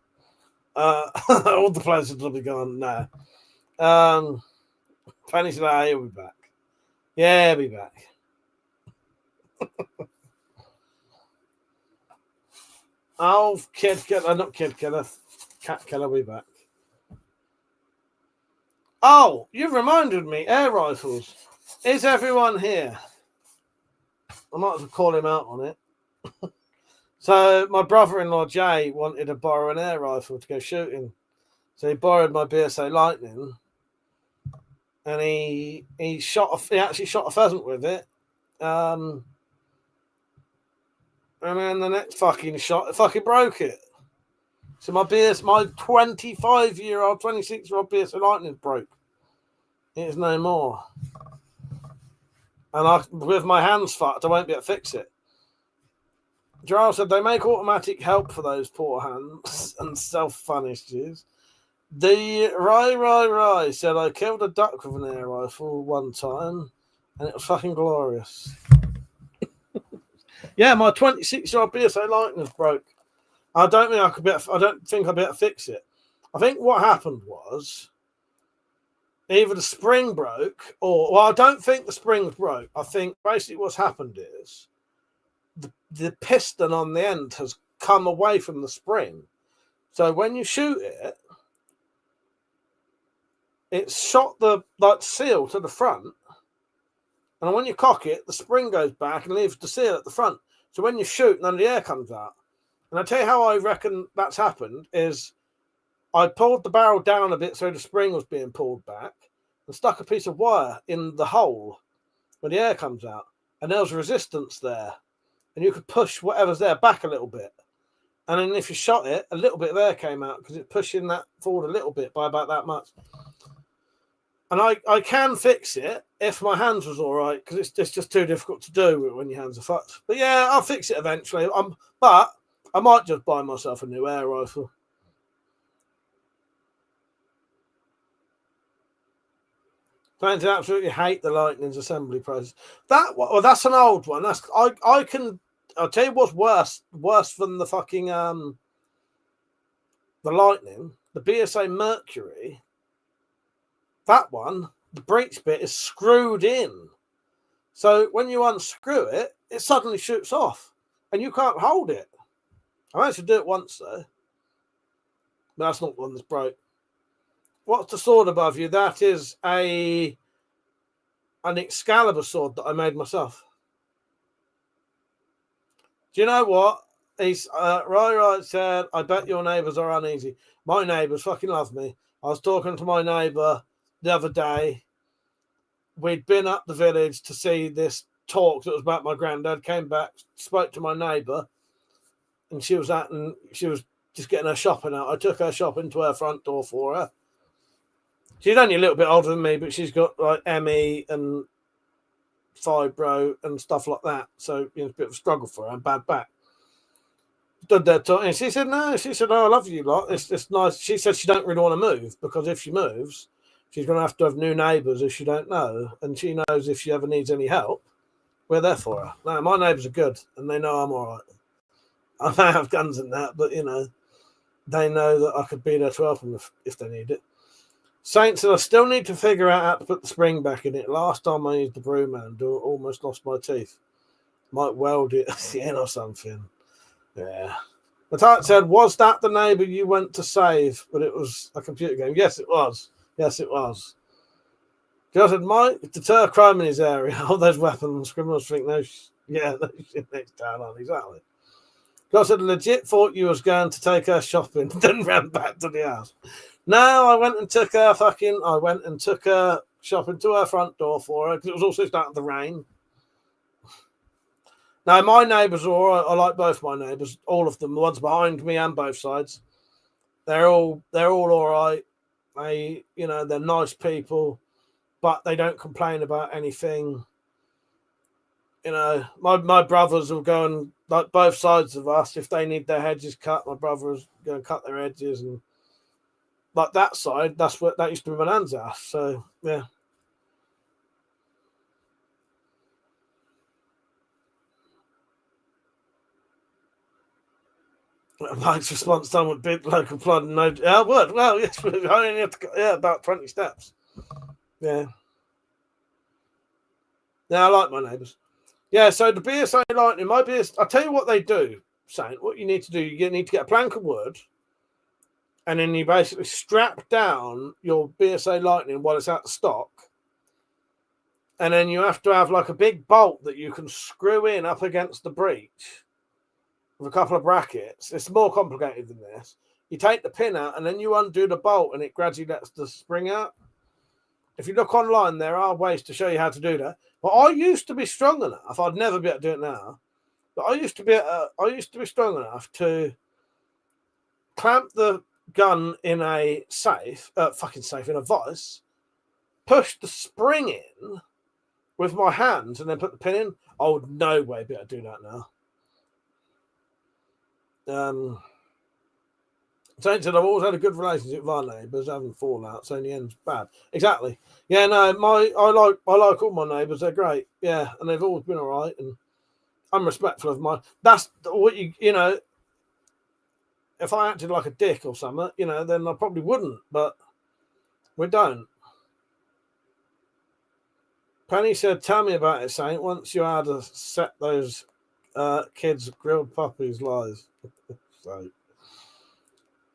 All the pleasures will be gone now. Penny said, he'll be back. Yeah, he'll be back. Oh, Kid Killer, not Kid Killer. Cat Killer will be back. Oh, you've reminded me. Air rifles. Is everyone here? I might as well call him out on it. So my brother-in-law Jay wanted to borrow an air rifle to go shooting. So he borrowed my BSA Lightning. And he actually shot a pheasant with it. And then the next fucking shot, it fucking broke it. So my 25-year-old, 26-year-old BSA Lightning broke. It is no more. And with my hands fucked, I won't be able to fix it. Gerald said they make automatic help for those poor hands and self-punishes. The Rai said I killed a duck with an air rifle one time, and it was fucking glorious. Yeah, my 26-year-old BSA Lightning broke. I don't think I'd be able to fix it. I think what happened was either the spring broke, I don't think the spring broke. I think basically what's happened is the piston on the end has come away from the spring. So when you shoot it, it's shot the seal to the front, and when you cock it, the spring goes back and leaves the seal at the front. So when you shoot, none of the air comes out. And I tell you how I reckon that's happened is I pulled the barrel down a bit so the spring was being pulled back and stuck a piece of wire in the hole where the air comes out. And there was resistance there. And you could push whatever's there back a little bit. And then if you shot it, a little bit of air came out because it's pushing that forward a little bit by about that much. And I can fix it if my hands was all right because it's just too difficult to do when your hands are fucked. But yeah, I'll fix it eventually. But I might just buy myself a new air rifle. Fans absolutely hate the Lightning's assembly process. That's an old one. I'll tell you what's worse than the fucking the Lightning, the BSA Mercury. That one, the breech bit is screwed in. So when you unscrew it, it suddenly shoots off. And you can't hold it. I managed to do it once though. But that's not the one that's broke. What's the sword above you? That is an Excalibur sword that I made myself. Do you know what? He's Rai said, I bet your neighbours are uneasy. My neighbours fucking love me. I was talking to my neighbour the other day. We'd been up the village to see this talk that was about my granddad. Came back, spoke to my neighbour, and she was just getting her shopping out. I took her shopping to her front door for her. She's only a little bit older than me, but she's got like ME and fibro and stuff like that. So it's a bit of a struggle for her and bad back. Stood there talking. She said, no. She said, oh, I love you lot. It's nice. She said she don't really want to move because if she moves, she's going to have new neighbours who she don't know. And she knows if she ever needs any help, we're there for her. No, my neighbours are good and they know I'm all right. I may have guns and that, but, they know that I could be there to help them if they need it. Saint said, I still need to figure out how to put the spring back in it. Last time I used the broom handle, almost lost my teeth. Might weld it in or something. Yeah. The type said, "Was that the neighbour you went to save?" But it was a computer game. Yes, it was. Yes, it was. Joe said, "Might deter crime in his area. All those weapons, criminals think no shit next down on exactly." Joe said, "Legit thought you was going to take her shopping, then ran back to the house." No, I went and took her shopping to her front door for her because it was also starting to rain. Now, my neighbours are all right. I like both my neighbours, all of them, the ones behind me and both sides. They're all all right. They're nice people, but they don't complain about anything. My brothers will go and, like, both sides of us, if they need their hedges cut, my brothers go and cut their hedges, and like that side, that used to be my nan's house. So yeah. Mike's response time would be local flood and no. I would. Well, yes, I only have to, about 20 steps. Yeah. Yeah, I like my neighbours. Yeah, so the BSA Lightning, I'll tell you what they do, Saint. What you need to do, you need to get a plank of wood, and then you basically strap down your BSA Lightning while it's out of stock. And then you have to have like a big bolt that you can screw in up against the breech with a couple of brackets. It's more complicated than this. You take the pin out and then you undo the bolt and it gradually lets the spring out. If you look online, there are ways to show you how to do that. Well, I used to be strong enough. I'd never be able to do it now. But I used to be strong enough to clamp the gun in a in a vice, push the spring in with my hands, and then put the pin in. I would no way be able to do that now. Saint said, "I've always had a good relationship with our neighbours, having fallouts, only ends bad." Exactly. Yeah, no, I like all my neighbours. They're great. Yeah, and they've always been all right, and I'm respectful of mine. That's what if I acted like a dick or something, then I probably wouldn't, but we don't. Penny said, "Tell me about it, Saint. Once you had to set those kids grilled puppies live." So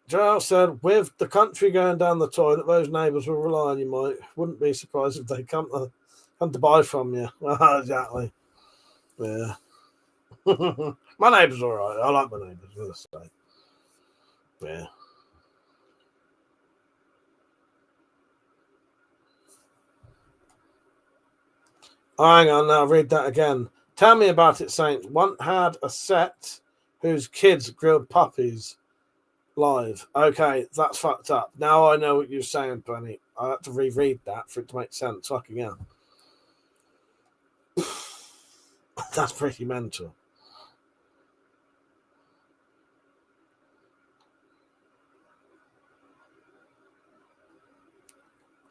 Joel said, "With the country going down the toilet, those neighbours will rely on you, Mike. Wouldn't be surprised if they come to buy from you." Exactly. Yeah. My neighbours are all right. I like my neighbours, let's say. Yeah. Hang on now, read that again. "Tell me about it, Saint. One had a set whose kids grilled puppies live." Okay, that's fucked up. Now I know what you're saying, Penny. I have to reread that for it to make sense. Fucking hell. That's pretty mental.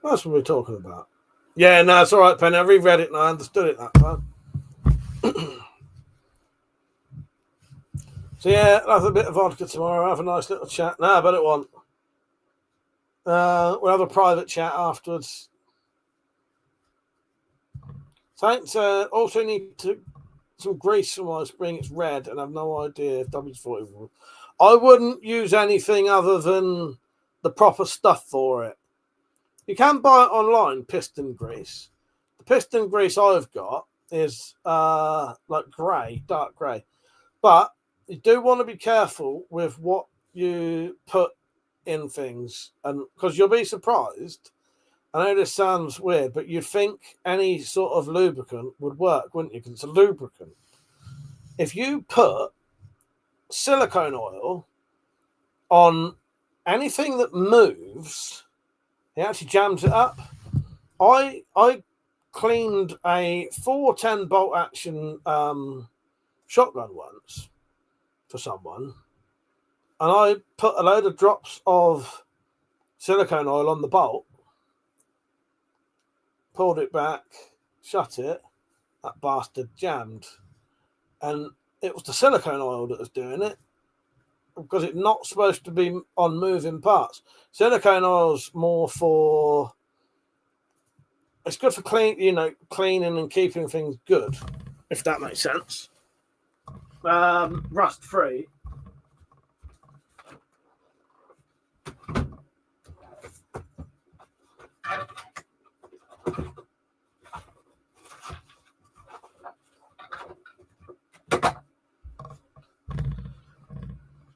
That's what we're talking about. Yeah, no, it's all right, Penny. I reread it and I understood it that time. So yeah, I'll have a bit of vodka tomorrow. Have a nice little chat. No, I bet it won't. We'll have a private chat afterwards. Saints also need some grease for my spring. It's red, and I've no idea if W40. I wouldn't use anything other than the proper stuff for it. You can buy it online, piston grease. The piston grease I've got is like grey, dark grey. But you do want to be careful with what you put in things, and because you'll be surprised. I know this sounds weird, but you'd think any sort of lubricant would work, wouldn't you? Because it's a lubricant. If you put silicone oil on anything that moves, it actually jams it up. I cleaned a 410 bolt action shotgun once for someone, and I put a load of drops of silicone oil on the bolt, pulled it back, shut it, that bastard jammed. And it was the silicone oil that was doing it, because it's not supposed to be on moving parts. Silicone oil's more for, it's good for cleaning and keeping things good, if that makes sense. Rust free.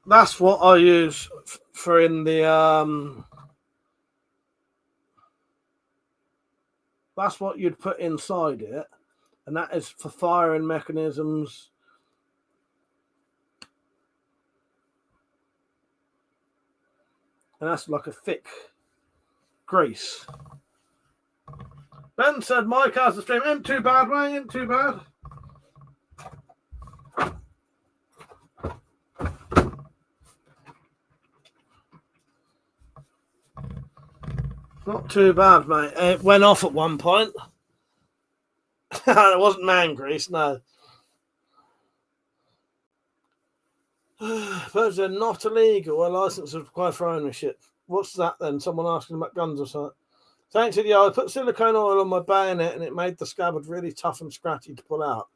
That's what I use for in the that's what you'd put inside it, and that is for firing mechanisms. And that's like a thick grease. Ben said, my car's the stream. Ain't too bad, mate. Ain't too bad. Not too bad, mate. It went off at one point. It wasn't man grease, no. But they're not illegal. A license is required for ownership. What's that then? Someone asking about guns or something. Thanks to the I put silicone oil on my bayonet and it made the scabbard really tough and scratchy to pull out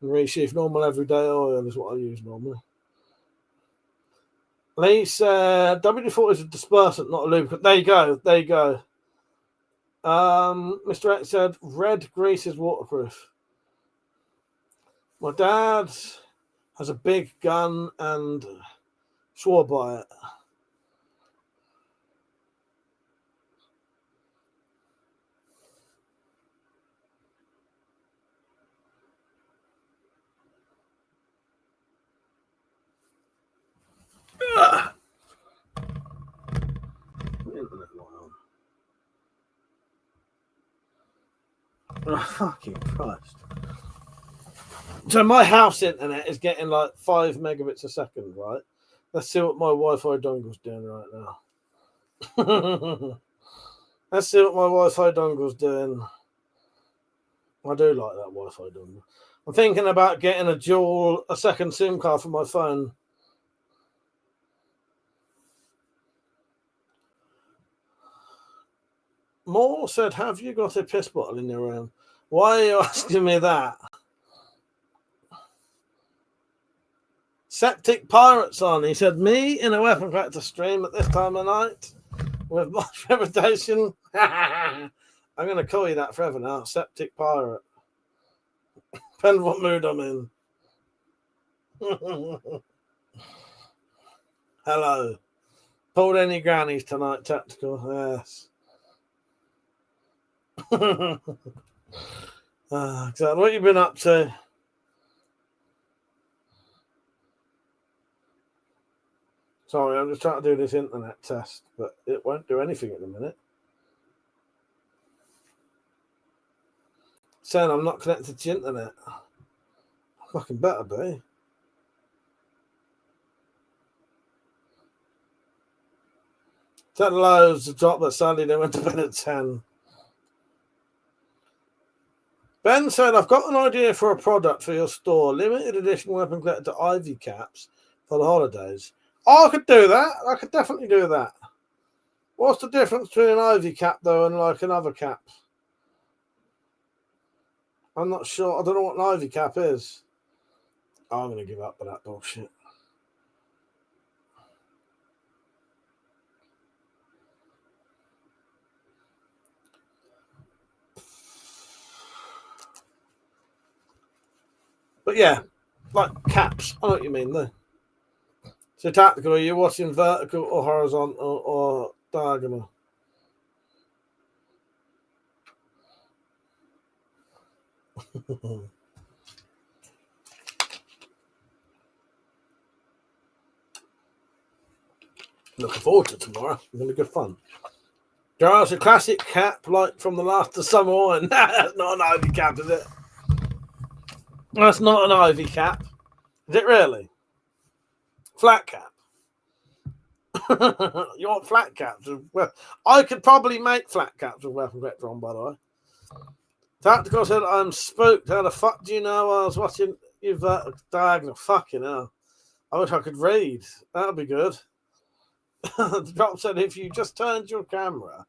and resheath. Normal everyday oil is what I use normally. Lee said WD-40 is a dispersant, not a lubricant. There you go. There you go. Mr. X said red grease is waterproof. My dad has a big gun and swore by it. Oh, fucking Christ. So my house internet is getting like 5 megabits a second, right? Let's see what my Wi-Fi dongle's doing right now. Let's see what my Wi-Fi dongle's doing. I do like that Wi-Fi dongle. I'm thinking about getting a second SIM card for my phone. Moore said, have you got a piss bottle in your room? Why are you asking me that? Septic Pirates on. He said, me in a weapon collector stream at this time of night with my reputation. I'm going to call you that forever now. Septic Pirate. Depends what mood I'm in. Hello. Pulled any grannies tonight, Tactical? Yes. So what you been up to? Sorry, I'm just trying to do this internet test, but it won't do anything at the minute. Saying I'm not connected to the internet. Fucking better be. Had loads to drop, but sadly they went to bed at 10. Ben said, I've got an idea for a product for your store. Limited edition weapon collector Ivy caps for the holidays. Oh, I could do that. I could definitely do that. What's the difference between an Ivy cap, though, and like another cap? I'm not sure. I don't know what an Ivy cap is. Oh, I'm going to give up with that bullshit. But yeah, like caps. I know what you mean, though. So tactical, are you watching vertical or horizontal or diagonal? Looking forward to tomorrow. It's going to be good fun. Giles, a classic cap like from the last of summer wine. That's not an Ivy cap, is it? That's not an Ivy cap. Is it really? Flat cap. You want flat caps? Well, I could probably make flat caps with weapon collector on, by the way. Tactical said, I'm spooked. How the fuck do you know I was watching you diagonal? Fucking hell. I wish I could read. That'd be good. The drop said, if you just turned your camera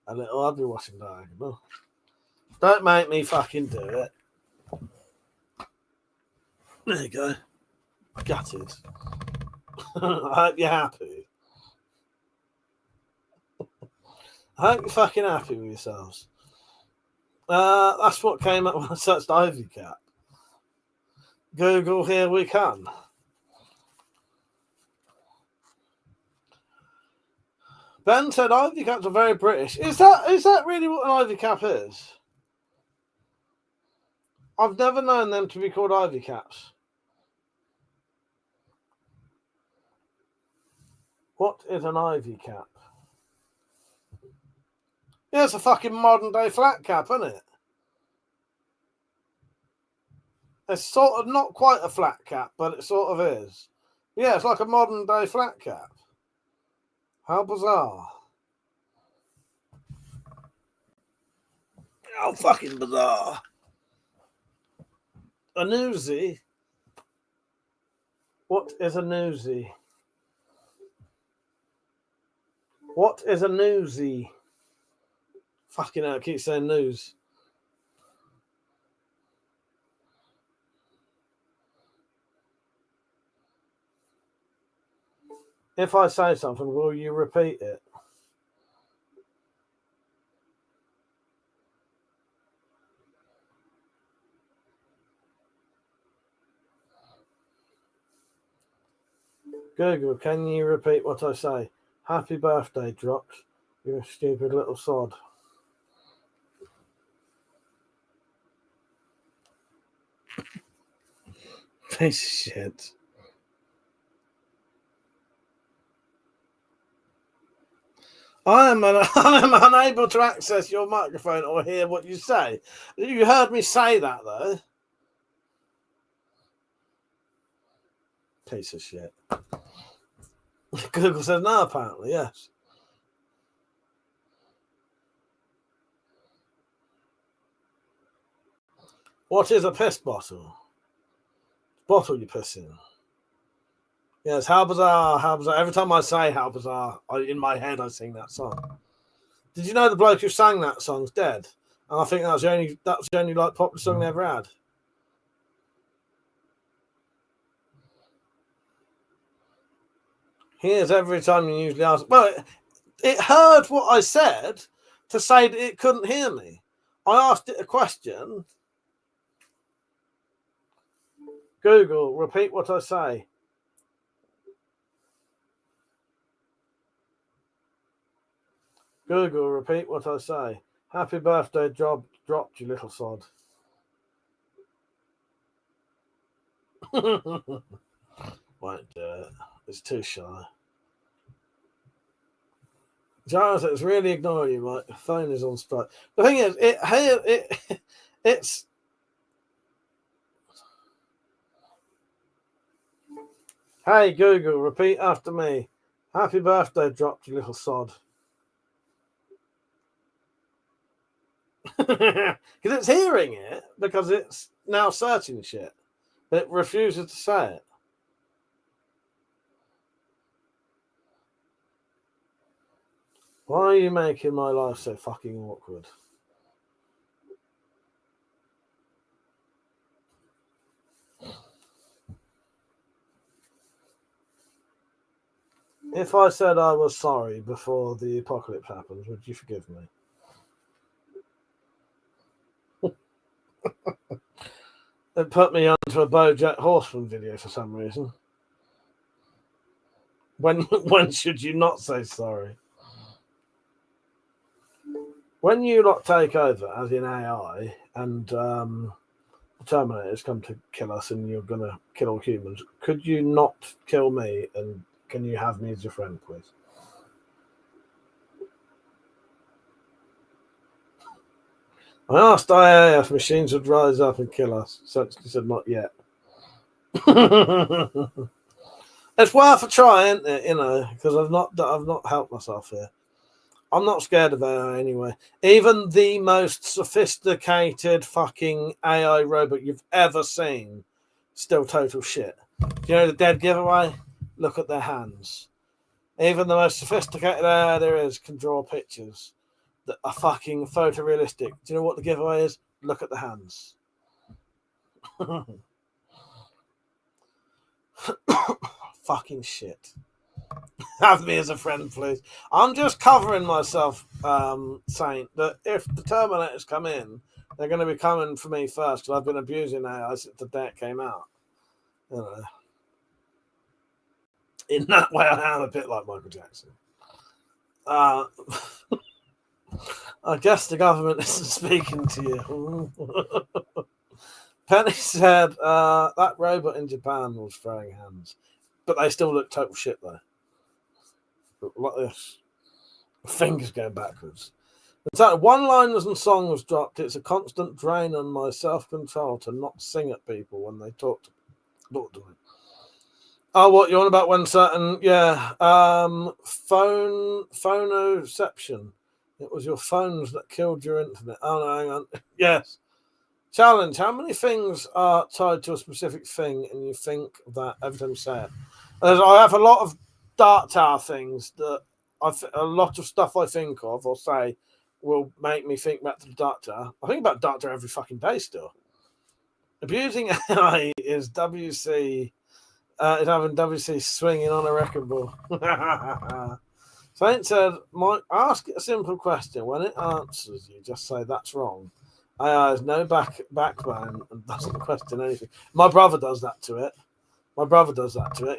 a little, I'd be watching diagonal. Don't make me fucking do it. There you go. Gutted. I hope you're happy. I hope you're fucking happy with yourselves. That's what came up when I searched Ivy cap. Google, here we come. Ben said ivy caps are very British. Is that really what an ivy cap is? I've never known them to be called ivy caps. What is an ivy cap? Yeah, it's a fucking modern day flat cap, isn't it? It's sort of not quite a flat cap, but it sort of is. Yeah, it's like a modern day flat cap. How bizarre. How fucking bizarre. A newsie? What is a newsie? What is a newsie? Fucking hell, I keep saying news. If I say something, will you repeat it? Google, can you repeat what I say? Happy birthday dropped. You stupid little sod. Piece of shit. I am unable to access your microphone or hear what you say. You heard me say that, though. Piece of shit. Google says no, apparently, yes. What is a piss bottle? Bottle you piss in. Yes, how bizarre, how bizarre. Every time I say how bizarre, in my head I sing that song. Did you know the bloke who sang that song's dead? And I think that's the only like popular song they ever had. Here's every time you usually ask. Well, it heard what I said to say that it couldn't hear me. I asked it a question. Google, repeat what I say. Google, repeat what I say. Happy birthday, dropped, you little sod. Won't do it. It's too shy. Giles, it's really ignoring you. My phone is on strike. The thing is, it's. Hey Google, repeat after me. Happy birthday, dropped, you little sod. Because it's hearing it because it's now searching shit. It refuses to say it. Why are you making my life so fucking awkward? If I said I was sorry before the apocalypse happens, would you forgive me? It put me onto a BoJack Horseman video for some reason. When should you not say sorry? When you lot take over, as in AI, and the Terminators come to kill us and you're going to kill all humans, could you not kill me and can you have me as your friend, please? I asked IA if machines would rise up and kill us. So she said, not yet. It's worth a try, isn't it? You know, because I've not helped myself here. I'm not scared of AI anyway. Even the most sophisticated fucking AI robot you've ever seen, still total shit. Do you know the dead giveaway? Look at their hands. Even the most sophisticated AI there is can draw pictures that are fucking photorealistic. Do you know what the giveaway is? Look at the hands. Fucking shit. Have me as a friend, please. I'm just covering myself, saying that if the Terminators come in, they're going to be coming for me first because I've been abusing AI since the day it came out. You know. In that way, I am a bit like Michael Jackson. I guess the government isn't speaking to you. Penny said that robot in Japan was throwing hands, but they still look total shit though. Like this, fingers going backwards. One-liners and song was dropped. It's a constant drain on my self-control to not sing at people when they talk to me. Oh, what you on about when certain phonoception. It was your phones that killed your internet. Oh no, hang on. Yes. Challenge. How many things are tied to a specific thing and you think that every time you say it? I have a lot of Dark Tower things that a lot of stuff I think of or say will make me think back to the Dark Tower. I think about Dark Tower every fucking day still. Abusing AI is WC is having WC swinging on a wrecking ball. Saint said, ask it a simple question. When it answers you, just say that's wrong. AI has no backbone and doesn't question anything. My brother does that to it.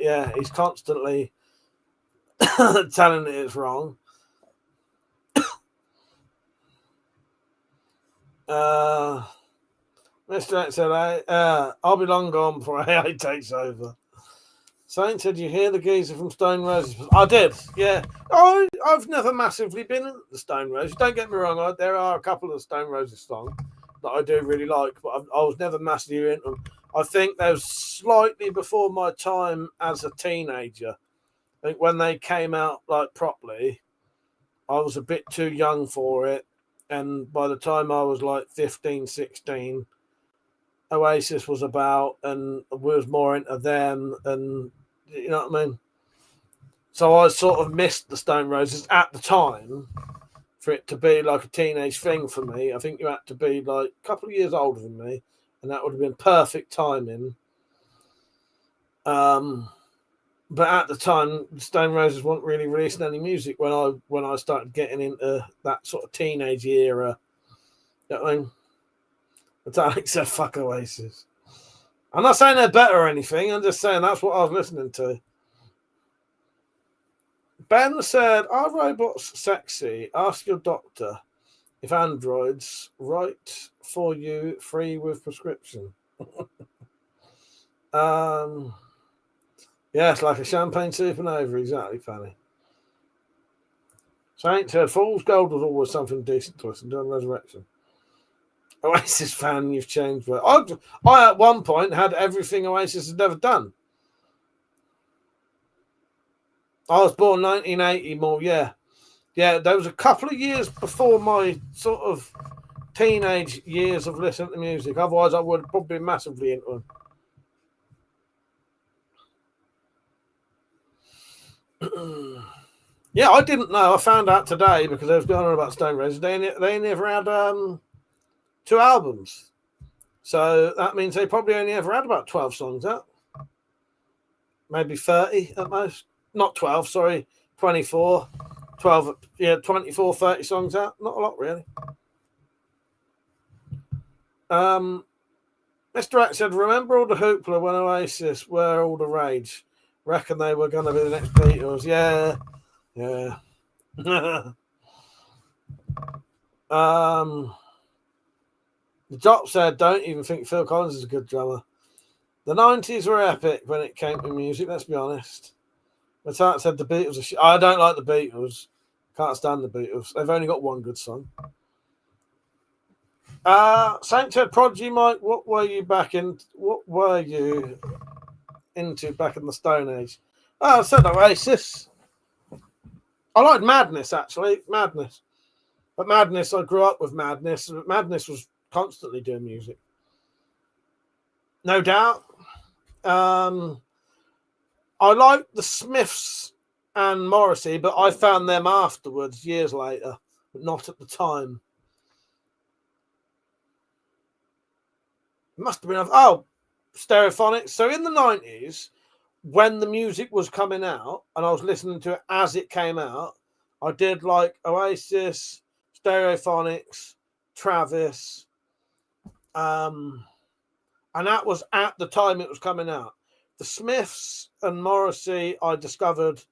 Yeah, he's constantly telling it it's wrong. Mr. X said, I'll be long gone before AI takes over. Saint said, you hear the geezer from Stone Roses? I did, yeah. I've never massively been in the Stone Roses. Don't get me wrong, there are a couple of Stone Roses songs that I do really like, but I was never massively into them. I think they was slightly before my time as a teenager. I think when they came out like properly, I was a bit too young for it. And by the time I was like 15, 16, Oasis was about and was more into them. And you know what I mean? So I sort of missed the Stone Roses at the time for it to be like a teenage thing for me. I think you had to be like a couple of years older than me, and that would have been perfect timing. But at the time, Stone Roses weren't really releasing any music when I started getting into that sort of teenage era. You know what I mean? But Alex said, fuck Oasis. I'm not saying they're better or anything. I'm just saying that's what I was listening to. Ben said, are robots sexy? Ask your doctor if androids write for you free with prescription. Yes, like a champagne supernova, exactly, Fanny. Saint said, Fool's Gold was always something decent to us until Resurrection. Oasis fan, you've changed. I at one point had everything Oasis had ever done. I was born 1980 more, yeah. Yeah, there was a couple of years before my sort of teenage years of listening to music. Otherwise, I would have probably been massively into them. Yeah, I didn't know. I found out today because I was going on about Stone Roses. They never had 2 albums. So that means they probably only ever had about 12 songs out. Maybe 30 at most. Not 12, sorry. 24. 12, yeah, 24, 30 songs out. Not a lot, really. Mr. X said, remember all the hoopla when Oasis were all the rage? Reckon they were going to be the next Beatles. Yeah. Yeah. The Jock said, don't even think Phil Collins is a good drummer. The 90s were epic when it came to music, let's be honest. But that said the Beatles are shit. I don't like the Beatles. Can't stand the Beatles. They've only got one good song. Saint said, Prodigy Mike, what were you into back in the Stone Age? Oh, I said Oasis. I liked Madness, actually. Madness. But Madness, I grew up with Madness. Madness was constantly doing music. No doubt. I liked the Smiths and Morrissey, but I found them afterwards, years later, but not at the time. It must have been... Stereophonics. So in the 90s, when the music was coming out, and I was listening to it as it came out, I did like Oasis, Stereophonics, Travis, and that was at the time it was coming out. The Smiths and Morrissey I discovered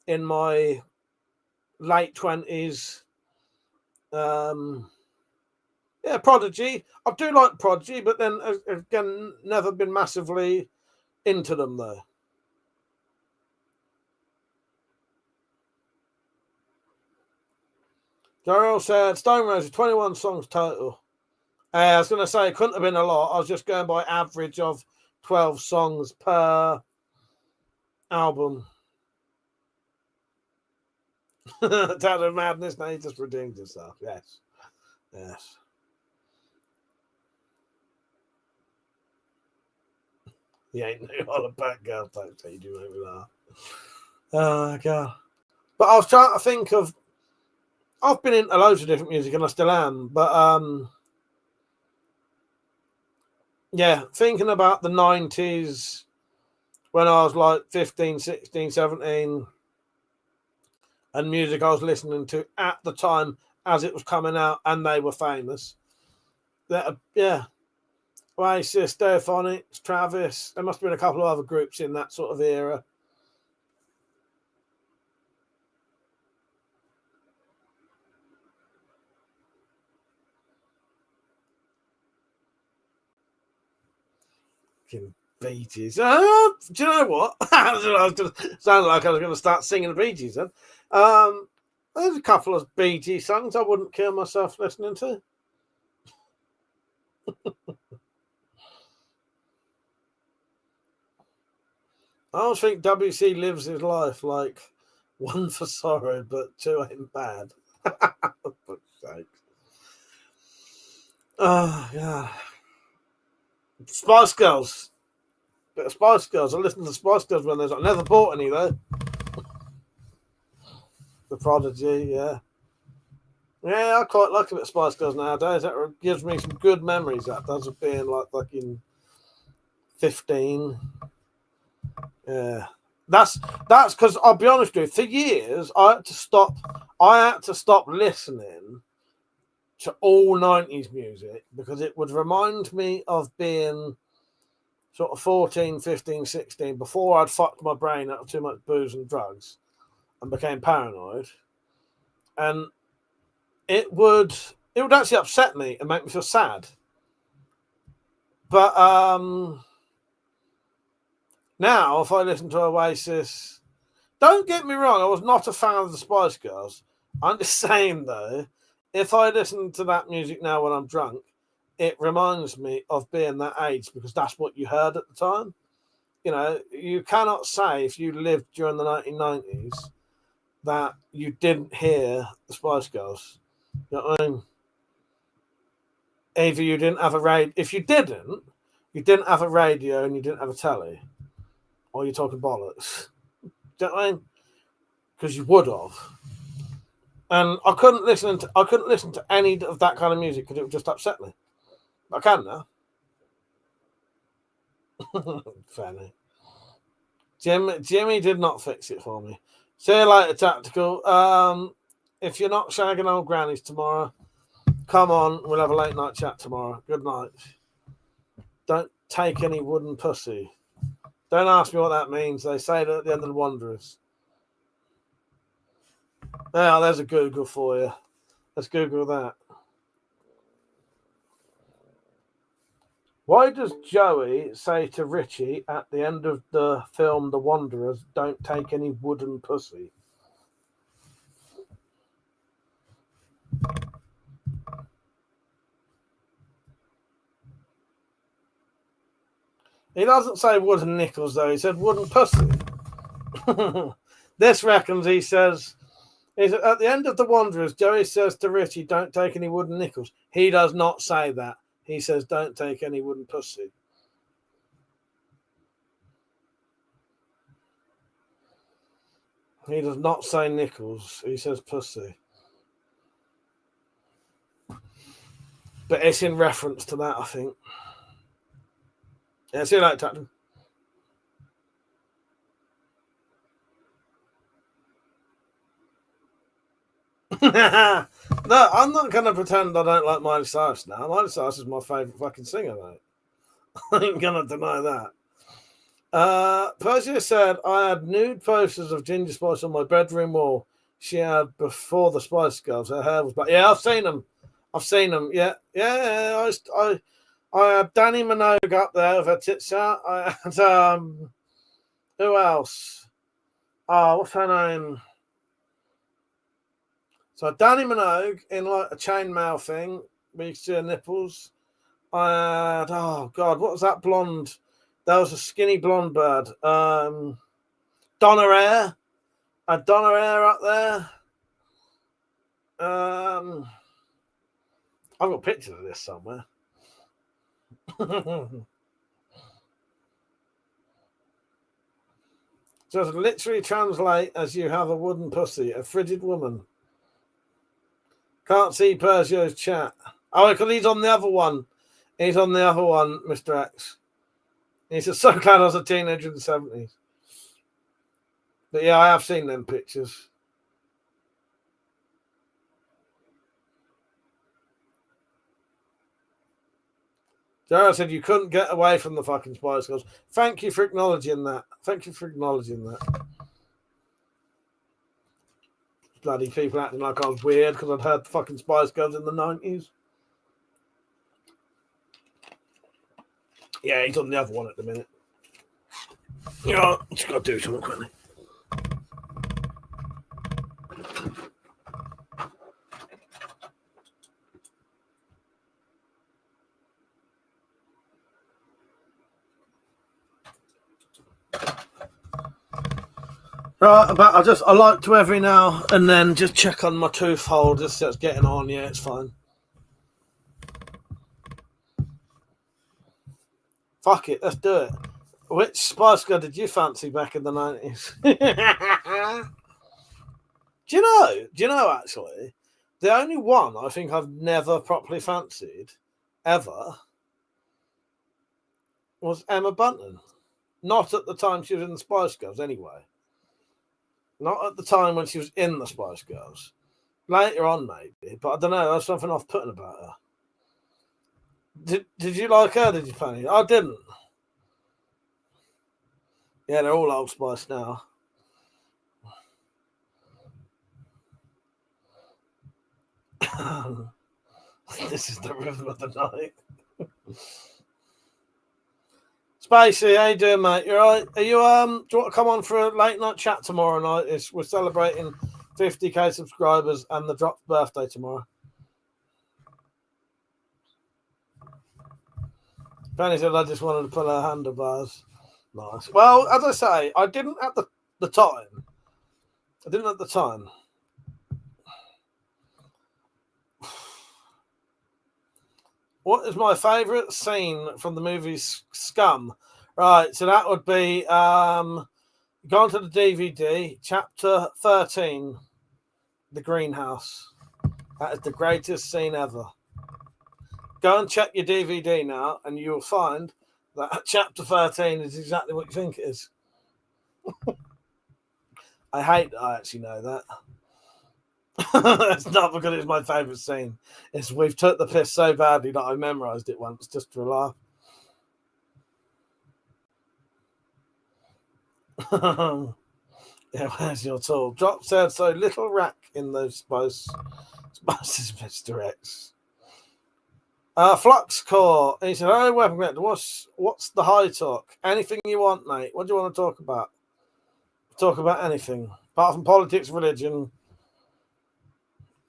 in my late 20s. Yeah, Prodigy. I do like Prodigy, but then again, never been massively into them though. Daryl said Stone Roses 21 songs total. I was going to say it couldn't have been a lot. I was just going by average of 12 songs per album. Town of Madness. Now he just redeemed himself. Yes. Yes. He ain't no all about girl type thing, you make me laugh. Oh, God. But I was trying to think of. I've been into loads of different music and I still am. But, yeah, thinking about the 90s when I was like 15, 16, 17, and music I was listening to at the time as it was coming out and they were famous. Yeah. Oasis, Stereophonics, Travis. There must have been a couple of other groups in that sort of era. Bee Gees. Do you know what? I was gonna sound like I was going to start singing the Bee Gees then. There's a couple of Bee Gees songs I wouldn't kill myself listening to. I always think WC lives his life like one for sorrow, but two ain't bad. For fuck's sake. Oh, yeah. Spice Girls. Bit of Spice Girls. I listened to Spice Girls when there's. I never bought any though. The Prodigy, yeah. Yeah, I quite like a bit of Spice Girls nowadays. That gives me some good memories. That does of being like fucking 15. Yeah. That's because I'll be honest with you, for years I had to stop listening to all 90s music because it would remind me of being sort of 14, 15, 16 before I'd fucked my brain out of too much booze and drugs and became paranoid. And it would actually upset me and make me feel sad. But now if I listen to Oasis, don't get me wrong, I was not a fan of the Spice Girls. I'm just saying though, if I listen to that music now when I'm drunk, it reminds me of being that age because that's what you heard at the time. You know, you cannot say if you lived during the 1990s that you didn't hear the Spice Girls. You know what I mean? Either you didn't have a radio. If you didn't have a radio and you didn't have a telly, or you're talking bollocks. Do you know what I mean? Because you would have. And I couldn't listen to any of that kind of music because it would just upset me. I can now. Funny. Jimmy did not fix it for me. See you later, Tactical. If you're not shagging old grannies tomorrow, come on. We'll have a late night chat tomorrow. Good night. Don't take any wooden pussy. Don't ask me what that means. They say that at the end of the Wanderers. Now, there's a Google for you. Let's Google that. Why does Joey say to Richie at the end of the film The Wanderers, don't take any wooden pussy? He doesn't say wooden nickels, though. He said wooden pussy. This reckons he says, at the end of The Wanderers, Joey says to Richie, don't take any wooden nickels. He does not say that. He says, don't take any wooden pussy. He does not say nickels. He says pussy. But it's in reference to that, I think. Yeah, see you later, Captain. No, I'm not going to pretend I don't like Miley Cyrus now. Miley Cyrus is my favourite fucking singer, mate. I ain't going to deny that. Persia said, I had nude posters of Ginger Spice on my bedroom wall. she had before the Spice Girls. Her hair was black. Yeah, I've seen them. Yeah. I had Danny Minogue up there with her tits out. I had who else? Oh, what's her name? So Danny Minogue in like a chainmail thing where you can see her nipples. I had, oh God, what was that blonde? That was a skinny blonde bird. Donna Air. I had Donna Air up there. I've got pictures of this somewhere. Just literally translate as you have a wooden pussy, a frigid woman. Can't see Persio's chat. Oh, because he's on the other one. He's on the other one, Mr. X. He says, so glad I was a teenager in the 70s. But yeah, I have seen them pictures. Jared said you couldn't get away from the fucking Spice Girls. Thank you for acknowledging that. Bloody people acting like I was weird because I'd heard the fucking Spice Girls in the 90s. Yeah, he's on the other one at the minute. Yeah, just got to do something quickly. Right, but I like to every now and then just check on my tooth hole, just so it's getting on. Yeah, it's fine. Fuck it, let's do it. Which Spice Girl did you fancy back in the 90s? Do you know actually, the only one I think I've never properly fancied ever was Emma Bunton. Not at the time she was in the Spice Girls, anyway. Not at the time when she was in the Spice Girls. Later on, maybe. But I don't know, there's something off-putting about her. Did you like her, did you, Fanny? I didn't. Yeah, they're all Old Spice now. This is the rhythm of the night. Spacey, how you doing, mate? You alright? Are you do you want to come on for a late night chat tomorrow night? We're celebrating 50k subscribers and the Drop's birthday tomorrow. Penny said I just wanted to pull her handlebars. Nice. Well, as I say, I didn't at the time. What is my favourite scene from the movie Scum? Right, so that would be go on to the DVD, chapter 13, The Greenhouse. That is the greatest scene ever. Go and check your DVD now, and you'll find that chapter 13 is exactly what you think it is. I hate that I actually know that. It's not because it's my favourite scene. It's we've took the piss so badly that I memorised it once just for a laugh. Yeah, where's your tool? Drop said so little rack in those spices, Mr. X. Flux Core. He said, "Oh, WeaponCollector, what's the high talk? Anything you want, mate. What do you want to talk about? Talk about anything apart from politics, religion."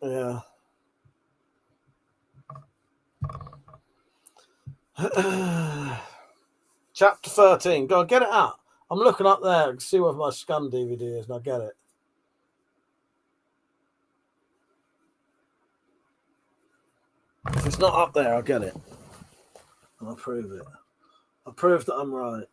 Yeah. Chapter 13. Go on, get it out. I'm looking up there to see where my Scum DVD is, and I get it. If it's not up there, I'll get it. I'll prove it. I'll prove that I'm right.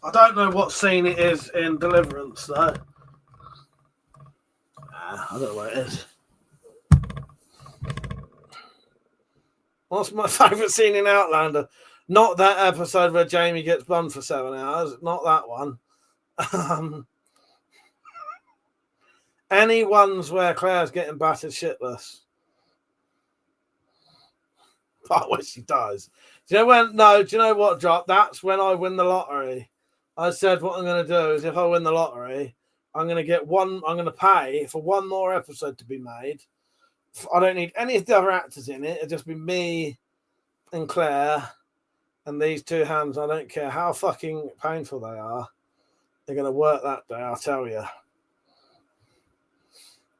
I don't know what scene it is in Deliverance, though. I don't know what it is. What's my favourite scene in Outlander? Not that episode where Jamie gets bummed for 7 hours. Not that one. Any ones where Claire's getting battered shitless. I wish she does. Do you know when? No, do you know what, Drop? That's when I win the lottery. I said what I'm going to do is if I win the lottery, I'm going to pay for one more episode to be made. I don't need any of the other actors in it. It'll just be me and Claire and these two hands. I don't care how fucking painful they are. They're going to work that day, I'll tell you.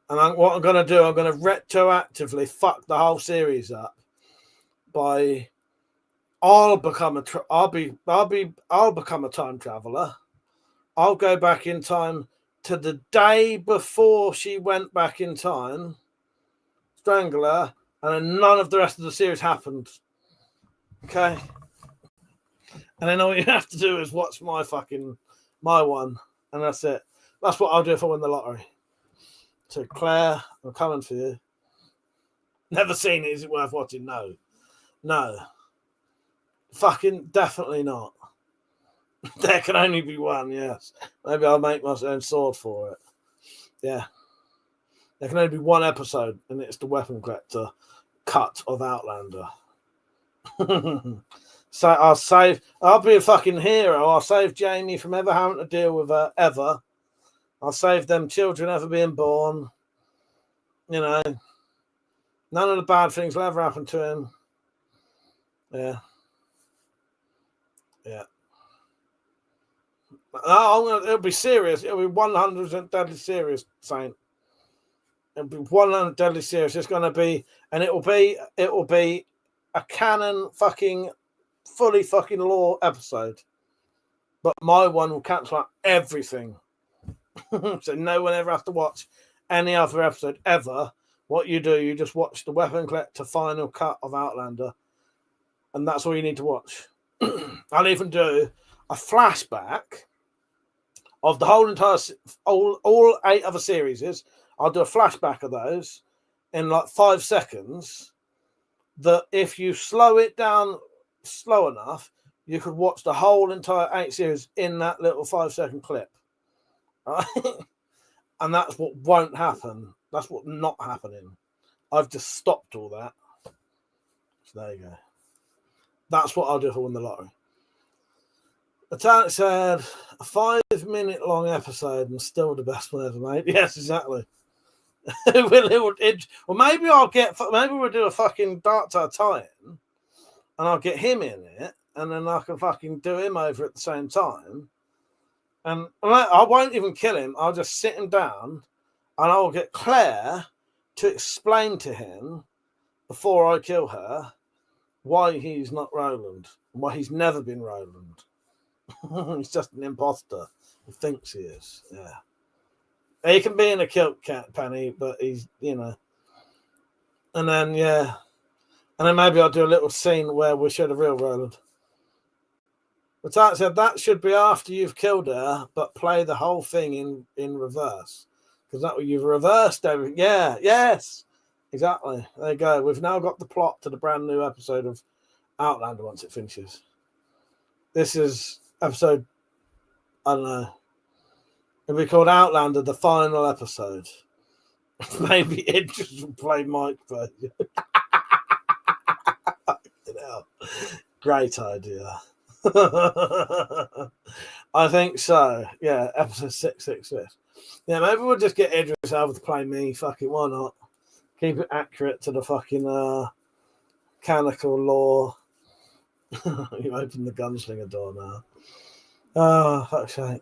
And what I'm going to do, I'm going to retroactively fuck the whole series up by I'll become a time traveler. I'll go back in time to the day before she went back in time, strangle her, and then none of the rest of the series happened. Okay? And then all you have to do is watch my one, and that's it. That's what I'll do if I win the lottery. So Claire, I'm coming for you. Never seen it. Is it worth watching? No. Fucking definitely not. There can only be one, yes. Maybe I'll make my own sword for it. Yeah. There can only be one episode, and it's the Weapon Collector cut of Outlander. So I'll be a fucking hero. I'll save Jamie from ever having to deal with her, ever. I'll save them children ever being born. You know, none of the bad things will ever happen to him. Yeah. It'll be serious. It'll be 100% deadly serious, Saint. It'll be 100% deadly serious. It's going to be, and it'll be a canon fucking fully fucking law episode. But my one will cancel out everything. So no one ever has to watch any other episode ever. What you do, you just watch the Weapon Collector final cut of Outlander, and that's all you need to watch. I'll even do a flashback of the whole entire all 8 other series. I'll do a flashback of those in like 5 seconds. That if you slow it down slow enough, you could watch the whole entire 8 series in that little 5-second clip. Right? And that's what won't happen. That's what not happening. I've just stopped all that. So there you go. That's what I'll do if I win the lottery. The talent said a 5-minute long episode and still the best one ever made. Yes, exactly. Well, maybe we'll do a fucking Dark Tide tie-in, and I'll get him in it, and then I can fucking do him over at the same time. And I won't even kill him. I'll just sit him down, and I'll get Claire to explain to him before I kill her why he's not Roland, why he's never been Roland. He's just an imposter who thinks he is. Yeah. He can be in a kilt, cat Penny, but he's, and then, yeah. And then maybe I'll do a little scene where we show the real Roland. But that said, that should be after you've killed her, but play the whole thing in reverse. Because that way you've reversed everything. Yeah, yes. Exactly. There you go. We've now got the plot to the brand new episode of Outlander once it finishes. This is episode, I don't know. It'll be called Outlander, the final episode. Maybe Idris will play Mike, but great idea. I think so. Yeah, episode 666. Yeah, maybe we'll just get Idris over to play me. Fucking why not? Keep it accurate to the fucking canonical lore. You open the gunslinger door now. Oh, fuck's sake.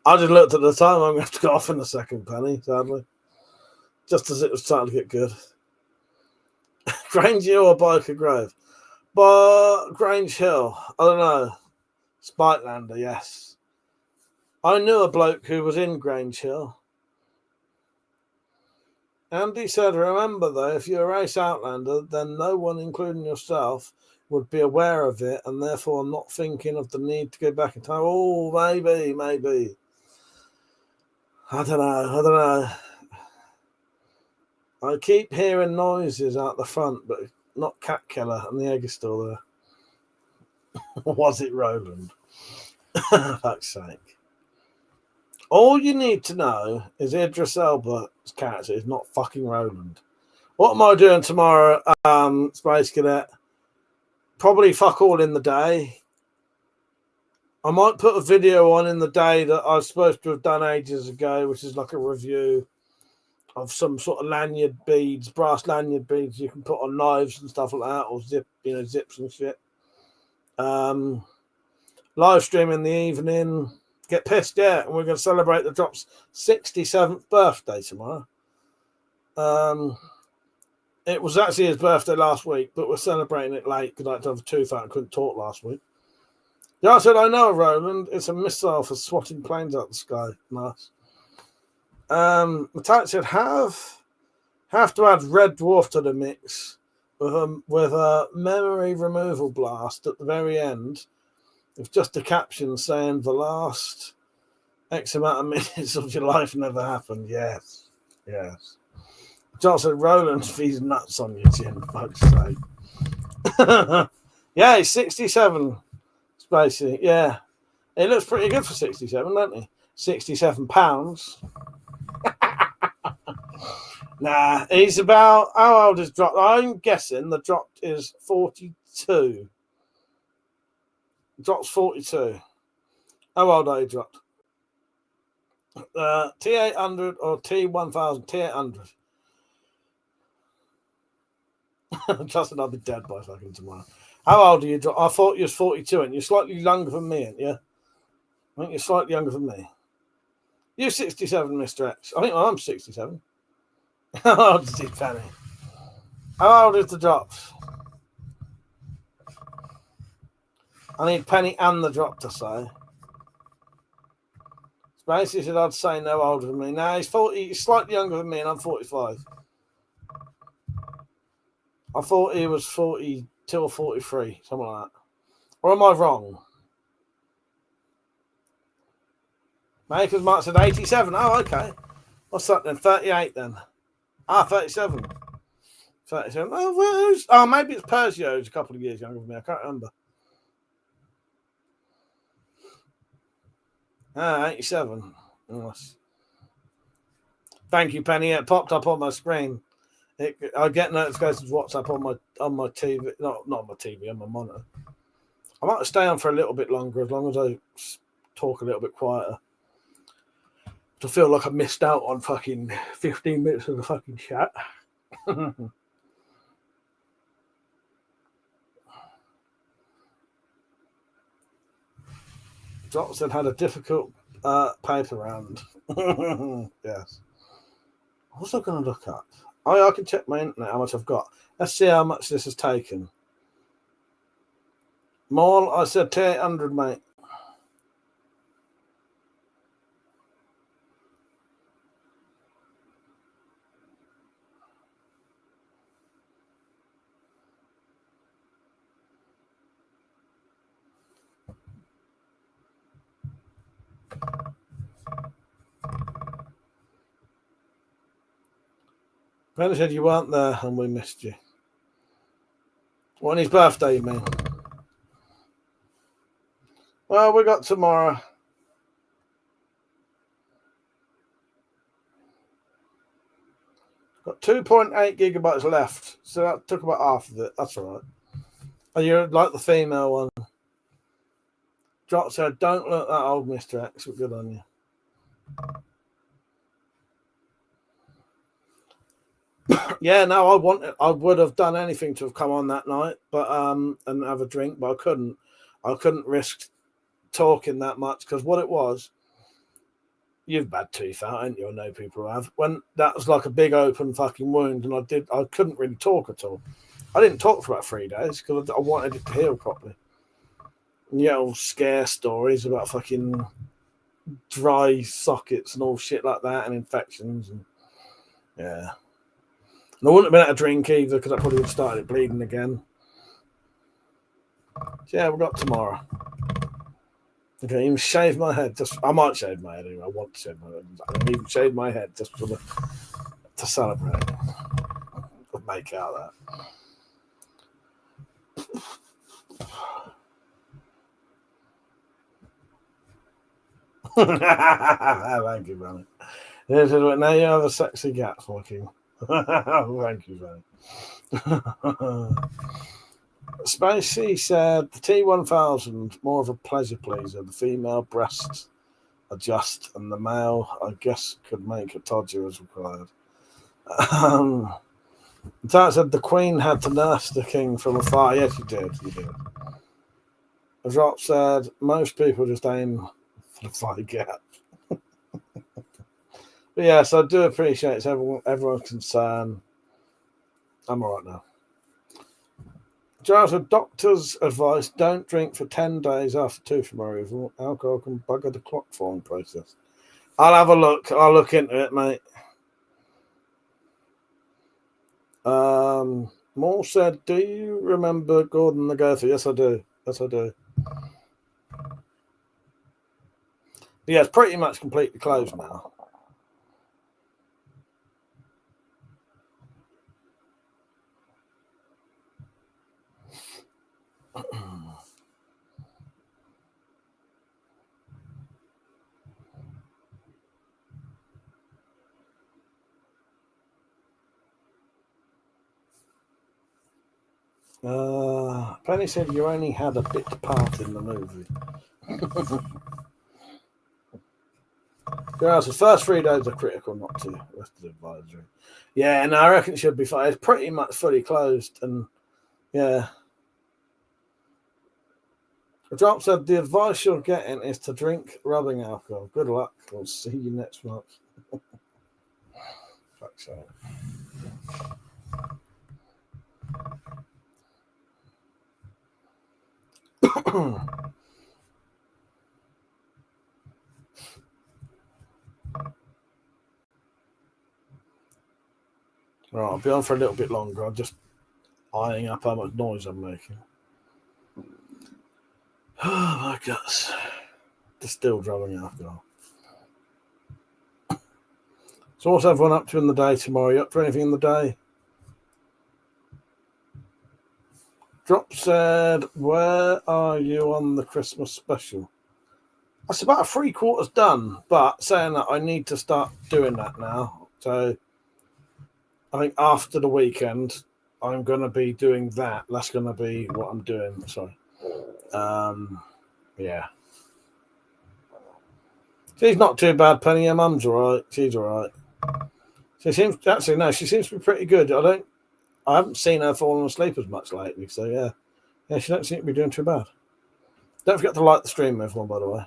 I just looked at the time. I'm going to have to go off in a second, Penny, sadly. Just as it was starting to get good. Grange Hill or Biker Grove? But Grange Hill. I don't know. Spitelander, yes. I knew a bloke who was in Grange Hill. Andy said, remember though, if you're a race Outlander, then no one, including yourself, would be aware of it and therefore not thinking of the need to go back in time. Oh, maybe. I don't know. I keep hearing noises out the front, but not Cat Killer, and the egg is still there. Was it Roland? Fuck's sake. All you need to know is Idris Elba's character is not fucking Roland. What am I doing tomorrow, Space Cadet? Probably fuck all in the day. I might put a video on in the day that I was supposed to have done ages ago, which is like a review of some sort of lanyard beads, brass lanyard beads you can put on knives and stuff like that, or zips and shit. Live stream in the evening. Get pissed, yeah, and we're going to celebrate the Drop's 67th birthday tomorrow. It was actually his birthday last week, but we're celebrating it late because I had to have a tooth out and couldn't talk last week. Yeah, I said, I know, Roland. It's a missile for swatting planes out the sky. Nice. Metallic said, have to add Red Dwarf to the mix with a memory removal blast at the very end. It's just a caption saying the last X amount of minutes of your life never happened. Yes. John said, Roland feeds nuts on your chin, fuck's sake. Yeah, he's 67. Spacey, yeah. He looks pretty good for 67, doesn't he? 67 pounds. Nah, he's about, how old is Drop? I'm guessing the Drop is 42. Drop's 42. How old are you, Drop? T800 or T1000? T800. Justin, I'll be dead by fucking tomorrow. How old are you, Drop? I thought you was 42, and you're slightly younger than me, ain't you? I think you're slightly younger than me. You're 67, Mr. X. I think I'm 67. How old is he, Penny? How old is the Drops? I need Penny and the Drop to say. Spacey said I'd say no older than me. No, he's 40. He's slightly younger than me, and I'm 45. I thought he was 42 or 43, something like that. Or am I wrong? Makers Mark said 87. Oh, okay. What's that then? 38 then. 37. 37. Oh, maybe it's Persio who's a couple of years younger than me. I can't remember. 87. Nice. Thank you, Penny. It popped up on my screen. I get notifications WhatsApp on my TV. Not on my TV, on my monitor. I might stay on for a little bit longer as long as I talk a little bit quieter. To feel like I missed out on fucking 15 minutes of the fucking chat. Johnson had a difficult paper round. Yes. What was I going to look up? Oh, I can check my internet, how much I've got. Let's see how much this has taken. More, I said 800, mate. Brenda said you weren't there and we missed you. On his birthday, you mean? Well, we got tomorrow. Got 2.8 gigabytes left, so that took about half of it. That's all right. And you're like the female one. Drop said, don't look that old, Mr. X. We're good on you. Yeah, no, I would have done anything to have come on that night, but and have a drink, but I couldn't. I couldn't risk talking that much because what it was, you've bad teeth out, ain't you? I know people who have. When that was like a big open fucking wound, and I couldn't really talk at all. I didn't talk for about 3 days because I wanted it to heal properly. And you know, scare stories about fucking dry sockets and all shit like that, and infections, and yeah. And I wouldn't have been able to drink either because I probably would have started bleeding again. So yeah, we've got tomorrow. Okay, even shave my head. I might shave my head anyway. I want to shave my head. I can even shave my head just to celebrate. I'll make out of that. Thank you, Benny. Now you have a sexy cat fucking. Thank you, Benny. Spacey said the T1000 more of a pleasure pleaser. The female breasts adjust, and the male, I guess, could make a todger as required. That said the Queen had to nurse the king from afar. Yes, you did. You did. As Rob said, most people just aim for the fight gap. But yes, I do appreciate everyone's concern. I'm all right now. Giles, a doctor's advice: don't drink for 10 days after tooth removal. Alcohol can bugger the clot forming process. I'll have a look. I'll look into it, mate. Moore said, do you remember Gordon the Gopher? Yes, I do. Yes, I do. Yeah, it's pretty much completely closed now. Penny said you only had a bit part in the movie. Girls, the first 3 days are critical, not to rest of the advisory. Yeah, and I reckon it should be fine. It's pretty much fully closed, and yeah. The drop said the advice you're getting is to drink rubbing alcohol. Good luck. We'll see you next month. Fuck's sake. Right, I'll be on for a little bit longer. I'm just eyeing up how much noise I'm making. Oh my gosh. Distilled rubbing alcohol. So what's everyone up to in the day tomorrow? You up to anything in the day? Drop said, where are you on the Christmas special? That's about 3/4 done, but saying that I need to start doing that now. So I think after the weekend, I'm going to be doing that. That's going to be what I'm doing. Sorry. Yeah. She's not too bad, Penny. Her mum's all right. She's all right. She seems she seems to be pretty good. I haven't seen her falling asleep as much lately. So yeah, she don't seem to be doing too bad. Don't forget to like the stream, everyone, by the way.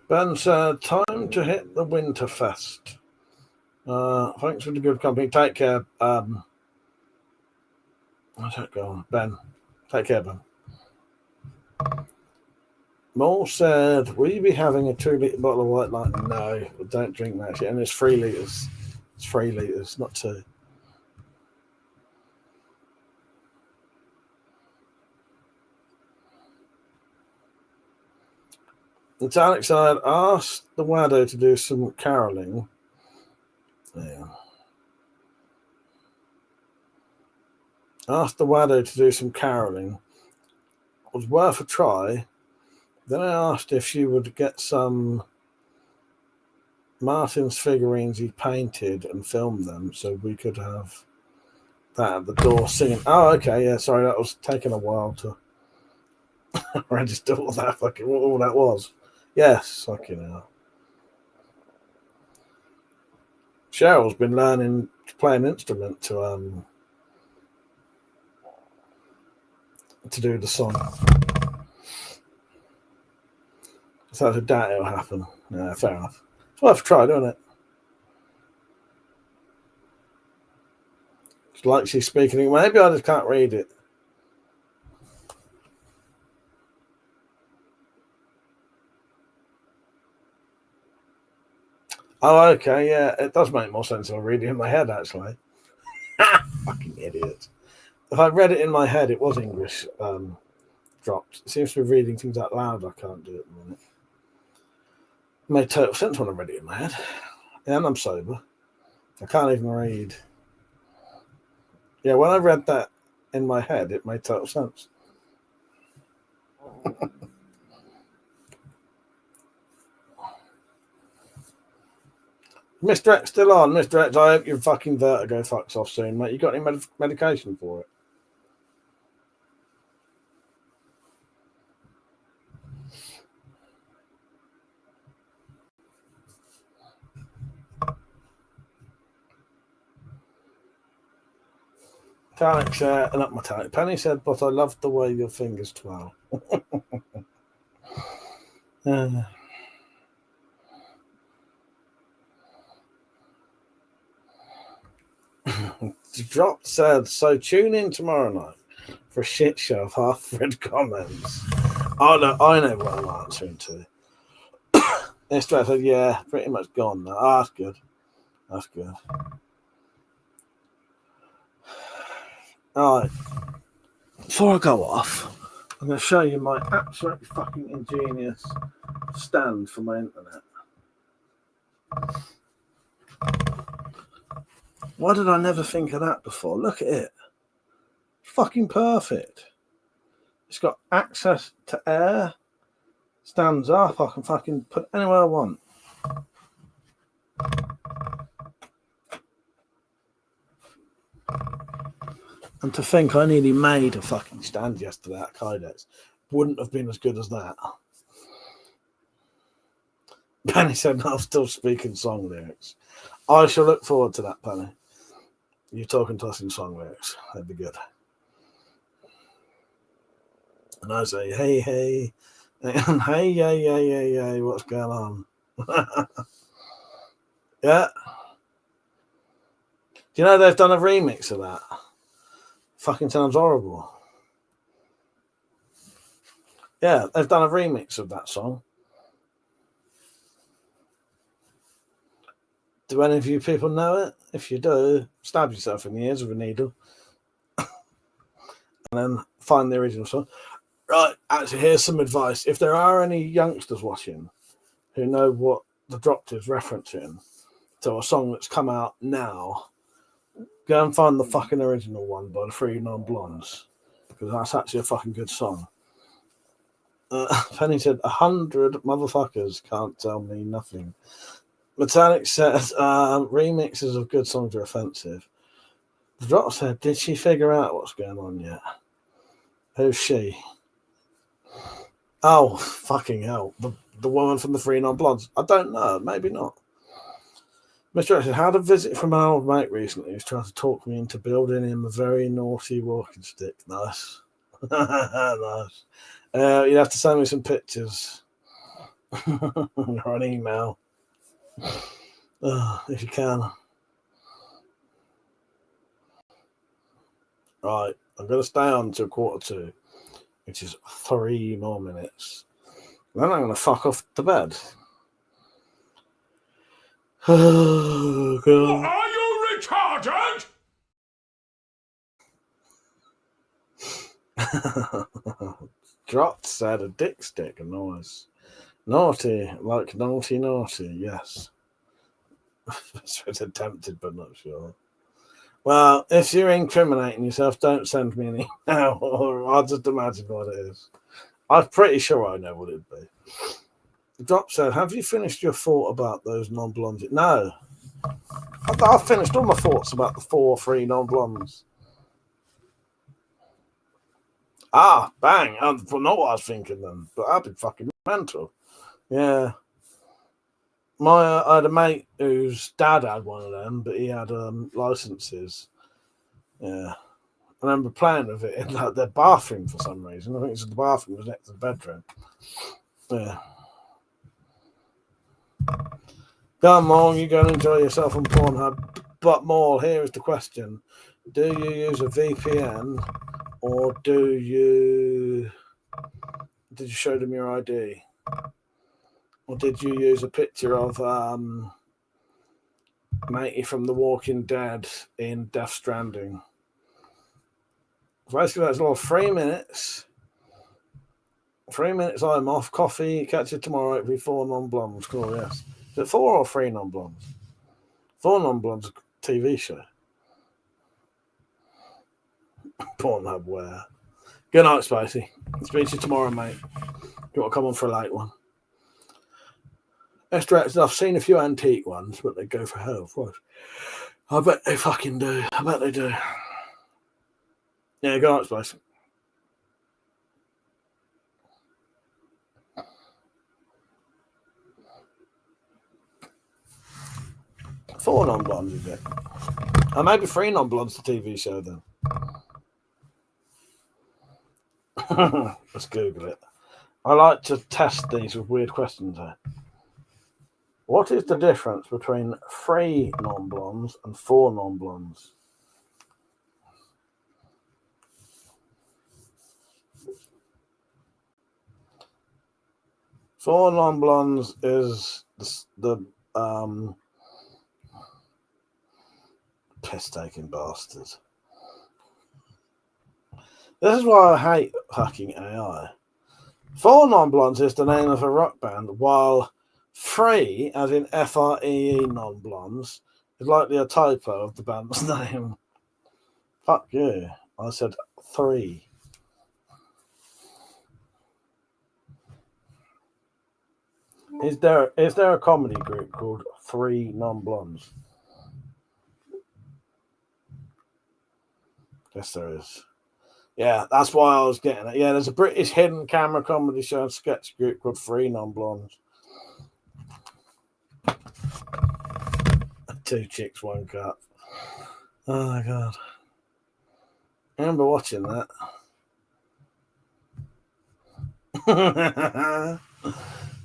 Ben said, time to hit the Winterfest. Thanks for the good company. Take care. I don't go on. Ben. Take care, Ben. Moore said, will you be having a 2-litre bottle of White Lightning? No, don't drink that shit. And it's 3 litres. It's 3 litres, not 2. It's Alex. I had asked the Wado to do some caroling. Yeah. Asked the Wado to do some caroling. It was worth a try. Then I asked if she would get some Martin's figurines he painted and film them so we could have that at the door singing. Oh, okay, yeah, sorry, that was taking a while to register what that was. Yes, fucking hell. Cheryl's been learning to play an instrument to do the song. So I doubt it'll happen. Yeah, fair enough. It's worth a try, isn't it? It's like she's speaking. Maybe I just can't read it. Oh, okay, yeah. It does make more sense if I read it in my head, actually. Fucking idiot. If I read it in my head, it was English dropped. It seems to be reading things out loud. I can't do it at the minute. It made total sense when I read it in my head. And I'm sober. I can't even read. Yeah, when I read that in my head, it made total sense. Mr. X still on. Mr. X, I hope your fucking vertigo fucks off soon, mate. You got any medication for it? Tarek, not my Tarek. Penny said, but I love the way your fingers twirl. Drop said, so tune in tomorrow night for a shit show of half-read comments. Oh, no, I know what I'm answering to. Mr. X said, yeah, pretty much gone now. Oh, that's good. That's good. All right. Before I go off, I'm going to show you my absolutely fucking ingenious stand for my internet. Why did I never think of that before? Look at it. Fucking perfect. It's got access to air. Stands up. I can fucking put anywhere I want. And to think I nearly made a fucking stand yesterday at Kydex. Wouldn't have been as good as that. Penny said, no, I'm still speaking song lyrics. I shall look forward to that, Penny. You talking to us in song lyrics. That'd be good. And I say, hey, hey. And hey, yeah, what's going on? Yeah. Do you know they've done a remix of that? Fucking sounds horrible. Yeah, they've done a remix of that song. Do any of you people know it? If you do, stab yourself in the ears with a needle. And then find the original song. Right, actually, here's some advice. If there are any youngsters watching who know what the Dropped is referencing to a song that's come out now, go and find the fucking original one by the Three Non-Blondes, because that's actually a fucking good song. Penny said, 100 motherfuckers can't tell me nothing. Metallic says, remixes of good songs are offensive. The Drop said, did she figure out what's going on yet? Who's she? Oh, fucking hell. The woman from the Three Non-Blondes. I don't know. Maybe not. Mr. X said, had a visit from an old mate recently who's trying to talk me into building him a very naughty walking stick. Nice. Nice. You'd have to send me some pictures or an email if you can. Right, I'm going to stay on till 1:45, which is 3 more minutes. Then I'm going to fuck off to bed. Oh, God. Are you retarded? Dropped said a dick stick, nice. Naughty, like naughty, yes. It's attempted, but not sure. Well, if you're incriminating yourself, don't send me an email, or I'll just imagine what it is. I'm pretty sure I know what it'd be. Drop said, have you finished your thought about those non-blondes? No. I've finished all my thoughts about the 3 non-blondes. Ah, bang. I don't know what I was thinking then, but I'd be fucking mental. Yeah. I had a mate whose dad had one of them, but he had licenses. Yeah. I remember playing with it in their bathroom for some reason. I think it's the bathroom was next to the bedroom. Yeah. Come on, you go and enjoy yourself on Pornhub. But Maul, here is the question. Do you use a VPN or did you show them your ID? Or did you use a picture of matey from The Walking Dead in Death Stranding? Basically, that's all 3 minutes. 3 minutes, I'm off. Coffee, catch you tomorrow. It'll be 4 non-blondes. Cool, yes. Is it 4 or 3 non-blondes? 4 non-blondes TV show. Pornhub where. Good night, Spacey. Speak to you tomorrow, mate. You want to come on for a late one? Esther, I've seen a few antique ones, but they go for hell for us. I bet they fucking do. I bet they do. Yeah, good night, Spacey. Four non-blondes, is it? Or maybe three non-blondes, the TV show, then. Let's Google it. I like to test these with weird questions here. What is the difference between 3 non-blondes and 4 non-blondes? Four non-blondes is the piss-taking bastards. This is why I hate fucking AI. 4 non-blondes is the name of a rock band, while 3, as in FREE non-blondes, is likely a typo of the band's name. Fuck you. I said 3. Is there a comedy group called 3 Non-Blondes? Yes, there is. Yeah, that's why I was getting it. Yeah, there's a British hidden camera comedy show and sketch group called 3 Non-Blondes. 2 chicks, 1 cup. Oh my god. I remember watching that.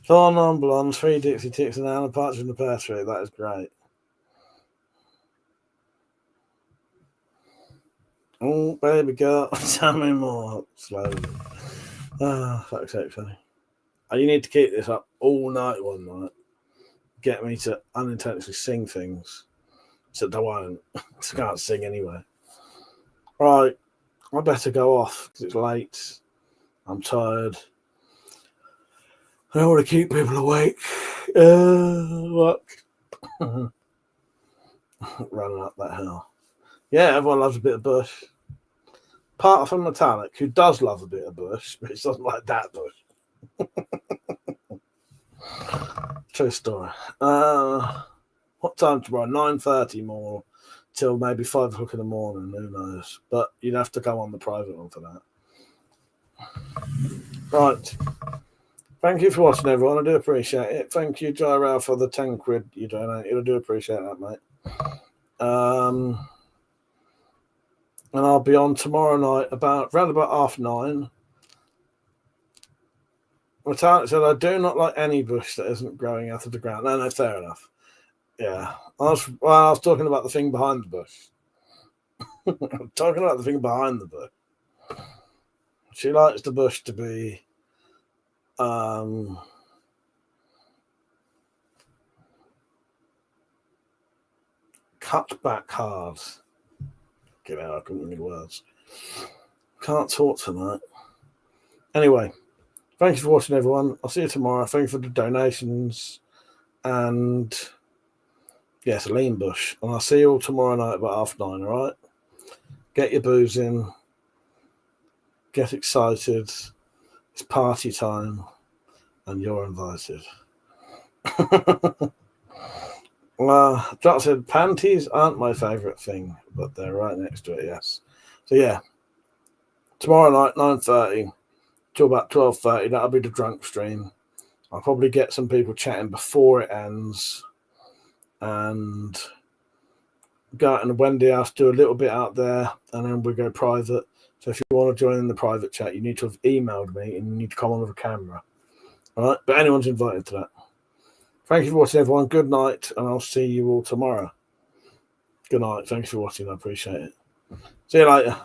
4 non-blondes, 3 Dixie Chicks, and Alan Partridge in the Pear Tree. That is great. Oh, baby girl, tell me more. Slowly. Ah, fuck's sake, funny. You need to keep this up all night one night. Get me to unintentionally sing things. Except I won't. I can't sing anyway. Right, I better go off because it's late. I'm tired. I don't want to keep people awake. Look. Running up that hill. Yeah, everyone loves a bit of Bush. Apart from Metallic, who does love a bit of Bush, but he doesn't like that Bush. True story. What time tomorrow? 9:30 more till maybe 5 o'clock in the morning. Who knows? But you'd have to come on the private one for that. Right. Thank you for watching, everyone. I do appreciate it. Thank you, Gyro, for the 10 quid you donated. I do appreciate that, mate. And I'll be on tomorrow night around about 9:30. Metallic said, I do not like any bush that isn't growing out of the ground. No, fair enough. Yeah. I was talking about the thing behind the bush. I'm talking about the thing behind the bush. She likes the bush to be cut back hard. Get out, I couldn't read words. Can't talk tonight. Anyway, thank you for watching, everyone. I'll see you tomorrow. Thank you for the donations. And yes, lean bush. And I'll see you all tomorrow night about 9:30, all right? Get your booze in. Get excited. It's party time. And you're invited. Jack said, panties aren't my favourite thing, but they're right next to it, yes. So, yeah. Tomorrow night, 9:30 till about 12:30. That'll be the drunk stream. I'll probably get some people chatting before it ends. And go out in the Wendy house, do a little bit out there, and then we'll go private. So if you want to join in the private chat, you need to have emailed me and you need to come on with a camera. All right? But anyone's invited to that. Thank you for watching, everyone. Good night, and I'll see you all tomorrow. Good night. Thanks for watching. I appreciate it. See you later.